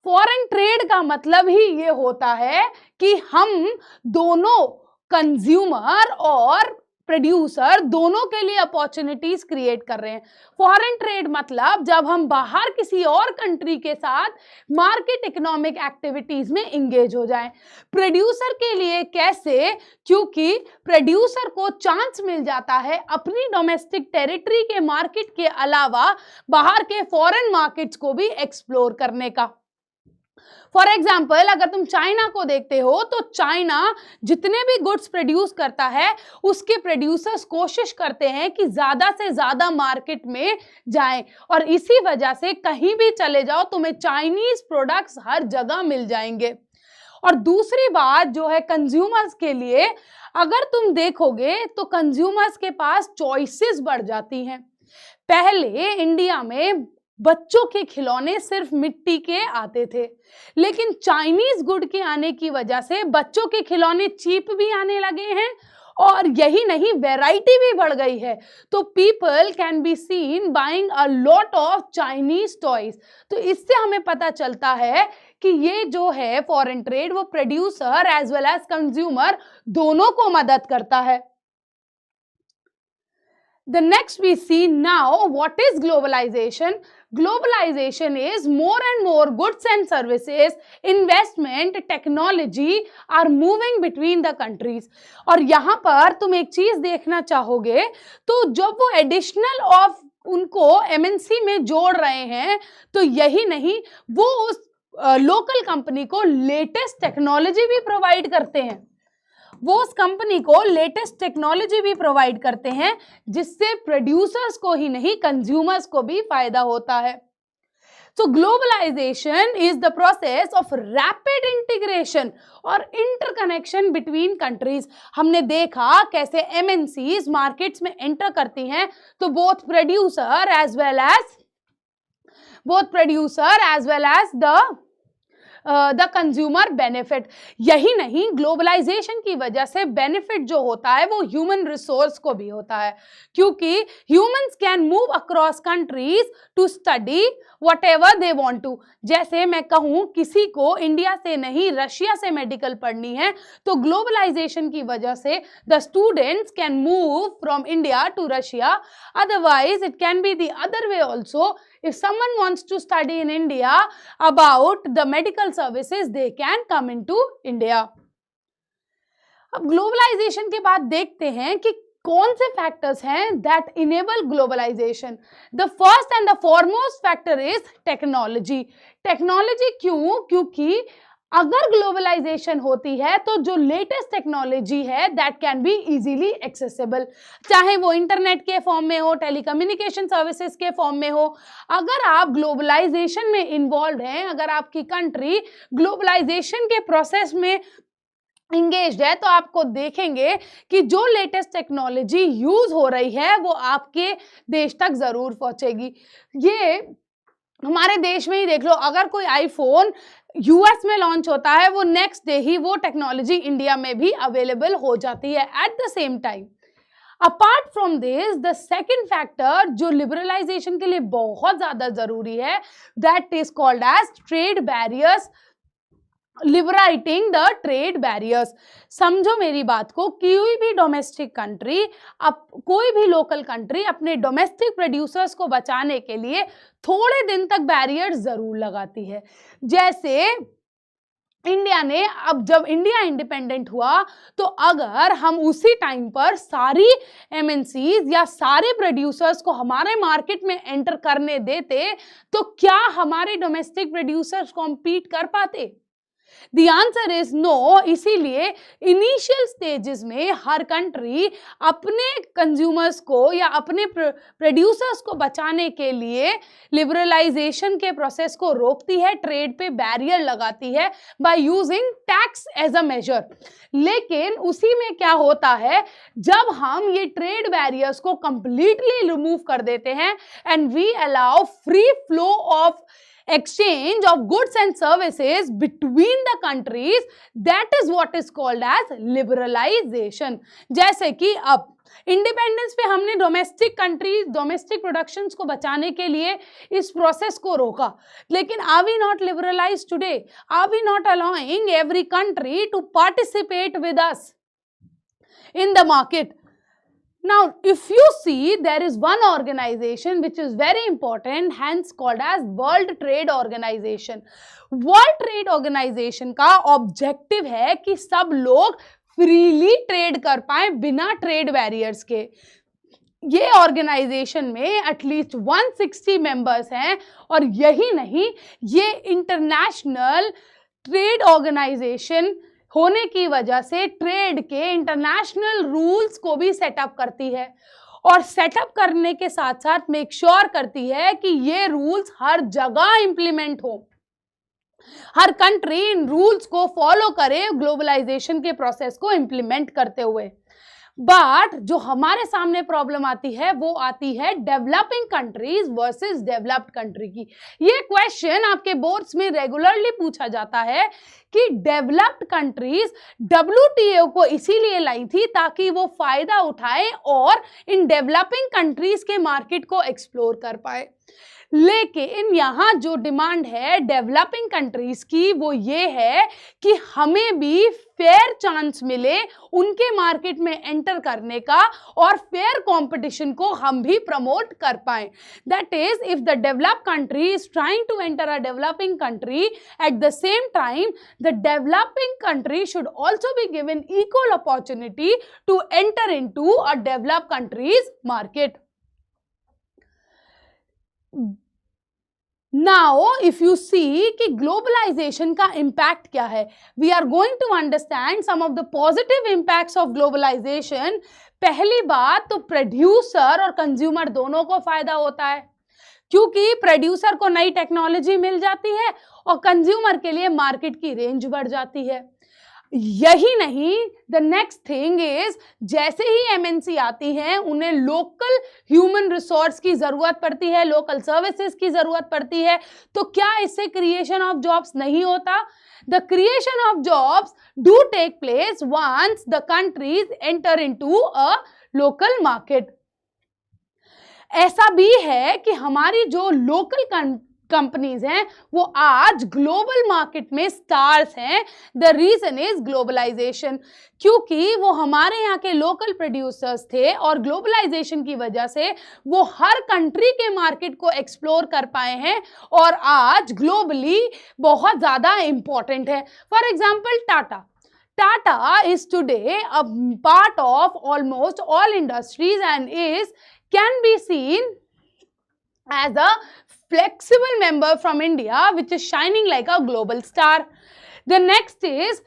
Foreign trade का मतलब ही ये होता है कि हम दोनों कंज्यूमर और प्रोड्यूसर दोनों के लिए अपॉर्चुनिटीज क्रिएट कर रहे हैं। फॉरेन ट्रेड मतलब जब हम बाहर किसी और कंट्री के साथ मार्केट इकोनॉमिक एक्टिविटीज में इंगेज हो जाएं। प्रोड्यूसर के लिए कैसे? क्योंकि प्रोड्यूसर को चांस मिल जाता है अपनी डोमेस्टिक टेरिटरी के मार्केट के अलावा बाहर के फॉरेन मार्केट्स को भी एक्सप्लोर करने का। फॉर एग्जाम्पल, अगर तुम चाइना को देखते हो तो चाइना जितने भी गुड्स प्रोड्यूस करता है उसके प्रोड्यूसर्स कोशिश करते हैं कि ज्यादा से ज्यादा मार्केट में जाएं और इसी वजह से कहीं भी चले जाओ तुम्हें चाइनीज प्रोडक्ट्स हर जगह मिल जाएंगे। और दूसरी बात जो है कंज्यूमर्स के लिए, अगर तुम देखोगे तो कंज्यूमर्स के पास चॉइसेस बढ़ जाती हैं। पहले इंडिया में बच्चों के खिलौने सिर्फ मिट्टी के आते थे, लेकिन चाइनीज गुड के आने की वजह से बच्चों के खिलौने चीप भी आने लगे हैं और यही नहीं, वैरायटी भी बढ़ गई है। तो people can be seen buying a lot of Chinese toys. तो इससे हमें पता चलता है कि ये जो है फॉरेन ट्रेड वो producer as well as consumer दोनों को मदद करता है। The next we see now what is globalization. Globalization is more and more goods and services, investment, technology are moving between the countries। और यहाँ पर तुम एक चीज देखना चाहोगे तो जब वो एडिशनल ऑफ उनको एमएनसी में जोड़ रहे हैं तो यही नहीं, वो उस लोकल कंपनी को लेटेस्ट टेक्नोलॉजी भी प्रोवाइड करते हैं। वो उस कंपनी को लेटेस्ट टेक्नोलॉजी भी प्रोवाइड करते हैं जिससे प्रोड्यूसर्स को ही नहीं कंज्यूमर्स को भी फायदा होता है। So globalization is the process of rapid integration और interconnection between countries। हमने देखा कैसे MNCs मार्केट्स में एंटर करती हैं तो both producer as well as the consumer benefit। यही नहीं, ग्लोबलाइजेशन की वजह से बेनिफिट जो होता है वो ह्यूमन रिसोर्स को भी होता है, क्योंकि humans can move across countries to study whatever they want to. जैसे मैं कहूँ किसी को इंडिया से नहीं रशिया से मेडिकल पढ़नी है तो ग्लोबलाइजेशन की वजह से the students can move from India to Russia. Otherwise it can be the other way also. If someone wants to study in India about the medical services, they can come into India। अब globalisation के बाद देखते हैं कि कौन से factors हैं that enable globalization। The first and the foremost factor is technology। Technology क्यों? क्योंकि अगर ग्लोबलाइजेशन होती है तो जो लेटेस्ट टेक्नोलॉजी है that can be easily accessible, चाहे वो इंटरनेट के फॉर्म में हो, टेलीकम्युनिकेशन सर्विसेज के फॉर्म में हो। अगर आप ग्लोबलाइजेशन में इन्वॉल्व हैं, अगर आपकी कंट्री ग्लोबलाइजेशन के प्रोसेस में इंगेज्ड है तो आपको देखेंगे कि जो लेटेस्ट टेक्नोलॉजी यूज हो रही है वो आपके देश तक जरूर पहुंचेगी। ये हमारे देश में ही देख लो, अगर कोई आईफोन यूएस में लॉन्च होता है वो नेक्स्ट डे ही वो टेक्नोलॉजी इंडिया में भी अवेलेबल हो जाती है at the same time. Apart from this, the second factor जो लिबरलाइजेशन के लिए बहुत ज्यादा जरूरी है that is called as trade barriers. Liberating the trade barriers. समझो मेरी बात को, कोई भी डोमेस्टिक कंट्री, कोई भी लोकल कंट्री अपने डोमेस्टिक प्रोड्यूसर्स को बचाने के लिए थोड़े दिन तक बैरियर्स जरूर लगाती है। जैसे इंडिया ने, अब जब इंडिया इंडिपेंडेंट हुआ तो अगर हम उसी टाइम पर सारी एमएनसीज या सारे प्रोड्यूसर्स को हमारे मार्केट में एंटर करने देते तो क्या हमारे डोमेस्टिक प्रोड्यूसर्स कॉम्पीट कर पाते? The answer is no। इसीलिए इनिशियल स्टेजेस में हर कंट्री अपने कंज्यूमर्स को या अपने प्रोड्यूसर्स को बचाने के लिए लिबरलाइजेशन के प्रोसेस को रोकती है, ट्रेड पे बैरियर लगाती है by using tax as a measure. लेकिन उसी में क्या होता है, जब हम ये ट्रेड बैरियर्स को कंप्लीटली रिमूव कर देते हैं and we allow free flow of exchange of goods and services between the countries, that is what is called as liberalization। जैसे कि अब इंडिपेंडेंस पे हमने डोमेस्टिक कंट्रीज, डोमेस्टिक प्रोडक्शंस को बचाने के लिए इस प्रोसेस को रोका, लेकिन are we not liberalise today? Are we not allowing every country to participate with us in the market? Now, if you see, there is one organization which is very important, hence called as World Trade Organization। World Trade Organization का objective है कि सब लोग freely trade कर पाए बिना trade barriers के। ये ऑर्गेनाइजेशन में एटलीस्ट 160 मेंबर्स हैं, और यही नहीं, ये इंटरनेशनल ट्रेड ऑर्गेनाइजेशन होने की वजह से ट्रेड के इंटरनेशनल रूल्स को भी सेटअप करती है, और सेटअप करने के साथ साथ मेक श्योर करती है कि ये रूल्स हर जगह इंप्लीमेंट हो, हर कंट्री इन रूल्स को फॉलो करे ग्लोबलाइजेशन के प्रोसेस को इंप्लीमेंट करते हुए। बट जो हमारे सामने प्रॉब्लम आती है वो आती है developing countries versus developed country की। ये क्वेश्चन आपके बोर्ड्स में रेगुलरली पूछा जाता है कि डेवलप्ड कंट्रीज WTO को इसीलिए लाई थी ताकि वो फायदा उठाए और इन डेवलपिंग कंट्रीज के मार्केट को एक्सप्लोर कर पाए। लेकिन यहाँ जो डिमांड है डेवलपिंग कंट्रीज की वो ये है कि हमें भी फेयर चांस मिले उनके मार्केट में एंटर करने का, और फेयर कंपटीशन को हम भी प्रमोट कर पाएं। That is, if the developed country is trying to enter a developing country, at the same time the developing country should also be given equal opportunity to enter into a developed countries market. Now, if you see कि globalisation का impact क्या है, we are going to understand some of the positive impacts of globalisation. पहली बात तो producer और consumer दोनों को फायदा होता है, क्योंकि प्रोड्यूसर को नई टेक्नोलॉजी मिल जाती है और कंज्यूमर के लिए मार्केट की रेंज बढ़ जाती है। यही नहीं, द नेक्स्ट थिंग इज, जैसे ही MNC आती हैं उन्हें लोकल ह्यूमन रिसोर्स की जरूरत पड़ती है, लोकल सर्विसेज की जरूरत पड़ती है, तो क्या इससे क्रिएशन ऑफ जॉब्स नहीं होता? The creation of jobs do take place once the countries enter into a local market. ऐसा भी है कि हमारी जो लोकल कंपनीज हैं वो आज ग्लोबल मार्केट में स्टार्स हैं। द रीजन इज ग्लोबलाइजेशन, क्योंकि वो हमारे यहाँ के लोकल प्रोड्यूसर्स थे और ग्लोबलाइजेशन की वजह से वो हर कंट्री के मार्केट को एक्सप्लोर कर पाए हैं और आज ग्लोबली बहुत ज़्यादा इंपॉर्टेंट है। For example Tata is today a part of almost all industries and can be seen as a flexible member from India which is shining like a global star. The next is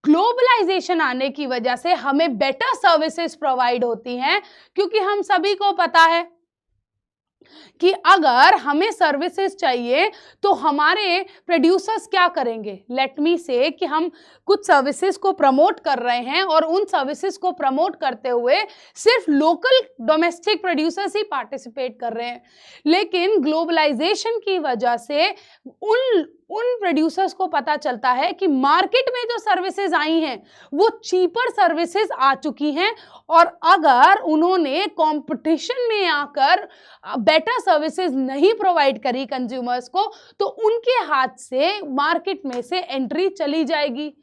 globalisation आने की वजह से हमें better services provide होती हैं, क्योंकि हम सभी को पता है कि अगर हमें सर्विसेज चाहिए तो हमारे प्रोड्यूसर्स क्या करेंगे। लेट मी से कि हम कुछ सर्विसेज को प्रमोट कर रहे हैं और उन सर्विसेज को प्रमोट करते हुए सिर्फ लोकल डोमेस्टिक प्रोड्यूसर्स ही पार्टिसिपेट कर रहे हैं, लेकिन ग्लोबलाइजेशन की वजह से उन प्रोड्यूसर्स को पता चलता है कि मार्केट में जो सर्विसेज आई हैं वो चीपर सर्विसेज आ चुकी हैं, और अगर उन्होंने कंपटीशन में आकर बेटर सर्विसेज नहीं प्रोवाइड करी कंज्यूमर्स को तो उनके हाथ से मार्केट में से एंट्री चली जाएगी।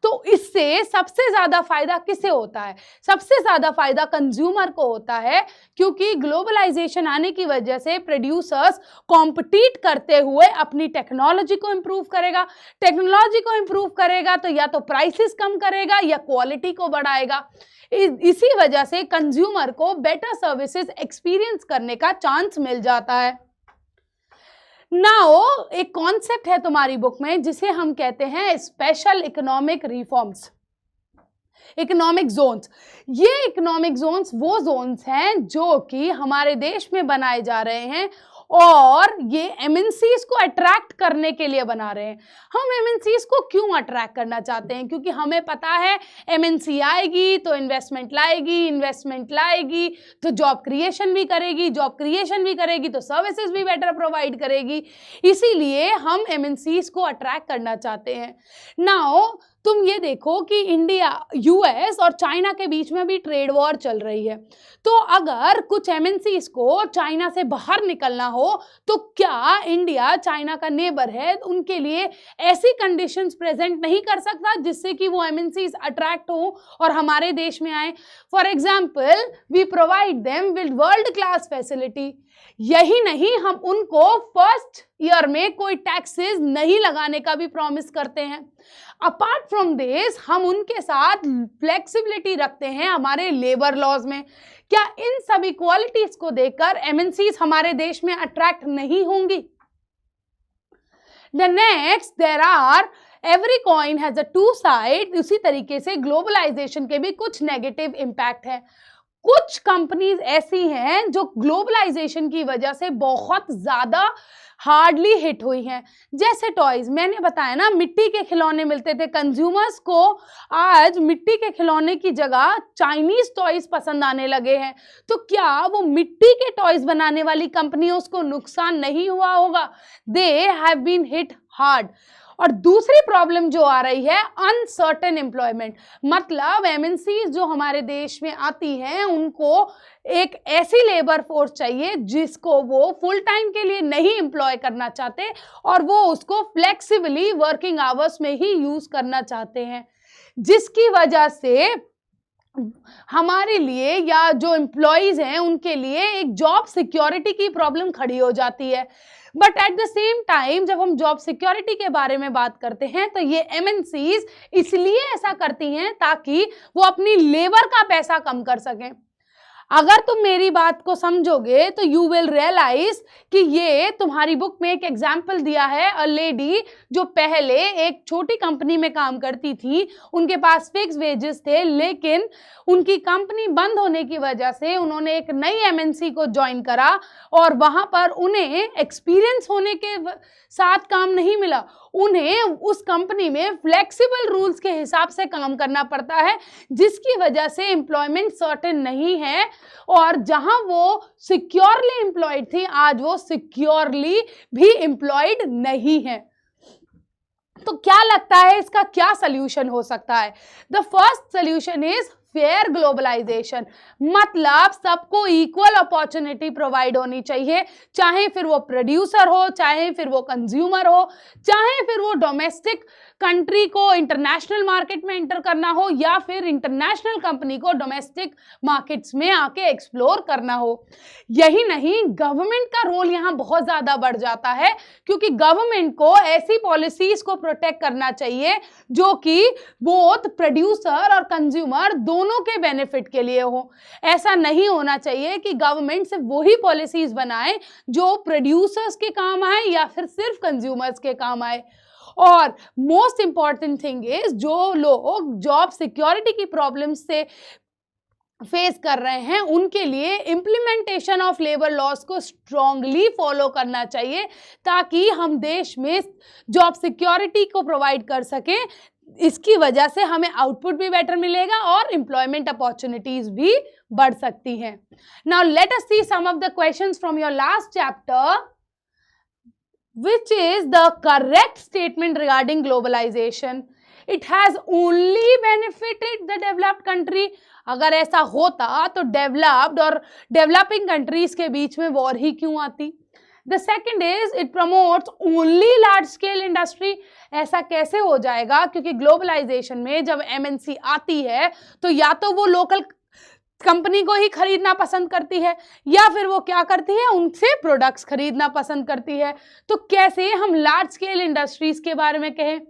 तो इससे सबसे ज़्यादा फायदा किसे होता है? सबसे ज़्यादा फायदा कंज्यूमर को होता है, क्योंकि ग्लोबलाइजेशन आने की वजह से प्रोड्यूसर्स कॉम्पिटिट करते हुए अपनी टेक्नोलॉजी को इम्प्रूव करेगा। टेक्नोलॉजी को इम्प्रूव करेगा तो या तो प्राइसेस कम करेगा या क्वालिटी को बढ़ाएगा। इसी वजह से कंज्यूमर को बेटर सर्विसेज एक्सपीरियंस करने का चांस मिल जाता है। नाउ एक कॉन्सेप्ट है तुम्हारी बुक में जिसे हम कहते हैं special economic reforms, economic zones. ये इकोनॉमिक जोन्स वो जोन्स हैं जो कि हमारे देश में बनाए जा रहे हैं और ये एमएनसीज को अट्रैक्ट करने के लिए बना रहे हैं। हम एमएनसीज को क्यों अट्रैक्ट करना चाहते हैं? क्योंकि हमें पता है एमएनसी आएगी तो इन्वेस्टमेंट लाएगी, इन्वेस्टमेंट लाएगी तो जॉब क्रिएशन भी करेगी, जॉब क्रिएशन भी करेगी तो सर्विसेज भी बेटर प्रोवाइड करेगी। इसीलिए हम एमएनसीज को अट्रैक्ट करना चाहते हैं। नाउ तुम ये देखो कि इंडिया, यूएस और चाइना के बीच में भी ट्रेड वॉर चल रही है। तो अगर कुछ एमएनसीज को चाइना से बाहर निकलना हो तो क्या इंडिया, चाइना का नेबर है, उनके लिए ऐसी कंडीशंस प्रेजेंट नहीं कर सकता जिससे कि वो एमएनसीज अट्रैक्ट हो और हमारे देश में आए? For example, we provide them with world class facility. यही नहीं, हम उनको फर्स्ट ईयर में कोई टैक्सेस नहीं लगाने का भी प्रॉमिस करते हैं। अपार्ट फ्रॉम दिस, हम उनके साथ फ्लेक्सिबिलिटी रखते हैं हमारे लेबर लॉज में। क्या इन सभी क्वालिटीज को देखकर एमएनसीज हमारे देश में अट्रैक्ट नहीं होंगी? The next, there are every coin has a two side. उसी तरीके से ग्लोबलाइजेशन के भी कुछ नेगेटिव इम्पैक्ट है। कुछ कंपनीज ऐसी हैं जो ग्लोबलाइजेशन की वजह से बहुत ज्यादा हार्डली हिट हुई हैं। जैसे टॉयज, मैंने बताया ना, मिट्टी के खिलौने मिलते थे कंज्यूमर्स को, आज मिट्टी के खिलौने की जगह चाइनीज टॉयज पसंद आने लगे हैं। तो क्या वो मिट्टी के टॉयज बनाने वाली कंपनियों को नुकसान नहीं हुआ होगा? They have been hit hard. और दूसरी प्रॉब्लम जो आ रही है, अनसर्टेन एम्प्लॉयमेंट। मतलब एमएनसी जो हमारे देश में आती हैं उनको एक ऐसी लेबर फोर्स चाहिए जिसको वो फुल टाइम के लिए नहीं एम्प्लॉय करना चाहते और वो उसको फ्लेक्सिबली वर्किंग आवर्स में ही यूज करना चाहते हैं, जिसकी वजह से हमारे लिए या जो एम्प्लॉयज हैं उनके लिए एक जॉब सिक्योरिटी की प्रॉब्लम खड़ी हो जाती है। But at the same time जब हम जॉब सिक्योरिटी के बारे में बात करते हैं तो ये एमएनसीज इसलिए ऐसा करती हैं ताकि वो अपनी लेबर का पैसा कम कर सकें। अगर तुम मेरी बात को समझोगे तो यू विल रियलाइज कि ये तुम्हारी बुक में एक एग्जाम्पल दिया है। अ लेडी जो पहले एक छोटी कंपनी में काम करती थी, उनके पास फिक्स वेजेस थे, लेकिन उनकी कंपनी बंद होने की वजह से उन्होंने एक नई एमएनसी को ज्वाइन करा और वहां पर उन्हें एक्सपीरियंस होने के साथ काम नहीं मिला। उन्हें उस कंपनी में फ्लेक्सिबल रूल्स के हिसाब से काम करना पड़ता है, जिसकी वजह से एम्प्लॉयमेंट सर्टेन नहीं है और जहां वो सिक्योरली एम्प्लॉयड थी आज वो सिक्योरली भी एम्प्लॉयड नहीं है। तो क्या लगता है इसका क्या सल्यूशन हो सकता है? The first solution is fair globalisation. मतलब सबको इक्वल अपॉर्चुनिटी प्रोवाइड होनी चाहिए, चाहे फिर वो प्रोड्यूसर हो, चाहे फिर वो कंज्यूमर हो, चाहे फिर वो डोमेस्टिक कंट्री को इंटरनेशनल मार्केट में एंटर करना हो या फिर इंटरनेशनल कंपनी को डोमेस्टिक मार्केट्स में आके एक्सप्लोर करना हो। यही नहीं, गवर्नमेंट का रोल यहाँ बहुत ज्यादा बढ़ जाता है, क्योंकि गवर्नमेंट को ऐसी पॉलिसीज को प्रोटेक्ट करना चाहिए जो कि बोथ प्रोड्यूसर और कंज्यूमर दोनों के बेनिफिट के लिए हो। ऐसा नहीं होना चाहिए कि गवर्नमेंट सिर्फ वही पॉलिसीज बनाए जो प्रोड्यूसर्स के काम आए या फिर सिर्फ कंज्यूमर्स के काम आए। और मोस्ट इंपॉर्टेंट थिंग इज, जो लोग जॉब सिक्योरिटी की प्रॉब्लम से फेस कर रहे हैं उनके लिए इम्प्लीमेंटेशन ऑफ लेबर लॉज को स्ट्रांगली फॉलो करना चाहिए ताकि हम देश में जॉब सिक्योरिटी को प्रोवाइड कर सकें। इसकी वजह से हमें आउटपुट भी बेटर मिलेगा और एम्प्लॉयमेंट अपॉर्चुनिटीज भी बढ़ सकती हैं। Now let us see some of the questions from your last chapter, which is the correct statement regarding globalization. It has only benefited the developed country. अगर ऐसा होता तो डेवलप्ड और डेवलपिंग कंट्रीज के बीच में वॉर ही क्यों आती? The second is it promotes only large scale industry. ऐसा कैसे हो जाएगा? क्योंकि ग्लोबलाइजेशन में जब एमएनसी आती है तो या तो वो लोकल कंपनी को ही खरीदना पसंद करती है या फिर वो क्या करती है, उनसे प्रोडक्ट्स खरीदना पसंद करती है। तो कैसे हम लार्ज स्केल इंडस्ट्रीज के बारे में कहें?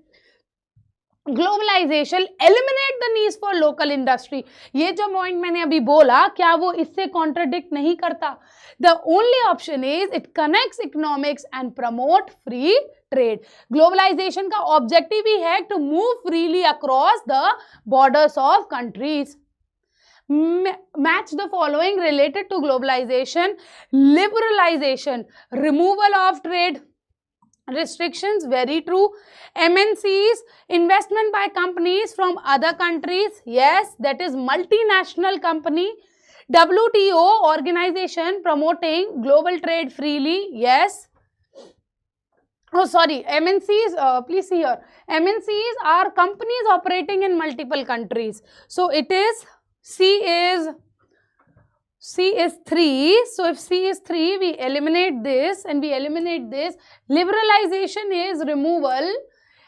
Globalisation eliminate the needs for local industry. ये जो पॉइंट मैंने अभी बोला, क्या वो इससे कॉन्ट्रडिक्ट नहीं करता? The only option is it connects economics and promote free trade. Globalisation का ऑब्जेक्टिव ही है to move freely across the borders of countries. Match the following related to globalization: liberalization, removal of trade restrictions, very true. MNCs, investment by companies from other countries, yes, that is multinational company. WTO organization promoting global trade freely, yes. Oh sorry, MNCs, please see here, MNCs are companies operating in multiple countries, so it is C is 3. So if C is 3, we eliminate this and we eliminate this. Liberalization is removal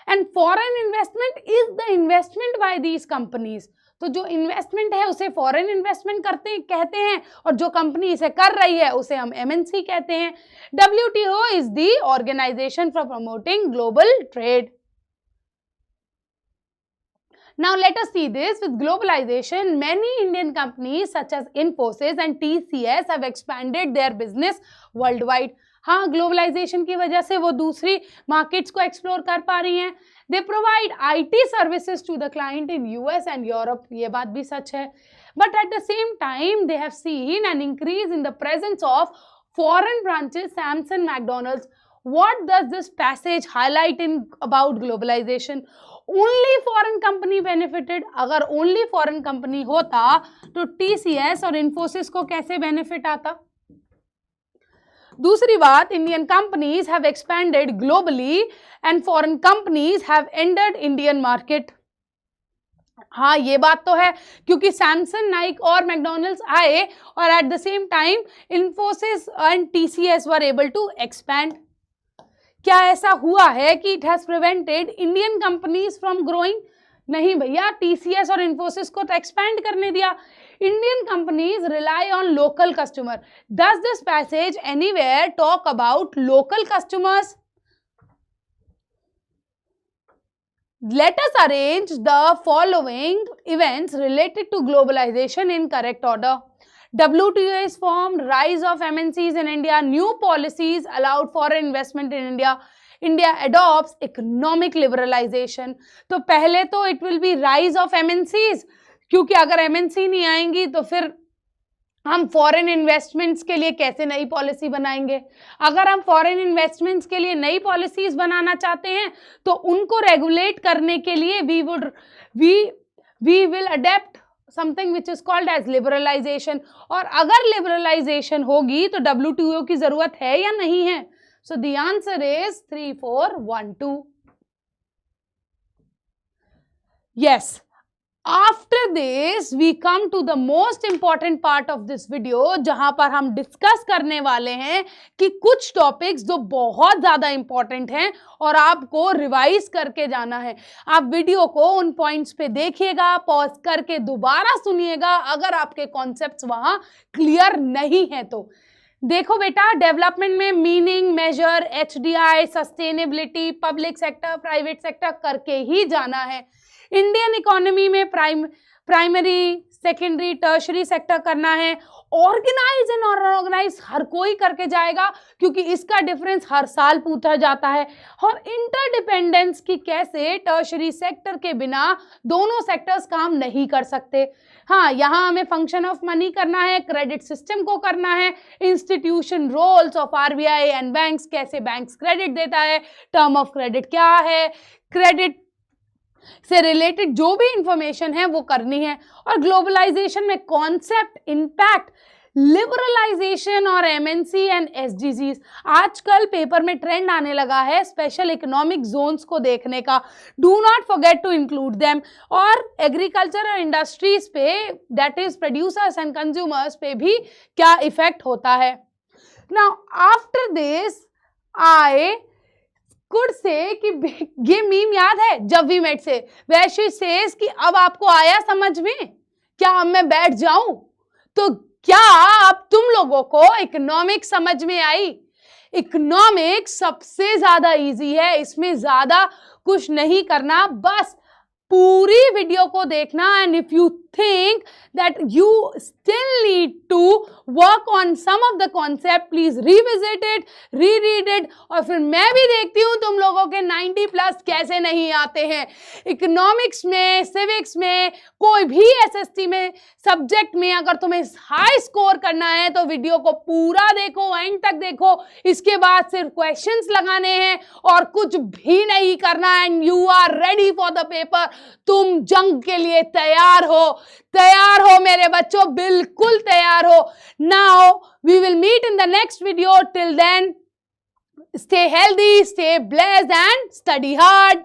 and foreign investment is the investment by these companies. तो जो investment है उसे foreign investment कहते हैं और जो company इसे कर रही है उसे हम MNC कहते हैं. WTO is the organization for promoting global trade. Now let us see this. With globalization, many Indian companies such as Infosys and TCS have expanded their business worldwide. हाँ, ग्लोबलाइजेशन की वजह से वो दूसरी मार्केट्स को explore कर पा रही हैं. They provide IT services to the client in US and Europe. ये बात भी सच है. But at the same time they have seen an increase in the presence of foreign branches, Samsung, McDonald's. What does this passage highlight in about globalization? Only foreign company benefited. अगर only foreign company होता तो TCS और Infosys को कैसे benefit आता? दूसरी बात, Indian companies have expanded globally and foreign companies have entered Indian market. हाँ, ये बात तो है क्योंकि सैमसंग, नाइक और मैकडॉनल्ड्स आए और eight the same time Infosys and TCS were able to expand. क्या ऐसा हुआ है कि it has prevented Indian companies from growing? नहीं भैया, TCS और Infosys को तो एक्सपैंड करने दिया. Indian companies rely on local customer. Does this passage anywhere talk about local customers? Let us arrange the following events related to globalization in correct order. WTO is formed, rise of MNCs in India, new policies allowed foreign investment in India, India adopts economic liberalization. तो पहले तो it will be rise of MNCs, क्योंकि अगर MNC नहीं आएंगी तो फिर हम फॉरेन इन्वेस्टमेंट्स के लिए कैसे नई पॉलिसी बनाएंगे? अगर हम फॉरेन इन्वेस्टमेंट्स के लिए नई पॉलिसीज बनाना चाहते हैं तो उनको रेगुलेट करने के लिए we will adapt something which is called as liberalization. और अगर liberalization होगी तो WTO की जरूरत है या नहीं है? So the answer is 3, 4, 1, 2. Yes. After this we come to the most important part of this video, जहां पर हम डिस्कस करने वाले हैं कि कुछ टॉपिक्स जो बहुत ज्यादा इंपॉर्टेंट हैं और आपको रिवाइज करके जाना है. आप वीडियो को उन पॉइंट्स पे देखिएगा, पॉज करके दोबारा सुनिएगा अगर आपके कॉन्सेप्ट्स वहां क्लियर नहीं है तो. देखो बेटा, डेवलपमेंट में meaning, measure, HDI, sustainability, public sector, private sector करके ही जाना है. इंडियन इकोनॉमी में प्राइमरी, सेकेंडरी, टर्शरी सेक्टर करना है. ऑर्गेनाइज एंड अनऑर्गेनाइज हर कोई करके जाएगा क्योंकि इसका डिफरेंस हर साल पूछा जाता है. और इंटरडिपेंडेंस की कैसे टर्शरी सेक्टर के बिना दोनों सेक्टर्स काम नहीं कर सकते. हाँ, यहाँ हमें फंक्शन ऑफ मनी करना है, क्रेडिट सिस्टम को करना है, institution roles of RBI and banks, कैसे बैंक्स क्रेडिट देता है, टर्म ऑफ क्रेडिट क्या है, क्रेडिट से रिलेटेड जो भी इंफॉर्मेशन है वो करनी है. और ग्लोबलाइजेशन में कॉन्सेप्ट, इम्पैक्ट, लिबरलाइजेशन और MNC एंड SDGs. आजकल पेपर में ट्रेंड आने लगा है स्पेशल इकोनॉमिक जोन्स को देखने का. Do not forget to include them. और एग्रीकल्चर और इंडस्ट्रीज पे, that is producers and consumers पे भी क्या इफेक्ट होता है. Now after this I could say कि ये मीम याद है जब वी मेट से, where she says कि अब आपको आया समझ में, क्या अब मैं बैठ जाऊं? तो क्या अब तुम लोगों को इकोनॉमिक्स समझ में आई? इकोनॉमिक्स सबसे ज्यादा इजी है, इसमें ज्यादा कुछ नहीं करना, बस पूरी वीडियो को देखना and if you think that you still need to work on some of the concept, please revisit it, reread it. और फिर मैं भी देखती हूँ तुम लोगों के 90 प्लस कैसे नहीं आते हैं। इकोनॉमिक्स में, सिविक्स में, कोई भी एसएसटी में सब्जेक्ट में अगर तुम्हें हाई स्कोर करना है तो वीडियो को पूरा देखो, एंड तक देखो। इसके बाद सिर्फ क्वेश्चंस लगाने हैं और कुछ भी नहीं करना, and you are ready for the paper. तुम जंग के लिए तैयार हो, तैयार हो मेरे बच्चों, बिल्कुल तैयार हो। Now we will meet in the next video. Till then, stay healthy, stay blessed and study hard.